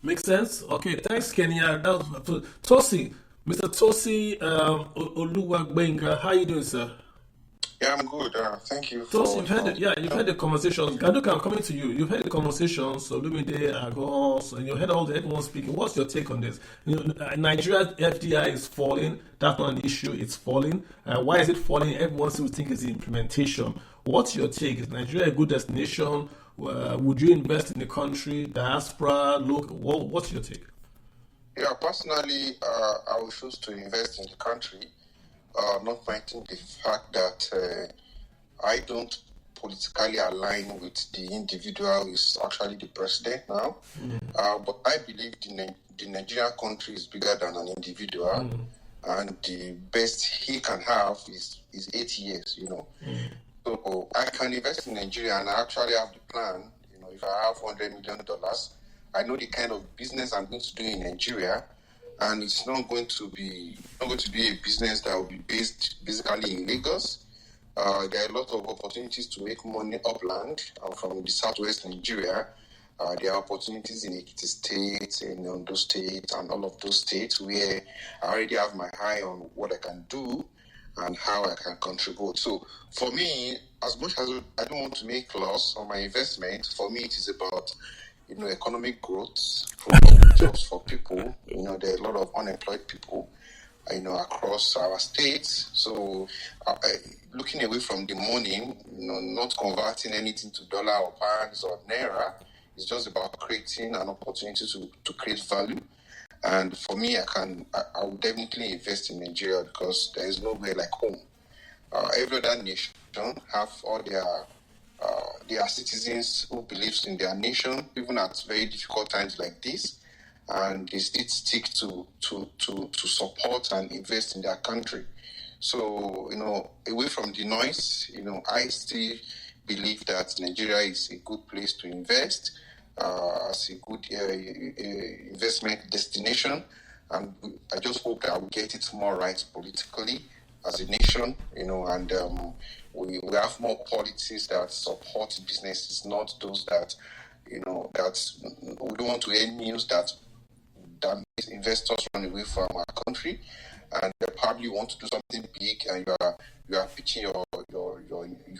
Makes sense? Okay, thanks, Kenya. That was Tosi. Mr. Tosi Oluwagbenga, how are you doing, sir? Yeah, I'm good. Thank you. Tosi, you've heard the conversations. Gaduka, I'm coming to you. You've heard the conversations. Olumide, Agos, and you heard everyone speaking. What's your take on this? Nigeria's FDI is falling. That's not an issue. It's falling. Why is it falling? Everyone still thinks it's the implementation. What's your take? Is Nigeria a good destination? Would you invest in the country, diaspora? What's your take? Yeah, personally, I would choose to invest in the country, not minding the fact that I don't politically align with the individual who is actually the president now. But I believe the Nigerian country is bigger than an individual, and the best he can have is 8 years, So I can invest in Nigeria, and I actually have the plan. If I have $100 million, I know the kind of business I'm going to do in Nigeria, and it's not going to be a business that will be based basically in Lagos. There are a lot of opportunities to make money upland from the southwest Nigeria. There are opportunities in Ekiti State, in Ondo State, and all of those states where I already have my eye on what I can do and how I can contribute. So for me, as much as I don't want to make loss on my investment, for me it is about economic growth, jobs for people. There are a lot of unemployed people, across our states. So looking away from the money, not converting anything to dollar or pounds or naira, it's just about creating an opportunity to create value. And for me, I would definitely invest in Nigeria because there is nowhere like home. Every other nation have all their citizens who believes in their nation, even at very difficult times like this, and they still stick to support and invest in their country. So, away from the noise, I still believe that Nigeria is a good place to invest. As a good investment destination, and I just hope that I will get it more right politically as a nation, and we have more policies that support businesses, not those that, that we don't want to hear news that makes investors run away from our country, and they probably want to do something big, and you are pitching your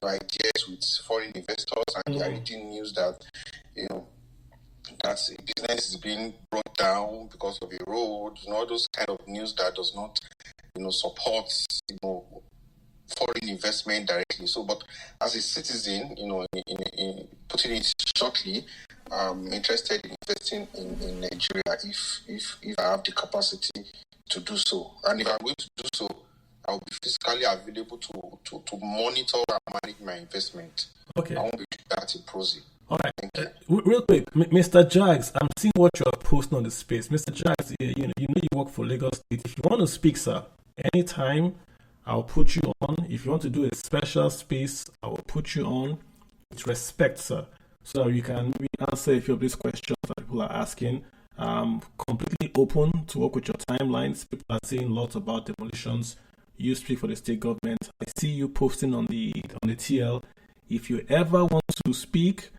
ideas with foreign investors, and you are reading news that that business is being brought down because of a road, all those kind of news that does not support foreign investment directly. So, but as a citizen, in putting it shortly, I'm interested in investing in Nigeria if I have the capacity to do so. And if I'm going to do so, I'll be physically available to monitor and manage my investment. Okay. I won't be that in prosy. All right. Real quick, Mr. Jags, I'm seeing what you are posting on the space. Mr. Jags, you work for Lagos State. If you want to speak, sir, anytime, I'll put you on. If you want to do a special space, I will put you on with respect, sir, so that you can answer a few of these questions that people are asking. I'm completely open to work with your timelines. People are saying lots about demolitions. You speak for the state government. I see you posting on the TL. If you ever want to speak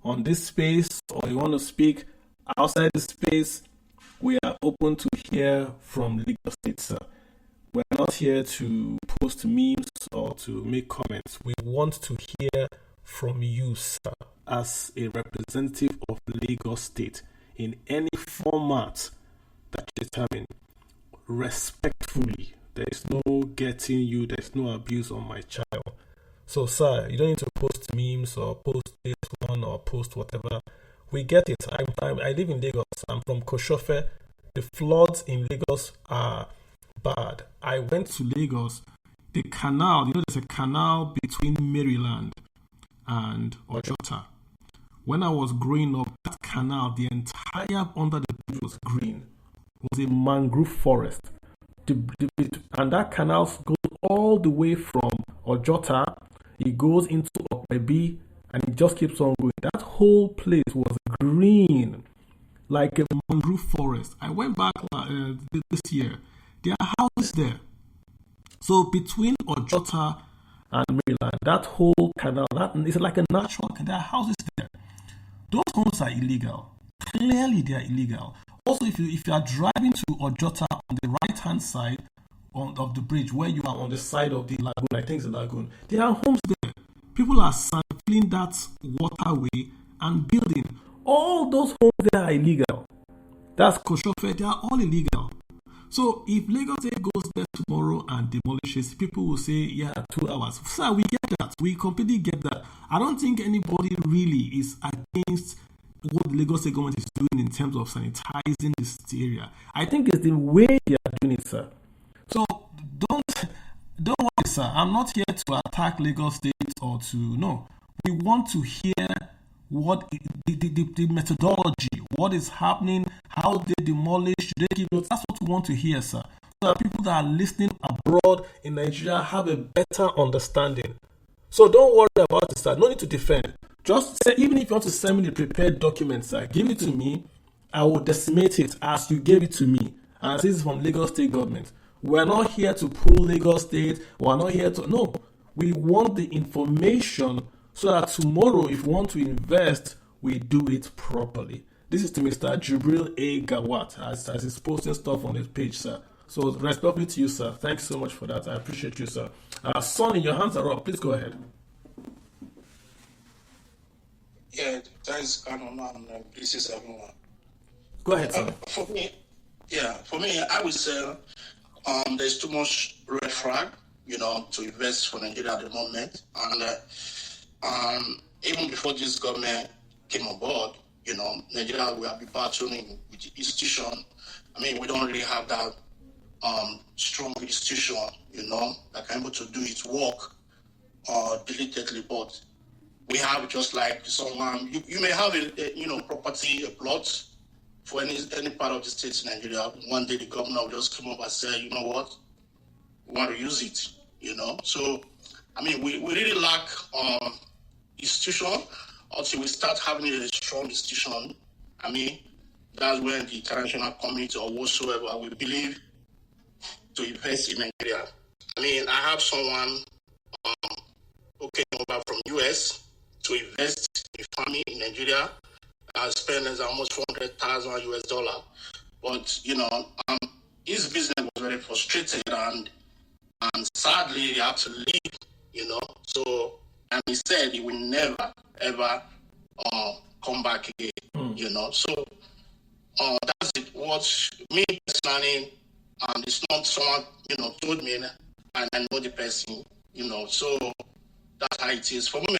on this space, or you want to speak outside the space, we are open to hear from Lagos State, sir. We're not here to post memes or to make comments. We want to hear from you, sir, as a representative of Lagos State in any format that you determine. Respectfully. There is no getting you, there is no abuse on my child. So, sir, you don't need to post memes or post this one or post whatever. We get it. I live in Lagos. I'm from Koshofe. The floods in Lagos are bad. I went to Lagos. The canal, there's a canal between Maryland and Ojota. When I was growing up, that canal, the entire under the bridge was green. It was a mangrove forest. And that canal goes all the way from Ojota. It goes into Okwebi, and it just keeps on going. That whole place was green, like a mangrove forest. I went back this year. There are houses there. So between Ojota and Maryland, that whole canal, it's like a natural canal. There are houses there. Those homes are illegal. Clearly, they are illegal. Also, if you are driving to Ojota on the right-hand side of the bridge, where you are on the side of the lagoon, I think it's the lagoon, there are homes there. People are sampling that waterway and building. All those homes there are illegal. That's Koshofe, they are all illegal. So if Lagos State goes there tomorrow and demolishes, people will say, yeah, 2 hours. Sir, we get that. We completely get that. I don't think anybody really is against what the Lagos State government is doing in terms of sanitizing this area. I think it's the way they are doing it, sir. So don't worry, sir. I'm not here to attack Lagos State or to no. We want to hear what the methodology, what is happening, how they demolish, should they give notes. That's what we want to hear, sir. So that people that are listening abroad in Nigeria have a better understanding. So don't worry about it, sir. No need to defend. Just say, even if you want to send me the prepared documents, sir, give it to me. I will decimate it as you gave it to me. And this is from Lagos State government. We're not here to pull Lagos State. We're not here to... No. We want the information so that tomorrow, if we want to invest, we do it properly. This is to Mr. Jibril A. Gawat, as he's posting stuff on his page, sir. So, respectfully to you, sir. Thanks so much for that. I appreciate you, sir. Sonny, your hands are up. Please go ahead. Yeah, thanks, and this is everyone. Go ahead, sir. For me, I would say there's too much red flag, to invest for Nigeria at the moment. And even before this government came on board, Nigeria will be battling with the institution. I mean, we don't really have that strong institution, that can able to do its work diligently, but we have just like someone, you may have a property, a plot for any part of the states in Nigeria. One day the governor will just come up and say, you know what, we want to use it, So, I mean, we really lack institution until we start having a strong institution. I mean, that's when the international community or whatsoever will believe to invest in Nigeria. I mean, I have someone who came over from US to invest in farming in Nigeria. I spent almost 400,000 US dollar. But his business was very frustrated, and sadly he had to leave. So, and he said he will never ever come back again. So that's it. What me personally, it's not someone told me, and I know the person. So that's how it is for women.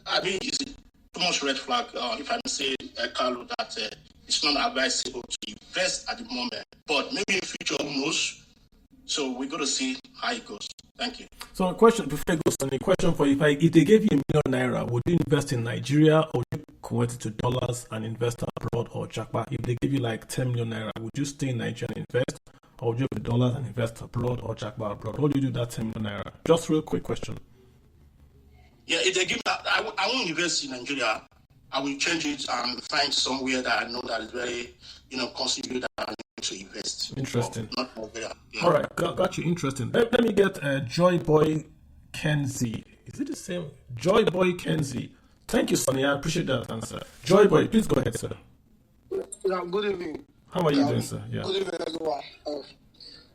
I mean, it's too much red flag. If I say, Carlo, that it's not advisable to invest at the moment, but maybe in future, who knows? So we're going to see how it goes. Thank you. So, a question before I go, Sonny, question for you: if they gave you £1,000,000, would you invest in Nigeria, or would you convert it to dollars and invest abroad, or Japan? If they give you like £10,000,000, would you stay in Nigeria and invest, or would you have dollars and invest abroad, or Japan abroad? What do you do that £10,000,000? Just real quick question. Yeah, if they give that, I won't invest in Nigeria. I will change it and find somewhere that I know that is very, considerate that I need to invest. Interesting. Not Nigeria. Yeah. All right, got you. Interesting. Let me get Joy Boy Kenzie. Is it the same? Joy Boy Kenzie. Thank you, Sonny. I appreciate that answer. Joy Boy, please go ahead, sir. Yeah, good evening. How are you doing, sir? Yeah. Good evening, everyone.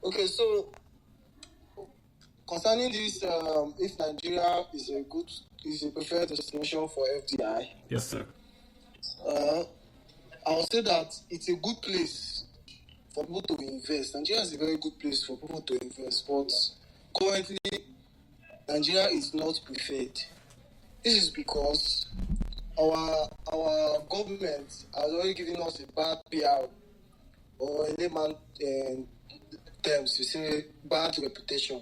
Okay, so concerning this, if Nigeria is a preferred destination for FDI. Yes, sir. I would say that it's a good place for people to invest. Nigeria is a very good place for people to invest, but currently Nigeria is not preferred. This is because our government has already given us a bad PR, or in layman terms, you say bad reputation.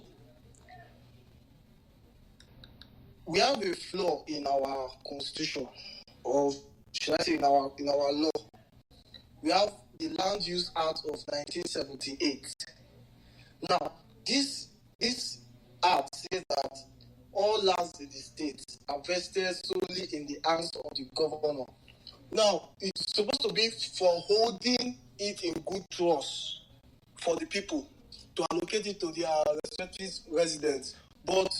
We have a flaw in our constitution, or should I say in our law. We have the Land Use Act of 1978. Now, this act says that all lands in the state are vested solely in the hands of the governor. Now, it's supposed to be for holding it in good trust for the people to allocate it to their respective residents. But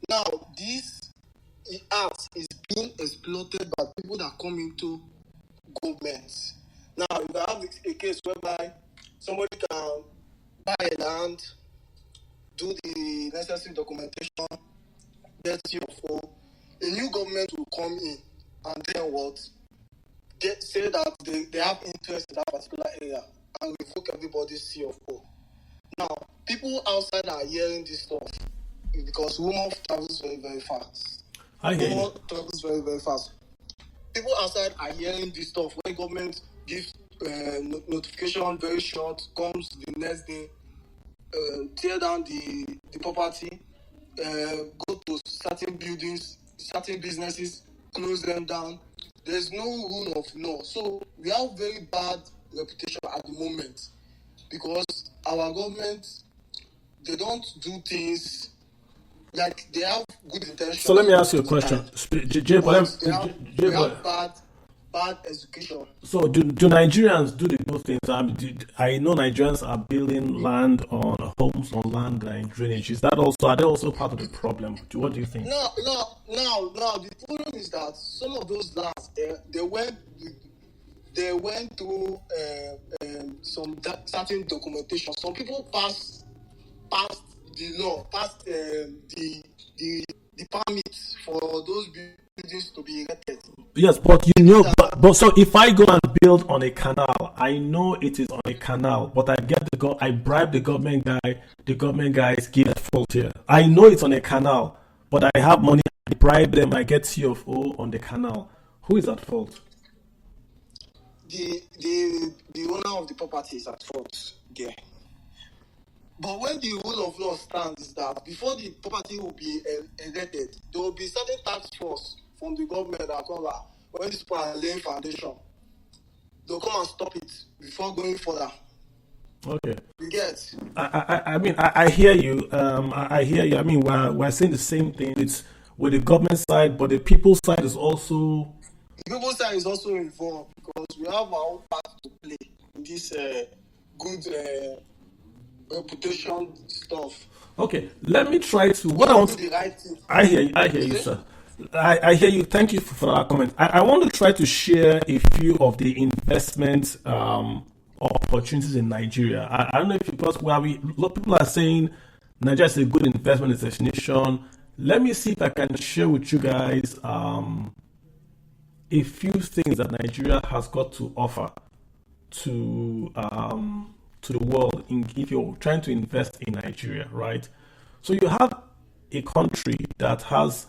now, this act is being exploited by people that come into government. Now, you have a case whereby somebody can buy a land, do the necessary documentation, get CFO. A new government will come in and then what? Say that they have interest in that particular area and revoke everybody's CFO. Now, people outside are hearing this stuff because rumor travels very, very fast. Rumor travels very, very fast. People outside are hearing this stuff when government gives notification very short, comes the next day, tear down the property, go to certain buildings, certain businesses, close them down. There's no rule of law. So we have very bad reputation at the moment because our government, they don't do things like they have good intentions. So let me ask you a question. They have bad execution. So do Nigerians do the good things? I know Nigerians are building land on homes on land in drainage. Are they also part of the problem? What do you think? No. The problem is that some of those lands they went through some certain documentation. Some people passed the law, passed the permits for those buildings to be erected. Yes, but but so if I go and build on a canal, I know it is on a canal, but I bribe the government guy. The government guys give a fault here. I know it's on a canal, but I have money. I bribe them. I get CFO on the canal. Who is at fault? The owner of the property is at fault there. But when the rule of law stands is that before the property will be erected, there will be certain task force from the government that come back. When these people are laying foundation, they'll come and stop it before going further. Okay. You get? I hear you. I hear you. I mean, we're saying the same thing. It's with the government side, but the people's side is also. The people's side is also involved because we have our own part to play in this good reputation stuff. Okay, let me try to. What I want. Do the right thing. I hear you. I hear you, sir. I hear you. Thank you for that comment. I want to try to share a few of the investment opportunities in Nigeria. I don't know if because a lot of people are saying Nigeria is a good investment destination. Let me see if I can share with you guys a few things that Nigeria has got to offer to the world if you're trying to invest in Nigeria, right? So you have a country that has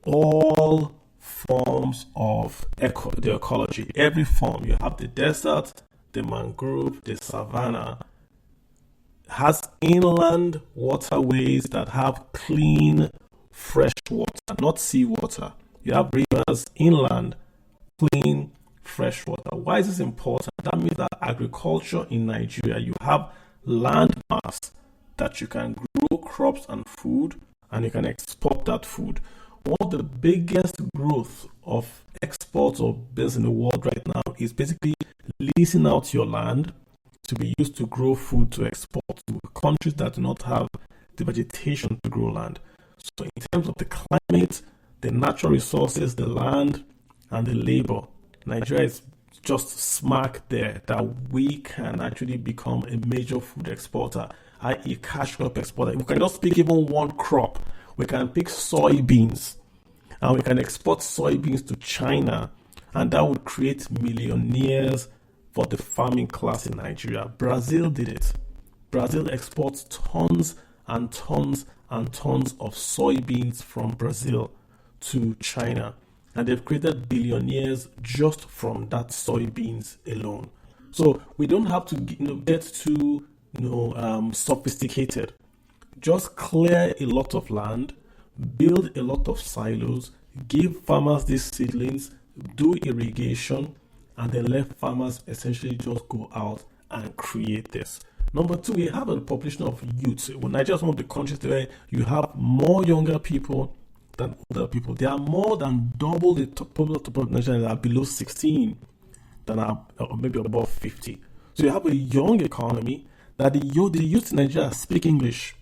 all forms of the ecology, every form. You have the desert, the mangrove, the savanna, has inland waterways that have clean, fresh water, not seawater. You have rivers inland, clean, fresh water. Why is this important? That means that agriculture in Nigeria, you have land mass that you can grow crops and food, and you can export that food. One of the biggest growth of exports of business in the world right now is basically leasing out your land to be used to grow food to export to countries that do not have the vegetation to grow land. So in terms of the climate, the natural resources, the land, and the labor, Nigeria is just smack there that we can actually become a major food exporter, i.e. cash crop exporter. We can just pick even one crop. We can pick soybeans and we can export soybeans to China, and that would create millionaires for the farming class in Nigeria. Brazil did it. Brazil exports tons and tons and tons of soybeans from Brazil to China, and they've created billionaires just from that soybeans alone. So we don't have to get too sophisticated. Just clear a lot of land, build a lot of silos, give farmers these seedlings, do irrigation, and then let farmers essentially just go out and create this. Number two, we have a population of youths. Well, Nigeria is one of the countries where you have more younger people than older people. There are more than double the population that are below 16 than are maybe above 50. So you have a young economy that the youth in Nigeria speak English.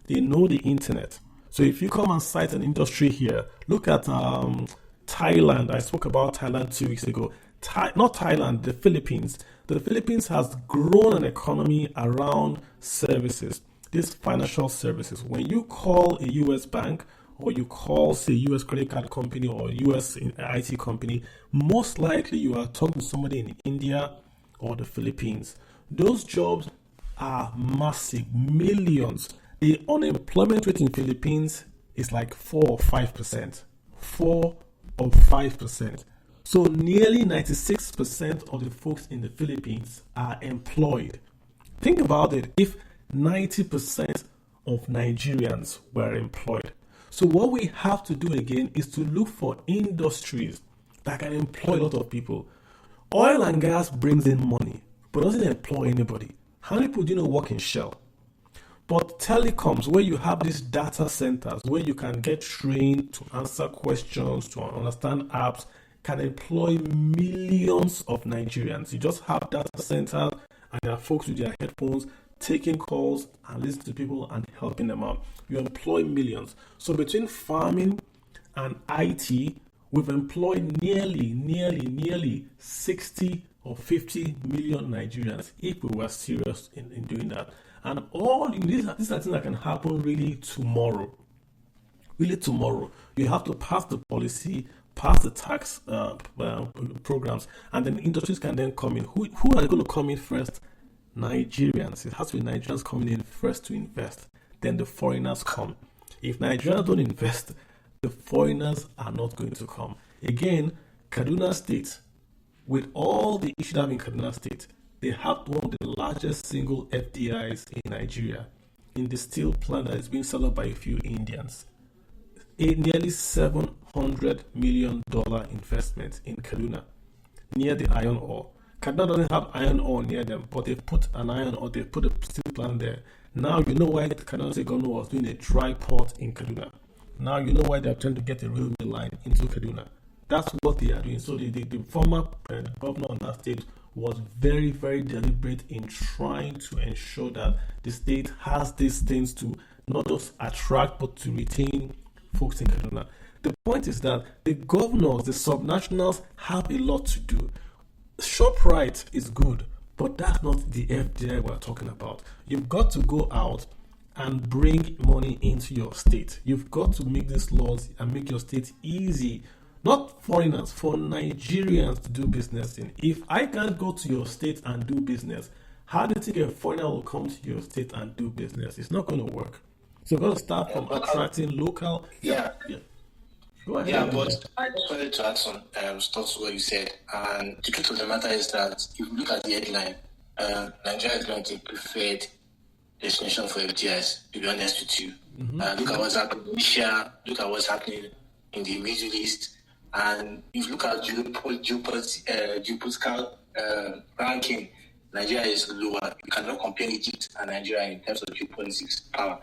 They know the internet. So if you come and cite an industry here, look at Thailand. I spoke about Thailand 2 weeks ago. Not Thailand, the Philippines. The Philippines has grown an economy around services, these financial services. When you call a US bank or you call, say, a US credit card company or a US IT company, most likely you are talking to somebody in India or the Philippines. Those jobs are massive, millions. The unemployment rate in the Philippines is like 4 or 5%. 4 or 5%. So nearly 96% of the folks in the Philippines are employed. Think about it. If 90% of Nigerians were employed. So what we have to do again is to look for industries that can employ a lot of people. Oil and gas brings in money, but doesn't employ anybody. How many people do you know work in Shell? But telecoms, where you have these data centers, where you can get trained to answer questions, to understand apps, can employ millions of Nigerians. You just have data centers and there are folks with their headphones taking calls and listening to people and helping them out. You employ millions. So between farming and IT, we've employed nearly 60 or 50 million Nigerians if we were serious in doing that. And all these are things that can happen really tomorrow. Really tomorrow. You have to pass the policy, pass the tax programs, and then industries can then come in. Who are going to come in first? Nigerians. It has to be Nigerians coming in first to invest. Then the foreigners come. If Nigerians don't invest, the foreigners are not going to come. Again, Kaduna State, with all the issues in Kaduna State, they have one of the largest single FDIs in Nigeria in the steel plant that is being set up by a few Indians. A nearly $700 million investment in Kaduna near the iron ore. Kaduna doesn't have iron ore near them, but they put an iron ore, they put a steel plant there. Now you know why the Kaduna State government was doing a dry port in Kaduna. Now you know why they're trying to get a railway line into Kaduna. That's what they are doing. So the former governor on that state was very, very deliberate in trying to ensure that the state has these things to not just attract but to retain folks in Kaduna. The point is that the governors, the subnationals, have a lot to do. ShopRite is good, but that's not the FDI we're talking about. You've got to go out and bring money into your state. You've got to make these laws and make your state easy, not foreigners, for Nigerians to do business in. If I can't go to your state and do business, how do you think a foreigner will come to your state and do business? It's not going to work. So we're going to start from attracting local. Yeah. Go ahead. Yeah, but I just wanted to add some stuff to what you said. And the truth of the matter is that if you look at the headline, Nigeria is going to be preferred destination for FDIs, to be honest with you. Look at what's happening in Asia, look at what's happening in the Middle East. And if you look at geopolitical ranking, Nigeria is lower. You cannot compare Egypt and Nigeria in terms of geopolitics power.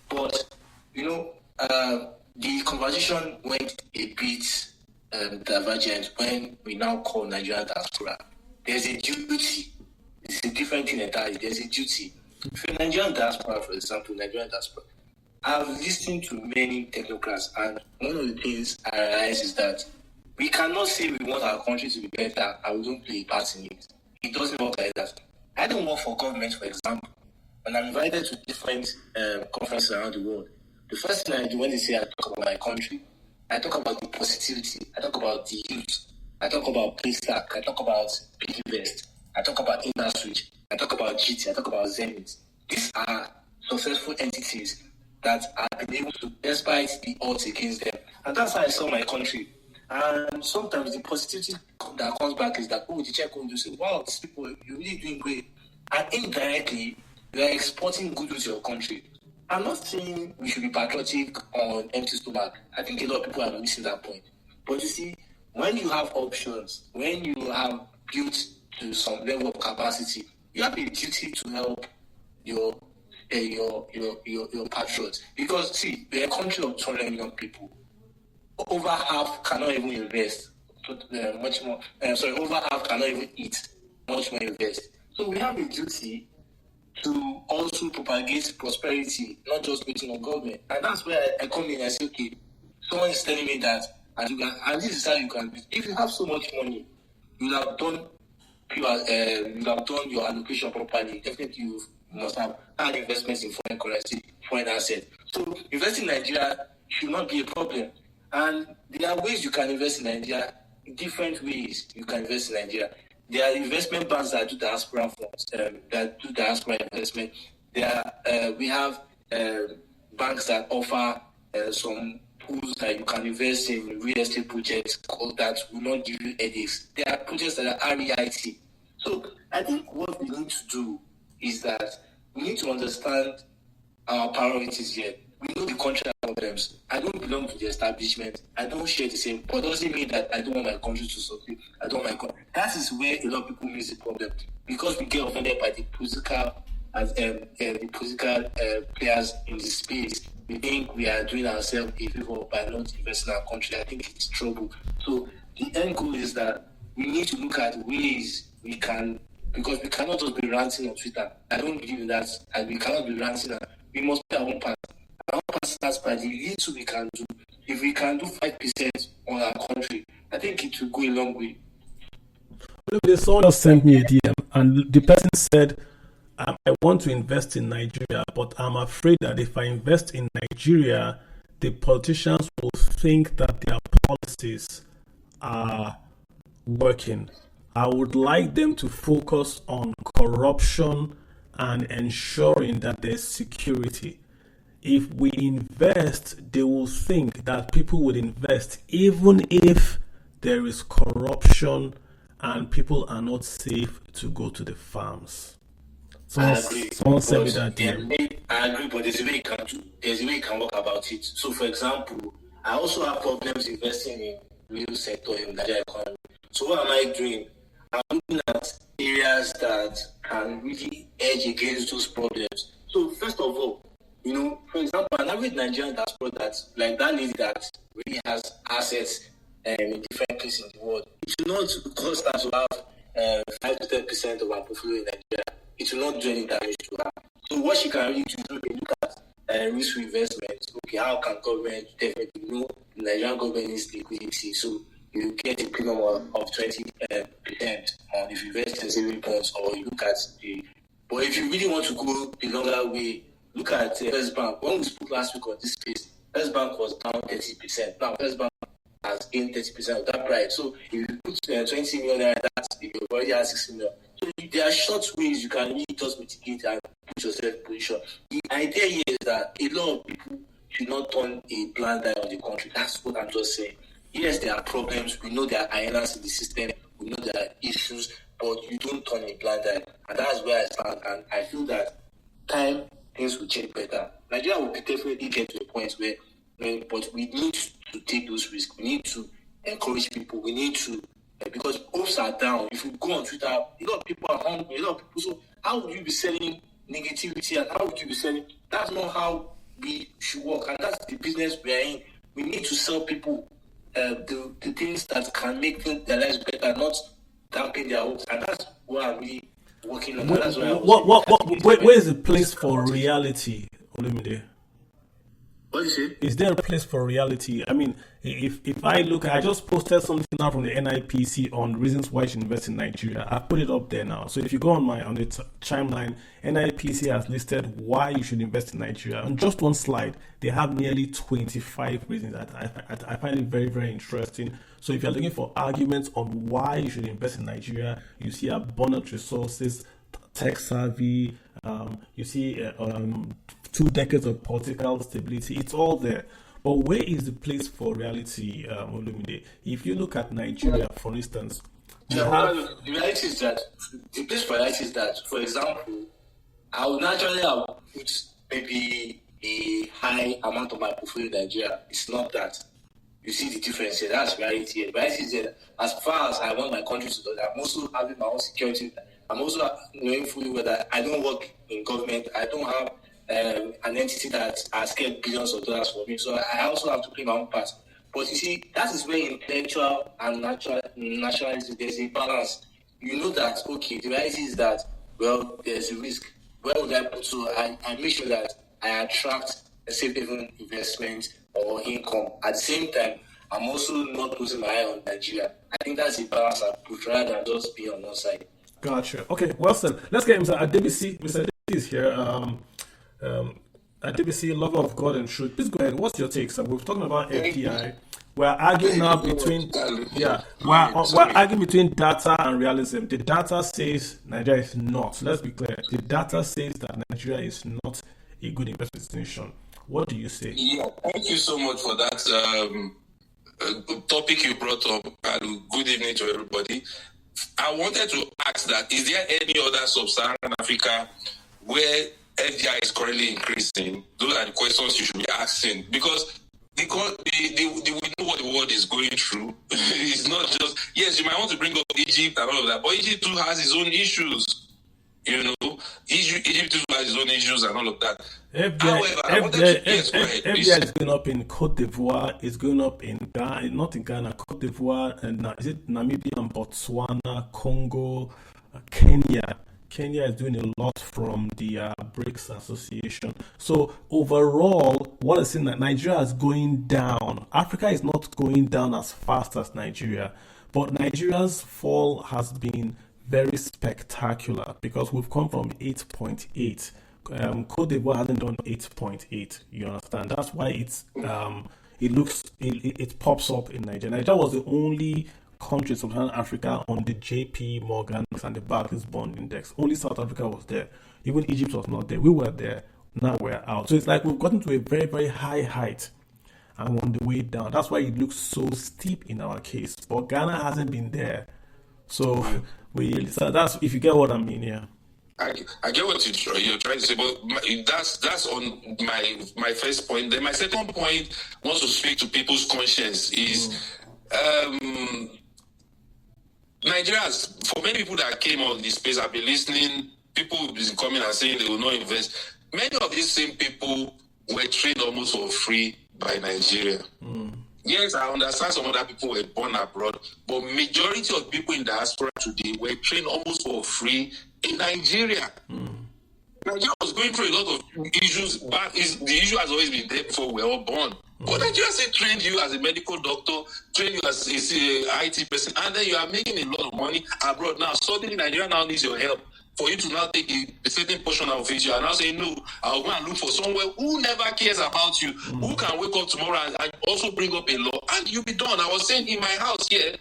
But, the conversation went a bit divergent when we now call Nigerian diaspora. There's a duty. It's a different thing entirely. There's a duty. For Nigerian diaspora, for example, I've listened to many technocrats, and one of the things I realize is that we cannot say we want our country to be better and we don't play a part in it. It doesn't work like that. I don't work for government, for example. When I'm invited to different conferences around the world, the first thing I do when they say I talk about my country, I talk about the positivity, I talk about the youth, I talk about Paystack, I talk about PiggyVest, I talk about InterSwitch, I talk about GT, I talk about Zenith. These are successful entities that have been able to, despite the odds against them. And that's how I saw my country. And sometimes the positivity that comes back is that, the check will do say, wow, these people, you're really doing great. And indirectly, you are exporting goodwill to your country. I'm not saying we should be patriotic on empty stomach. I think a lot of people are missing that point. But you see, when you have options, when you have built to some level of capacity, you have a duty to help your patriots. Because see, we're a country of 200 million people. Over half cannot even invest much more. Over half cannot even eat, much more invest. So we have a duty to also propagate prosperity, not just waiting on government. And that's where I come in and say, okay, someone is telling me that, and this is how you can do. If you have so much money, you have done your allocation properly. Definitely, you must have had investments in foreign currency, foreign assets. So investing in Nigeria should not be a problem. And there are ways you can invest in Nigeria, different ways you can invest in Nigeria. There are investment banks that do diaspora funds, that do diaspora investment. We have banks that offer some pools that you can invest in real estate projects that will not give you headaches. There are projects that are REIT. So I think what we need to do is that we need to understand our priorities here. We know the country has problems. I don't belong to the establishment. I don't share the same, but it doesn't mean that I don't want my country to succeed. I don't want my country. That is where a lot of people miss the problem, because we get offended by the political players in the space. We think we are doing ourselves a favor by not investing in our country. I think it's trouble. So the end goal is that we need to look at ways we can, because we cannot just be ranting on Twitter. I don't believe in that, and we cannot be ranting. We must play our own part. Our part starts by the little we can do. If we can do 5% on our country, I think it will go a long way. Someone else sent me a DM, and the person said, I want to invest in Nigeria, but I'm afraid that if I invest in Nigeria, the politicians will think that their policies are working. I would like them to focus on corruption and ensuring that there's security. If we invest, they will think that people would invest even if there is corruption and people are not safe to go to the farms. Someone said me that. I agree, but there's a way you can do. There's a way you can work about it. So, for example, I also have problems investing in real sector in the Nigerian economy. So, what am I doing? I'm looking at areas that can really edge against those problems. So, first of all, for example, an average Nigerian diaspora that's like that lady that really has assets in different places in the world, it should not cost us to have 5 to 10% of our portfolio in Nigeria, it will not do any damage to her. So what she can really do is look at risk investment. Okay, how can government definitely know the Nigerian government needs liquidity? So you get a premium of 20% on if you invest in saving bonds, or you look at the. But if you really want to go the longer way, look at First Bank. When we spoke last week on this space, First Bank was down 30%. Now First Bank has gained 30% of that price. So if you put 20 million there, that's you already have 6 million. So there are short ways you can really just mitigate and put yourself in position. The idea here is that a lot of people should not turn a blind eye on the country. That's what I'm just saying. Yes, there are problems. We know there are hyenas in the system. We know there are issues, but you don't turn a blind eye. And that's where I stand. And I feel that time things will change better. Nigeria will definitely get to a point where, but we need to take those risks. We need to encourage people. We need to, because hopes are down. If you go on Twitter, a lot of people are hungry. A lot of people. So how would you be selling negativity, and how would you be selling? That's not how we should work, and that's the business we are in. We need to sell people the things that can make their lives better, not dampen their hopes, and that's what I'm really working on. Where is the place for reality, Olumide? What is it? Is there a place for reality? I mean, if I look, I just posted something now from the NIPC on reasons why you should invest in Nigeria. I put it up there now. So if you go on the timeline, NIPC has listed why you should invest in Nigeria. On just one slide, they have nearly 25 reasons. I find it very, very interesting. So if you're looking for arguments on why you should invest in Nigeria, you see abundant resources, tech savvy, you see 2 decades of political stability. It's all there. But where is the place for reality, Olumide? If you look at Nigeria, for instance, the reality is that the place for reality is that, for example, I would naturally have put maybe a high amount of my portfolio in Nigeria. It's not that. You see the difference here. That's reality. The reality is that as far as I want my country to do, I'm also having my own security. I'm also knowing fully well that I don't work in government. I don't have an entity that has spent billions of dollars for me. So I also have to play my own part. But you see, that is where intellectual and nationalism, there's a balance. You know that, okay, the reality is that, well, there's a risk. Where would I put? So I make sure that I attract a safe haven investment or income. At the same time, I'm also not putting my eye on Nigeria. I think that's a balance approach rather than just be on one side. Gotcha. Okay, well said. Let's get Mr. Adebisi. Mr. Adebisi is here. Adebisi, lover of God and truth. Please go ahead. What's your take, sir? We're talking about FDI. We're arguing now between we're arguing between data and realism. The data says Nigeria is not. Let's be clear. The data says that Nigeria is not a good investment destination. What do you say? Yeah, thank you so much for that topic you brought up. Good evening to everybody. I wanted to ask that, is there any other sub-Saharan Africa where FDI is currently increasing? Those are the questions you should be asking, because we know what the world is going through. It's not just, yes, you might want to bring up Egypt and all of that, but Egypt too has its own issues. You know, Egypt too has its own issues and all of that. FDI is going up in Cote d'Ivoire, it's going up in Ghana, not in Ghana, Cote d'Ivoire, and is it Namibia and Botswana, Congo, Kenya. Kenya is doing a lot from the BRICS Association. So overall, what is in that Nigeria is going down. Africa is not going down as fast as Nigeria, but Nigeria's fall has been very spectacular because we've come from 8.8. Cote d'Ivoire hasn't done 8.8. You understand? That's why it pops up in Nigeria. Nigeria was the only country in Sub-Saharan Africa on the JP Morgan and the Barclays Bond Index. Only South Africa was there. Even Egypt was not there. We were there. Now we're out. So it's like we've gotten to a very, very high height and on the way down. That's why it looks so steep in our case. But Ghana hasn't been there. So that's, if you get what I mean, yeah. I get what you're trying to say, but that's on my first point. Then my second point wants to speak to people's conscience is Nigeria's, for many people that came on this space, I've been listening, people have been coming and saying they will not invest. Many of these same people were trained almost for free by Nigeria. Yes, I understand some other people were born abroad, but majority of people in diaspora today were trained almost for free in Nigeria. Nigeria was going through a lot of issues, but the issue has always been there before we were all born. But Nigeria still trained you as a medical doctor, trained you as a IT person, and then you are making a lot of money abroad. Now, suddenly Nigeria now needs your help for you to now take a certain portion of it. You are now saying, no, I'll go and look for somewhere who never cares about you, who can wake up tomorrow and also bring up a law, and you'll be done. I was saying in my house here,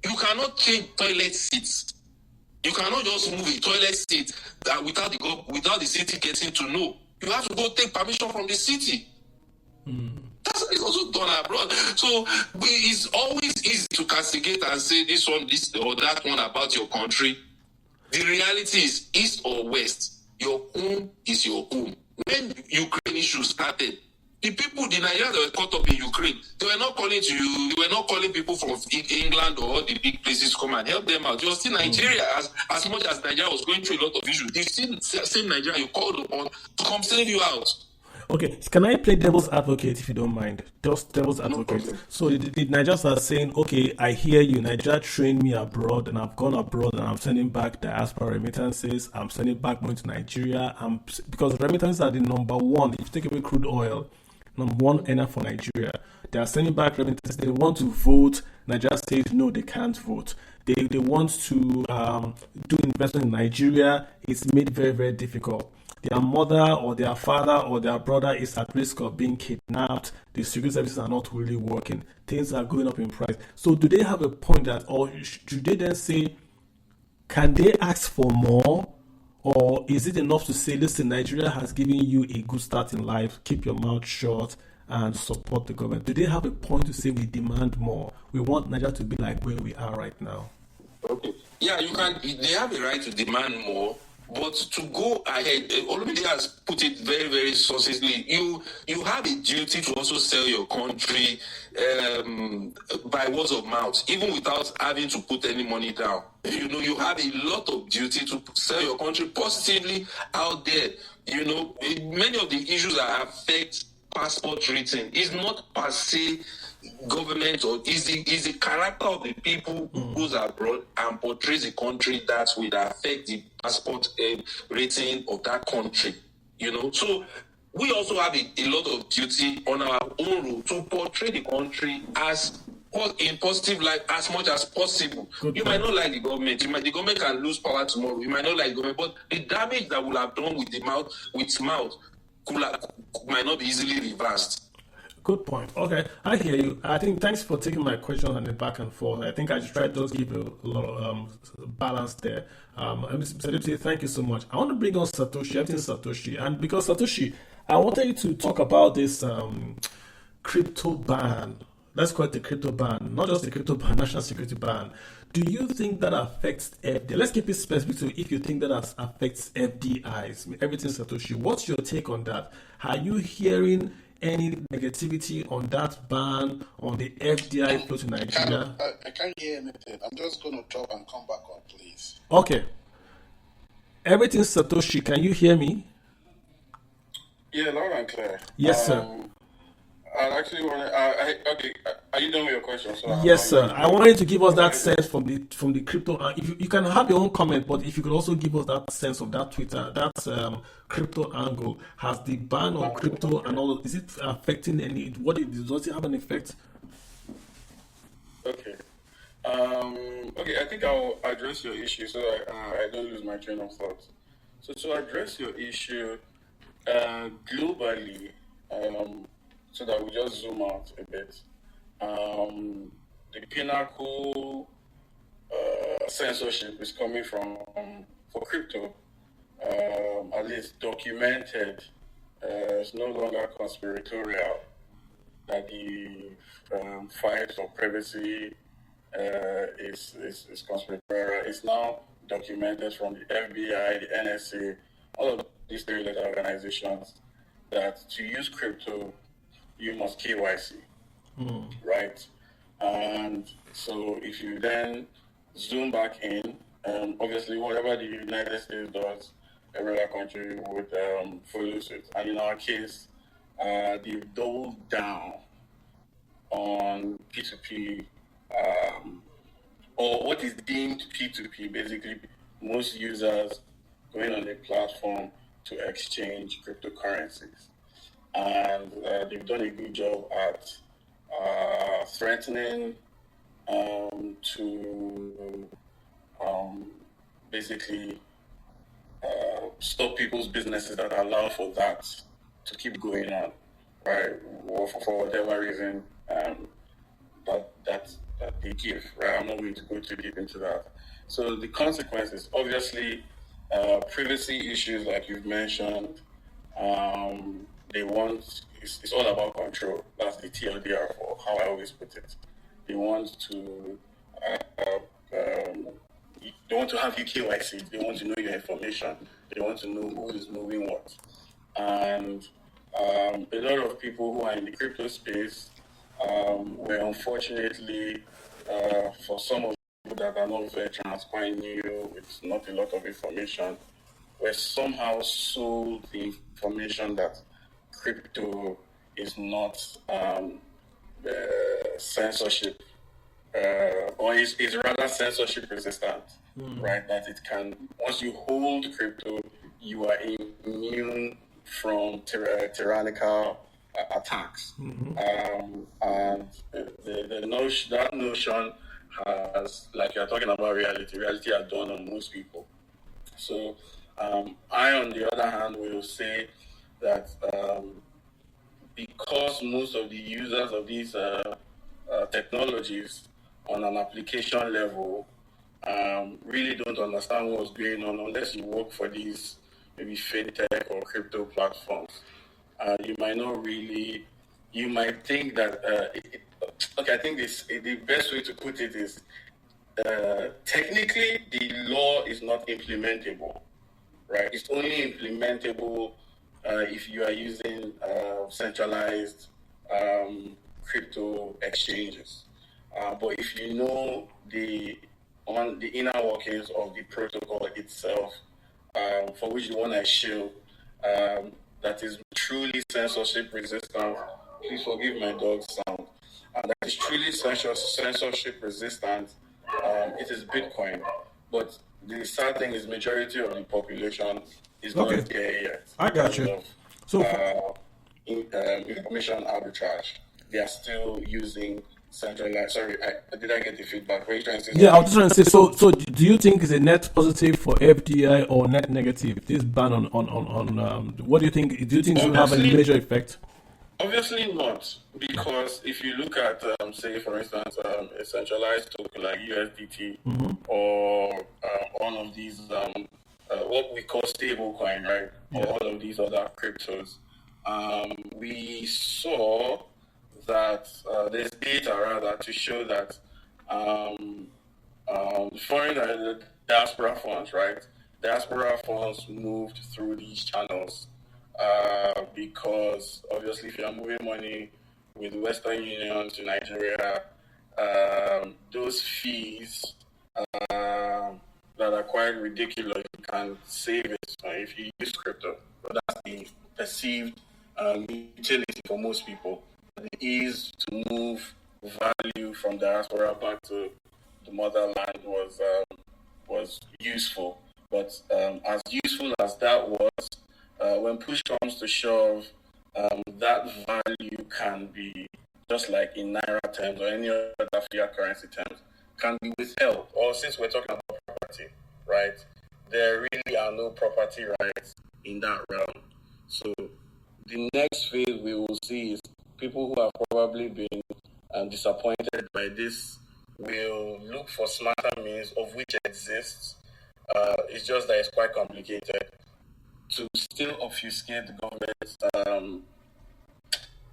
you cannot change toilet seats. You cannot just move a toilet seat without the city getting to know. You have to go take permission from the city. It's also done abroad. So it's always easy to castigate and say this one, this or that one about your country. The reality is, east or west, your home is your home. When Ukraine issue started, the Nigerians that were caught up in Ukraine, they were not calling to you, they were not calling people from England or all the big places to come and help them out. It was still Nigeria, as much as Nigeria was going through a lot of issues. The same Nigeria you called upon to come save you out. Okay, can I play devil's advocate if you don't mind? Just devil's advocate. No. So the Nigerians are saying, okay, I hear you. Nigeria trained me abroad and I've gone abroad and I'm sending back diaspora remittances. I'm sending back money to Nigeria. Because remittances are the number one. If you take away crude oil, number one earner for Nigeria. They are sending back remittances. They want to vote. Nigeria says no, they can't vote. They want to do investment in Nigeria. It's made very, very difficult. Their mother or their father or their brother is at risk of being kidnapped. The security services are not really working. Things are going up in price. So do they have a point that, or should they then say, can they ask for more? Or is it enough to say, listen, Nigeria has given you a good start in life, keep your mouth shut and support the government? Do they have a point to say we demand more? We want Nigeria to be like where we are right now. Okay. Yeah, they have a right to demand more. But to go ahead, Olumide has put it very, very succinctly. You have a duty to also sell your country by words of mouth, even without having to put any money down. You have a lot of duty to sell your country positively out there. Many of the issues that affect passport rating is not per se government, or is the character of the people who goes abroad and portrays the country that will affect the passport rating of that country. So we also have a lot of duty on our own role to portray the country as in positive light as much as possible. You might not like the government. The government can lose power tomorrow. You might not like the government, but the damage that will have done with mouth might not be easily reversed. Good point. Okay, I hear you. I think thanks for taking my question and the back and forth. I think I just tried to give a lot of balance there. Mr. Thank you so much. I want to bring on Satoshi, everything Satoshi. And because Satoshi, I wanted you to talk about this crypto ban. Let's call it the crypto ban, not just the crypto ban, national security ban. Do you think that affects FDI? Let's keep it specific to if you think that affects FDIs. Everything Satoshi. What's your take on that? Are you hearing any negativity on that ban on the FDI flow to Nigeria? I can't hear anything. I'm just going to drop and come back on, please. Okay. Everything Satoshi, can you hear me? Yeah, loud and clear. Yes, sir. I actually want to. Okay, are you done with your question? Yes, sir. I wanted to give us that sense from the crypto. If you can have your own comment, but if you could also give us that sense of that Twitter, that crypto angle. Has the ban on crypto and all? Is it affecting any? Does it have an effect? Okay. Okay. I think I'll address your issue so I don't lose my train of thought. So to address your issue globally. So that we just zoom out a bit. The pinnacle censorship is coming from for crypto, at least documented. It's no longer conspiratorial. That the fight for privacy is conspiratorial. It's now documented from the FBI, the NSA, all of these three-letter organizations that to use crypto, you must KYC, right? And so if you then zoom back in, obviously whatever the United States does, every other country would follow suit. And in our case, they've doubled down on P2P, or what is deemed P2P, basically most users going on a platform to exchange cryptocurrencies. And they've done a good job at threatening to basically stop people's businesses that allow for that to keep going on, right? Or for whatever reason that they give, right? I'm not going to go too deep into that. So the consequences, obviously, privacy issues, like you've mentioned, they want, it's all about control. That's the TLDR, for how I always put it. They want to they want to have UKYC. They want to know your information. They want to know who is moving what. And a lot of people who are in the crypto space were unfortunately, for some of people that are not very transparent, new, with not a lot of information, were somehow sold the information that crypto is not censorship, or is rather censorship resistant, right? That it can, once you hold crypto, you are immune from tyrannical attacks. And that notion has, like you're talking about reality has dawned on most people. So I, on the other hand, will say that because most of the users of these technologies on an application level really don't understand what's going on unless you work for these maybe fintech or crypto platforms. You might not really, you might think that, I think the best way to put it is technically the law is not implementable, right? It's only implementable if you are using centralized crypto exchanges. But if you know the inner workings of the protocol itself, for which the one I show, that is truly censorship resistant. Please forgive my dog's sound. That is truly censorship resistant. It is Bitcoin, but the sad thing is, majority of the population is not there yet. I got you. Information arbitrage. They are still using centralized. Sorry, did I get the feedback? Were you trying to say something? Yeah, I was just trying to say. So, do you think it's a net positive for FDI or net negative? This ban on what do you think? Do you think it will have a major effect? Obviously not, because if you look at, say, for instance, a centralized token like USDT or one of these, what we call stablecoin, right? Yeah. Or all of these other cryptos, we saw that there's data rather to show that foreign diaspora funds, right? Diaspora funds moved through these channels. Because obviously, if you are moving money with Western Union to Nigeria, those fees that are quite ridiculous, you can save it if you use crypto. But that's the perceived utility for most people. The ease to move value from diaspora back to the motherland was useful. But as useful as that was, when push comes to shove, that value can be, just like in Naira terms or any other fiat currency terms, can be withheld. Or since we're talking about property, right? There really are no property rights in that realm. So the next phase we will see is people who have probably been disappointed by this will look for smarter means, of which exists. It's just that it's quite complicated to still obfuscate the government's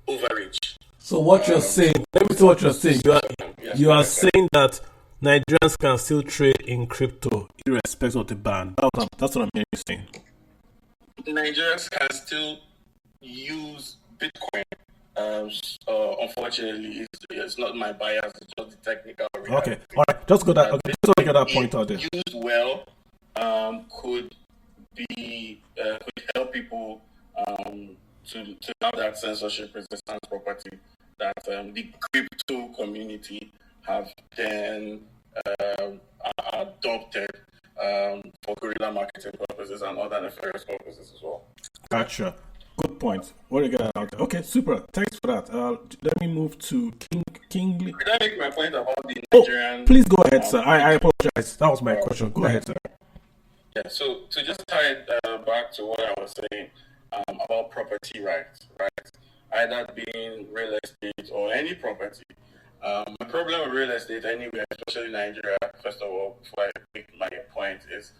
overreach. So what you're saying, let me see what you're saying. You are saying that Nigerians can still trade in crypto irrespective of the ban. That's what I'm hearing you saying. Nigerians can still use Bitcoin. Unfortunately, it's not my bias. It's just the technical reality. Okay, all right. Just go that. Okay, just get that point out there. Used well, could help people to have that censorship resistance property that the crypto community have then adopted for guerrilla marketing purposes and other nefarious purposes as well. Gotcha. Good point. What do you got out there? Okay, super. Thanks for that. Let me move to Kingsley. Could I make my point about the Oh, Nigerian? please go ahead, sir. I apologize. That was my question. Go ahead, sir. Yeah, so to just tie it back to what I was saying about property rights, right? Either being real estate or any property. The problem with real estate anywhere, especially Nigeria, first of all, before I make my point, is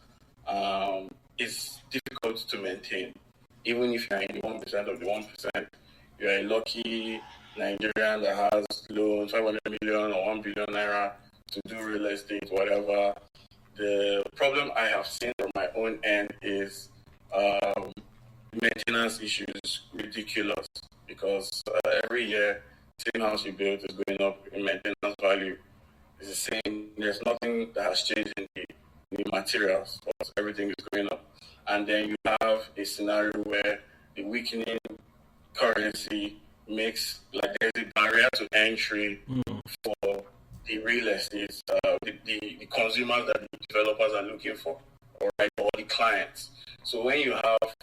it's difficult to maintain. Even if you're in the 1% of the 1%, you're a lucky Nigerian that has loans, 500 million or 1 billion naira to do real estate, whatever. The problem I have seen from my own end is maintenance issues ridiculous because every year, same house you build is going up in maintenance value. It's the same. There's nothing that has changed in the materials, but everything is going up. And then you have a scenario where the weakening currency makes, like, there's a barrier to entry for the real estate, the consumers that the developers are looking for, right, or the clients. So when you have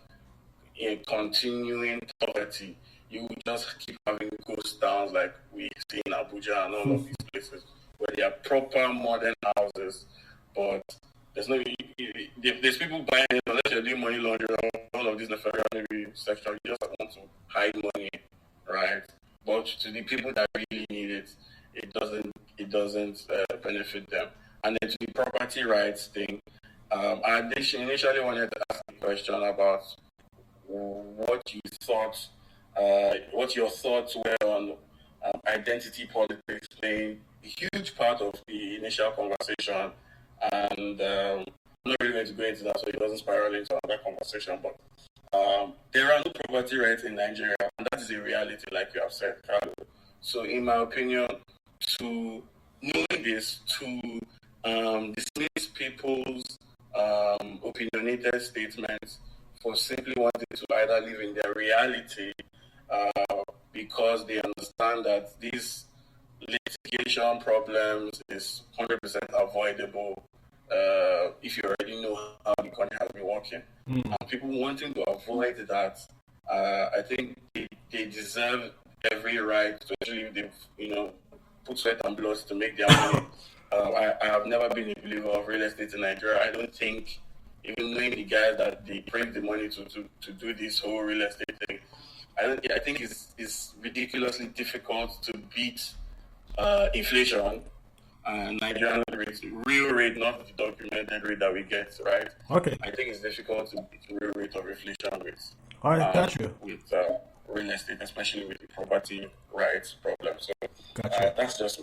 a continuing poverty, you will just keep having ghost towns like we see in Abuja and all of these places where they are proper modern houses, but there's people buying it unless you're doing money laundering or all of these nefarious maybe section. You just want to hide money, right? But to the people that really need it, it doesn't benefit them. And then to the property rights thing, I initially wanted to ask a question about what your thoughts were on identity politics playing a huge part of the initial conversation. And I'm not really going to go into that so it doesn't spiral into another conversation, but there are no property rights in Nigeria, and that is a reality, like you have said, Carlo. So in my opinion, to knowing this, to dismiss people's opinionated statements for simply wanting to either live in their reality because they understand that these litigation problems is 100% avoidable if you already know how the country has been working. And people wanting to avoid that, I think they deserve every right, especially if they've put sweat and blood to make their money. I have never been a believer of real estate in Nigeria. I don't think, even knowing the guys that they bring the money to do this whole real estate thing, I think it's ridiculously difficult to beat inflation and Nigerian rate, real rate, not the documented rate that we get, right? Okay. I think it's difficult to beat the real rate of inflation rates. All right, got you. With real estate, especially with the property rights problem. So that's just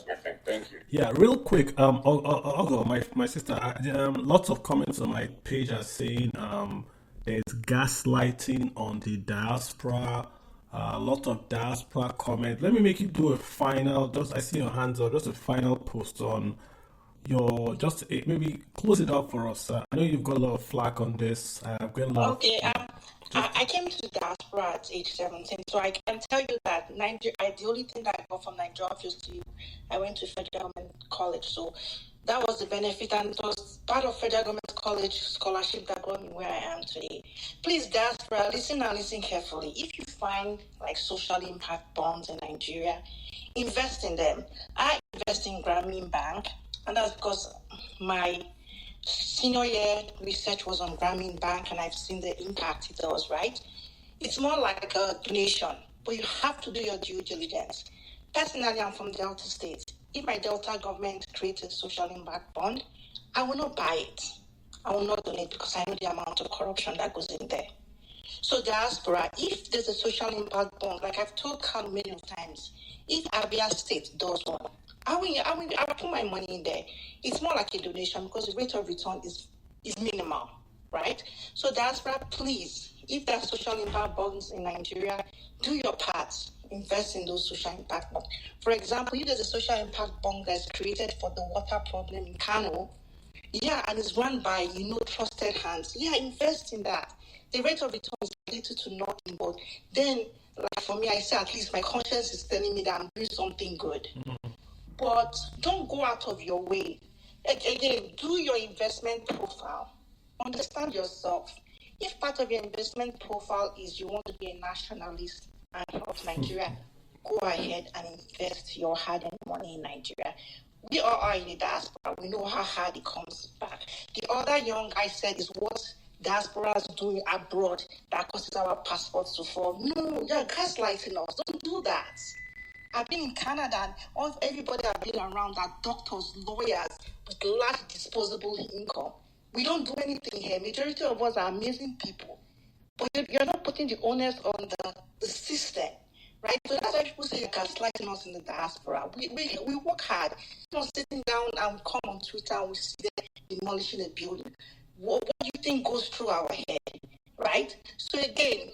my thing. Thank you. Yeah, real quick. Although my sister, lots of comments on my page are saying there's gaslighting on the diaspora. A lot of diaspora comment. Let me make you do a final. I see your hands up. Just a final post on your. Maybe close it up for us. I know you've got a lot of flack on this. Okay. I came to diaspora at age 17, so I can tell you that the only thing that I got from Nigeria, obviously, I went to federal government college, so that was the benefit, and it was part of federal government college scholarship that got me where I am today. Please, diaspora, listen and listen carefully. If you find like social impact bonds in Nigeria, invest in them. I invest in Grameen Bank, and that's because my senior year research was on Grameen Bank, and I've seen the impact it does, right? It's more like a donation, but you have to do your due diligence. Personally, I'm from Delta State. If my Delta government creates a social impact bond, I will not buy it. I will not donate because I know the amount of corruption that goes in there. So diaspora, if there's a social impact bond, like I've told Carl many of times, if Abia State does one, I will put my money in there. It's more like a donation because the rate of return is minimal, right? So diaspora, please, if there's social impact bonds in Nigeria, do your part. Invest in those social impact bonds. For example, if there's a social impact bond that's created for the water problem in Kano, and it's run by, trusted hands, invest in that. The rate of return is related to nothing, but then Like for me, I say at least my conscience is telling me that I'm doing something good. But don't go out of your way. Again, do your investment profile. Understand yourself. If part of your investment profile is you want to be a nationalist and help Nigeria, go ahead and invest your hard-earned money in Nigeria. We all are in the diaspora. We know how hard it comes back. The other young guy said is what diasporas do abroad that causes our passports to fall. No, you're gaslighting us. Don't do that. I've been in Canada and all everybody I've been around are doctors, lawyers with large disposable income. We don't do anything here. Majority of us are amazing people. But you're not putting the onus on the system, right? So that's why people say you're gaslighting us in the diaspora. We work hard. Not sitting down and we come on Twitter and we see them demolishing a building. What do you think goes through our head, right? So again,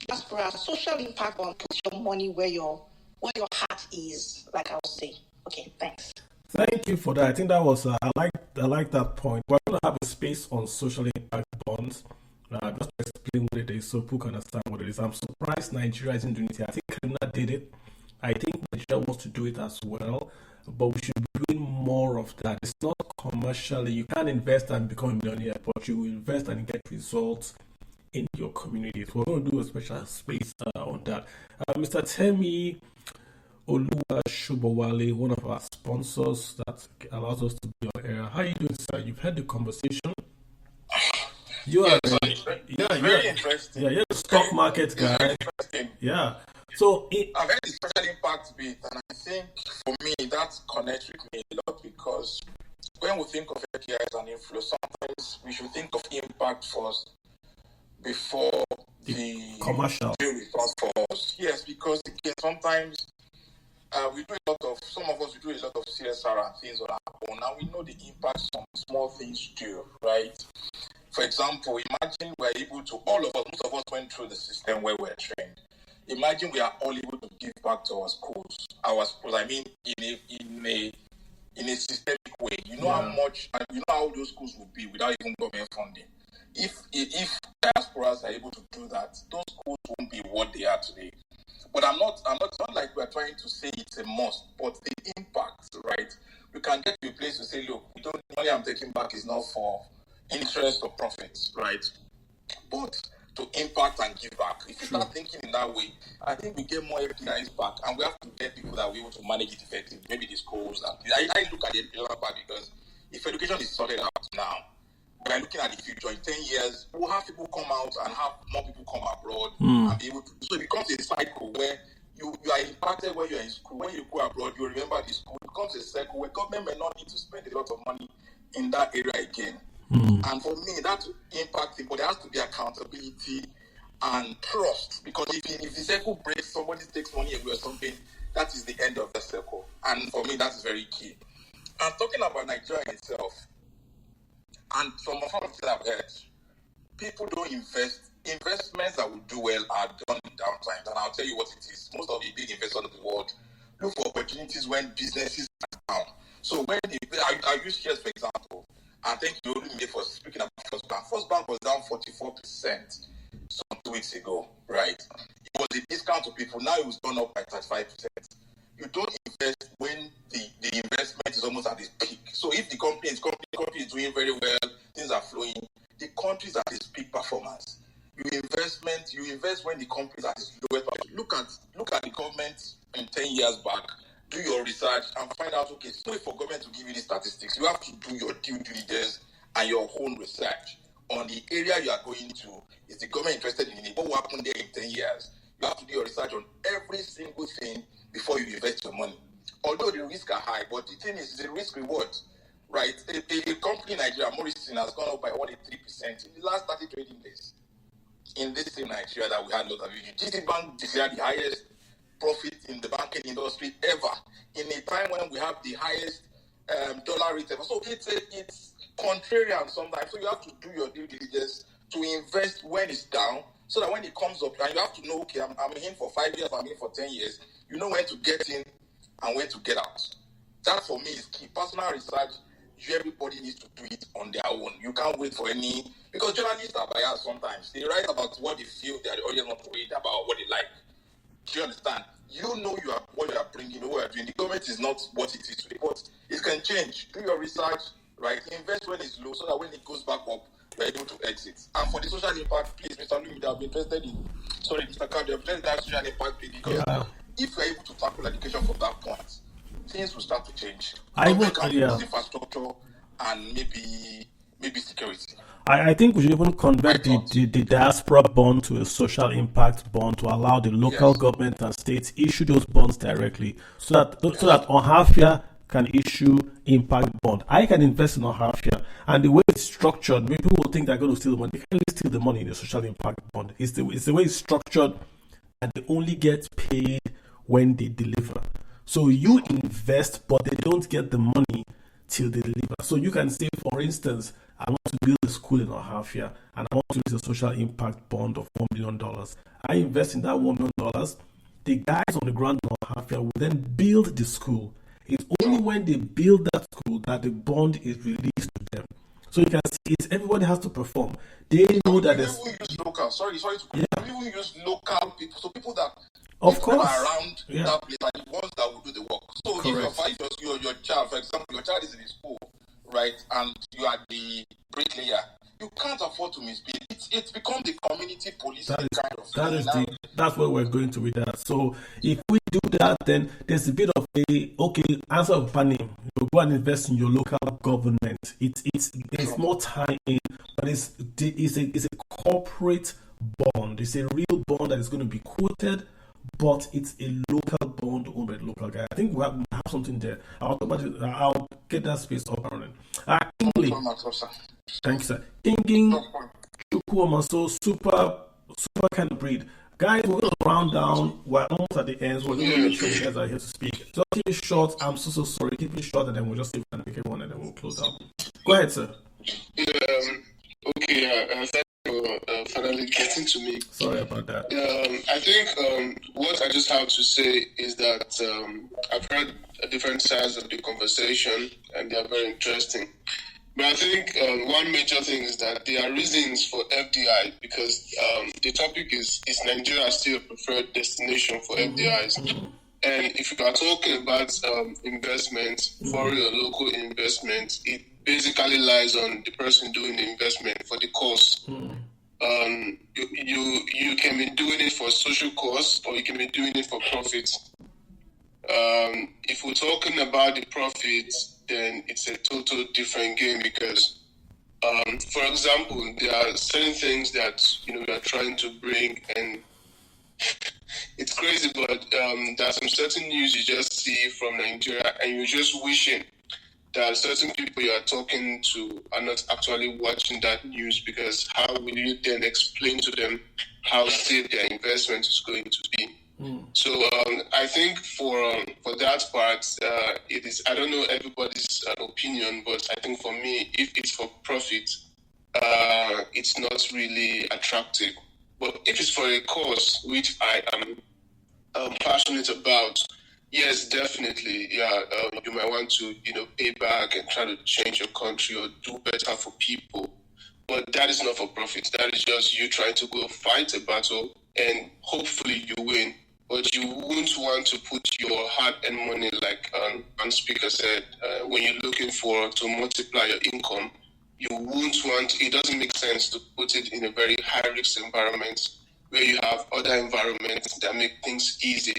diaspora, social impact on put your money where your heart is, like I was saying. Okay, thanks. Thank you for that. I think that was I like that point. We're going to have a space on social impact bonds. Just to explain what it is so people can understand what it is. I'm surprised Nigeria isn't doing it here. I think Canada did it. I think Nigeria wants to do it as well. But we should be doing more of that. It's not commercially. You can't invest and become a millionaire, but you invest and get results in your community. So we're going to do a special space on that. Mr. Temi Oluwa Shubawale, one of our sponsors that allows us to be on air. How are you doing, sir? You've heard the conversation. Very interesting. Yeah, you're the stock market guy. Very interesting. Yeah. So I've heard the social impact bit, and I think for me that connects with me a lot because when we think of FDIs and inflow, sometimes we should think of impact first before the commercial returns for us. Yes, because again, sometimes some of us do a lot of CSR and things on our own, and we know the impact some small things do, right? For example, imagine we're able to, most of us went through the system where we're trained. Imagine we are all able to give back to our schools. I mean, in a systemic way. You know how those schools would be without even government funding. If diasporas are able to do that, those schools won't be what they are today. But it's not like we're trying to say it's a must, but the impact, right? We can get to a place to say, look, the money I'm taking back is not for interest or profits, right? But to impact and give back. If you start thinking in that way, I think we get more FDIs back, and we have to get people that are able to manage it effectively. Maybe the schools. And I look at the education part because if education is sorted out now, we're looking at the future. In 10 years, we'll have people come out and have more people come abroad and be able to. So it becomes a cycle where you are impacted when you're in school. When you go abroad, you remember the school. It becomes a cycle where government may not need to spend a lot of money in that area again. And for me, that's impacting, but there has to be accountability and trust. Because if the circle breaks, somebody takes money away or something, that is the end of the circle. And for me, that's very key. I'm talking about Nigeria itself. And from some of the I've heard, people don't invest. Investments that will do well are done in downtimes. And I'll tell you what it is. Most of the big investors in the world look for opportunities when businesses are down. So when I use shares, for example, I think you only made for speaking about First Bank. First Bank was down 44% some 2 weeks ago, right? It was a discount to people. Now it was gone up by 35%. You don't invest when the investment is almost at its peak. So if the company is doing very well, things are flowing, the country is at its peak performance. You invest when the company is at its lowest performance. Look at the government in 10 years back. Do your research and find out, okay, it's not for government to give you the statistics. You have to do your due diligence and your own research on the area you are going to. Is the government interested in it? What will happen there in 10 years? You have to do your research on every single thing before you invest your money. Although the risks are high, but the thing is, it's a risk reward, right? A company in Nigeria, Morrison, has gone up by 3% in the last 30 trading days. In this same Nigeria that we had a lot of GT Bank declared the highest profit in the banking industry ever in a time when we have the highest dollar rate ever. So it's contrarian sometimes. So you have to do your due diligence to invest when it's down, so that when it comes up, and you have to know, okay, I'm in for 5 years, I'm in for 10 years. You know when to get in and when to get out. That for me is key. Personal research, everybody needs to do it on their own. You can't wait for because journalists are biased sometimes. They write about what they feel that the audience wants to read about, what they like. Do you understand? You know what you are bringing, what you are doing. The government is not what it is today, but it can change. Do your research, right? Invest when it's low so that when it goes back up, you're able to exit. And for the social impact, please, Mr. Lumi, I've been interested in, Mr. Cardi, I've been interested in that social impact play because if you're able to tackle education from that point, things will start to change. I Government would, can yeah. use infrastructure and maybe security. I think we should even convert the diaspora bond to a social impact bond to allow the local government and states issue those bonds directly, so that Ohafia can issue impact bond. I can invest in Ohafia, and the way it's structured, people will think they're going to steal the money. They can't really steal the money in the social impact bond. It's the way it's structured, and they only get paid when they deliver. So you invest, but they don't get the money till they deliver. So you can say, for instance, I want to build a school in Ohafia and I want to use a social impact bond of $1 million. I invest in that $1 million. The guys on the ground in Ohafia will then build the school. It's only when they build that school that the bond is released to them. So you can see everybody has to perform. They know that there's... We use local, sorry to we will use local people, so people that of course around that place are the ones that will do the work. So if your child, for example, your child is in a school, right, and you are the bricklayer, you can't afford to misbehave. It's become the community policing kind of thing. That's where we're going to with that. So if we do that, then there's a bit of answer of planning. You go and invest in your local government. There's more time in, but it's a corporate bond. It's a real bond that is going to be quoted, but it's a local bond owned by the local guy. I think we have something there. I'll talk about it. I'll get that space up and running. Kingly. Thank you, sir. King Chukwuma, so super kind of breed. Guys, we're going to round down. We're almost at the end. So we're going to make sure you guys are here to speak. Just keep it short. I'm so sorry. Keep it short, and then we'll just see if we can make everyone, and then we'll close out. Go ahead, sir. Thank you for finally getting to me. Sorry about that. I think what I just have to say is that I've heard different sides of the conversation, and they are very interesting. But I think one major thing is that there are reasons for FDI because the topic is Nigeria still a preferred destination for FDIs? And if you are talking about investment, foreign or local investment, it basically lies on the person doing the investment for the cause. You can be doing it for social cause or you can be doing it for profit. If we're talking about the profit, then it's a total different game because, for example, there are certain things that we are trying to bring, and it's crazy, but there's some certain news you just see from Nigeria, and you're just wishing that certain people you are talking to are not actually watching that news, because how will you then explain to them how safe their investment is going to be? So I think for that part, it is. I don't know everybody's opinion, but I think for me, if it's for profit, it's not really attractive. But if it's for a cause which I am passionate about, yes, definitely. Yeah, you might want to pay back and try to change your country or do better for people. But that is not for profit. That is just you trying to go fight a battle and hopefully you win. But you wouldn't want to put your hard-earned money, like one speaker said, when you're looking to multiply your income, you wouldn't want, it doesn't make sense to put it in a very high-risk environment where you have other environments that make things easy.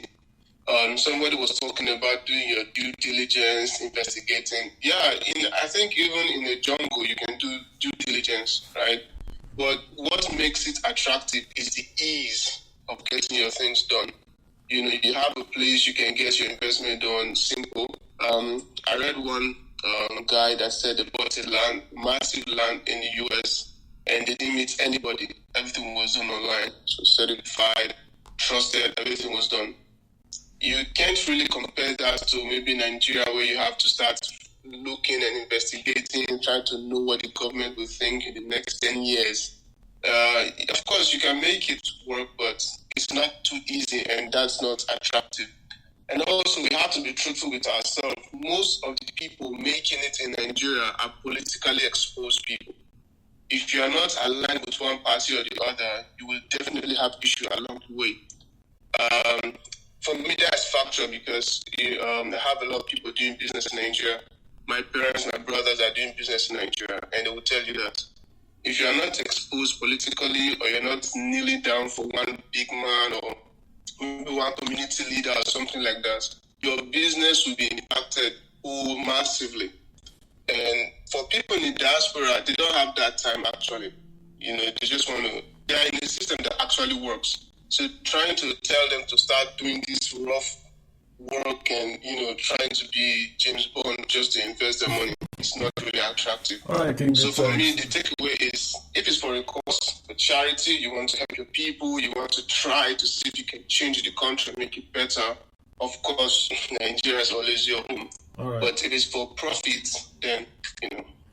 Somebody was talking about doing your due diligence, investigating. Yeah, I think even in the jungle, you can do due diligence, right? But what makes it attractive is the ease of getting your things done. You have a place you can get your investment done simple. I read one guy that said they bought a massive land in the US, and they didn't meet anybody. Everything was done online. So certified, trusted, everything was done. You can't really compare that to maybe Nigeria, where you have to start looking and investigating and trying to know what the government will think in the next 10 years. Of course, you can make it work, but it's not too easy, and that's not attractive. And also, we have to be truthful with ourselves. Most of the people making it in Nigeria are politically exposed people. If you are not aligned with one party or the other, you will definitely have issues along the way. For me, that's factual because I have a lot of people doing business in Nigeria. My parents, my brothers are doing business in Nigeria, and they will tell you that if you are not exposed politically or you're not kneeling down for one big man or maybe one community leader or something like that, your business will be impacted massively. And for people in the diaspora, they don't have that time actually. They just want to, they are in a system that actually works. So trying to tell them to start doing this rough work and, trying to be James Bond just to invest their money, it's not really attractive. All right, so for me, the takeaway is, if it's for a cause, for charity, you want to help your people, you want to try to see if you can change the country, make it better. Of course, Nigeria is always your home. All right. But if it's for profit, then,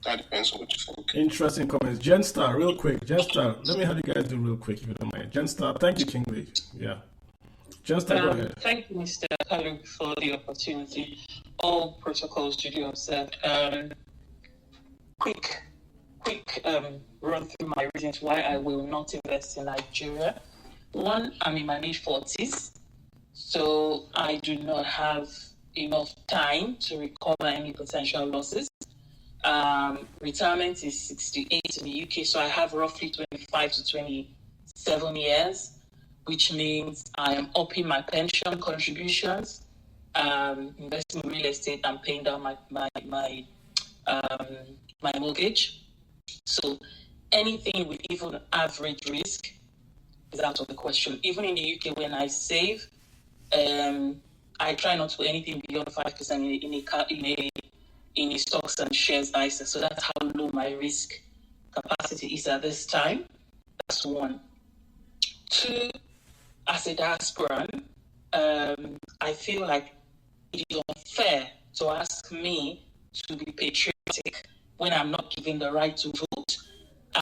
that depends on what you think. Interesting comments. Genstar, real quick. Genstar, let me have you guys do real quick if you don't mind. Genstar, thank you, Kingsley. Yeah. Genstar, go ahead. Thank you, Mr. Kalu, for the opportunity. All protocols duly observed. Quick run through my reasons why I will not invest in Nigeria. One, I'm in my mid-40s, so I do not have enough time to recover any potential losses. Retirement is 68 in the UK, so I have roughly 25 to 27 years, which means I am upping my pension contributions, investing in real estate, and paying down my mortgage. So anything with even average risk is out of the question. Even in the UK, when I save, I try not to put anything beyond 5% in a stocks and shares ISA. So that's how low my risk capacity is at this time. That's one. Two, as a diasporan, I feel like it is unfair to ask me to be patriotic when I'm not given the right to vote.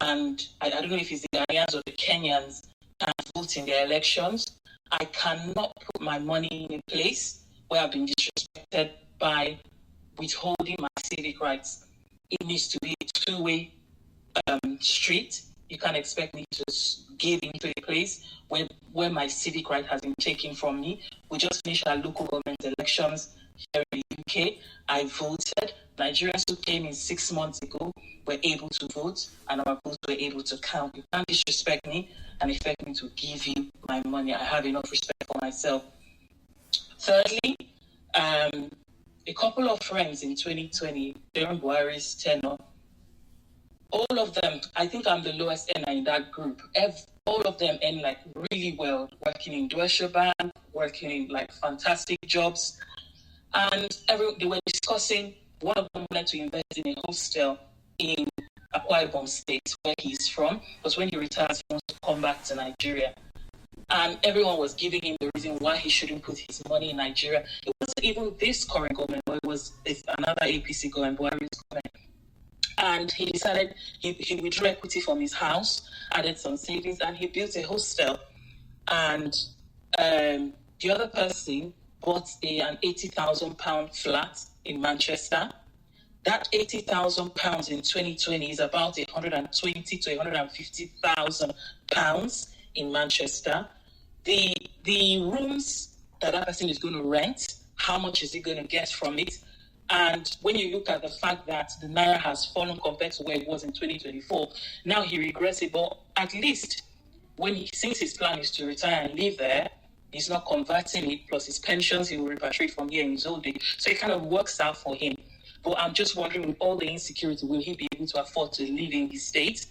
And I don't know if it's the Ghanaians or the Kenyans can vote in their elections. I cannot put my money in a place where I've been disrespected by withholding my civic rights. It needs to be a two-way street. You can't expect me to give into a place where my civic right has been taken from me. We just finished our local government elections here in the UK. I voted. Nigerians who came in 6 months ago were able to vote, and our votes were able to count. You can't disrespect me and expect me to give you my money. I have enough respect for myself. Thirdly, a couple of friends in 2020 during Buhari's tenure, all of them, I think I'm the lowest earner in that group. All of them earn like really well, working in Deutsche Bank, working in like fantastic jobs. And they were discussing, one of them wanted to invest in a hostel in Akwa Ibom State, where he's from, because when he retires, he wants to come back to Nigeria. And everyone was giving him the reason why he shouldn't put his money in Nigeria. It wasn't even this current government, but it was another APC government, Buhari's government. And he decided he withdrew equity from his house, added some savings, and he built a hostel. And the other person bought an £80,000 flat in Manchester. That £80,000 in 2020 is about £120,000 to £150,000 in Manchester. The rooms that person is going to rent, how much is he going to get from it? And when you look at the fact that the Naira has fallen compared to where it was in 2024, now he regrets it. But at least since his plan is to retire and live there, he's not converting it, plus his pensions, he will repatriate from here in his old age. So it kind of works out for him. But I'm just wondering, with all the insecurity, will he be able to afford to live in his state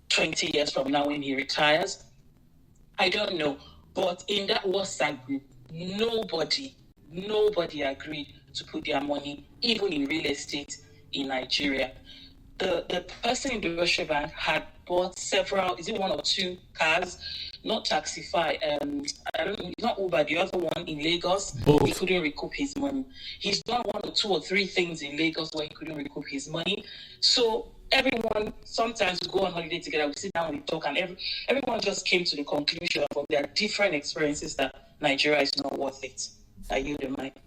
20 years from now when he retires? I don't know. But in that WhatsApp group, nobody agreed to put their money, even in real estate in Nigeria. The person in the Deutsche Bank had bought several, is it one or two cars, not Taxify, I don't know, not Uber, the other one in Lagos. Both. He couldn't recoup his money. He's done one or two or three things in Lagos where he couldn't recoup his money. So everyone, sometimes we go on holiday together, we sit down, we talk, and everyone just came to the conclusion from their different experiences that Nigeria is not worth it. I yield the mic.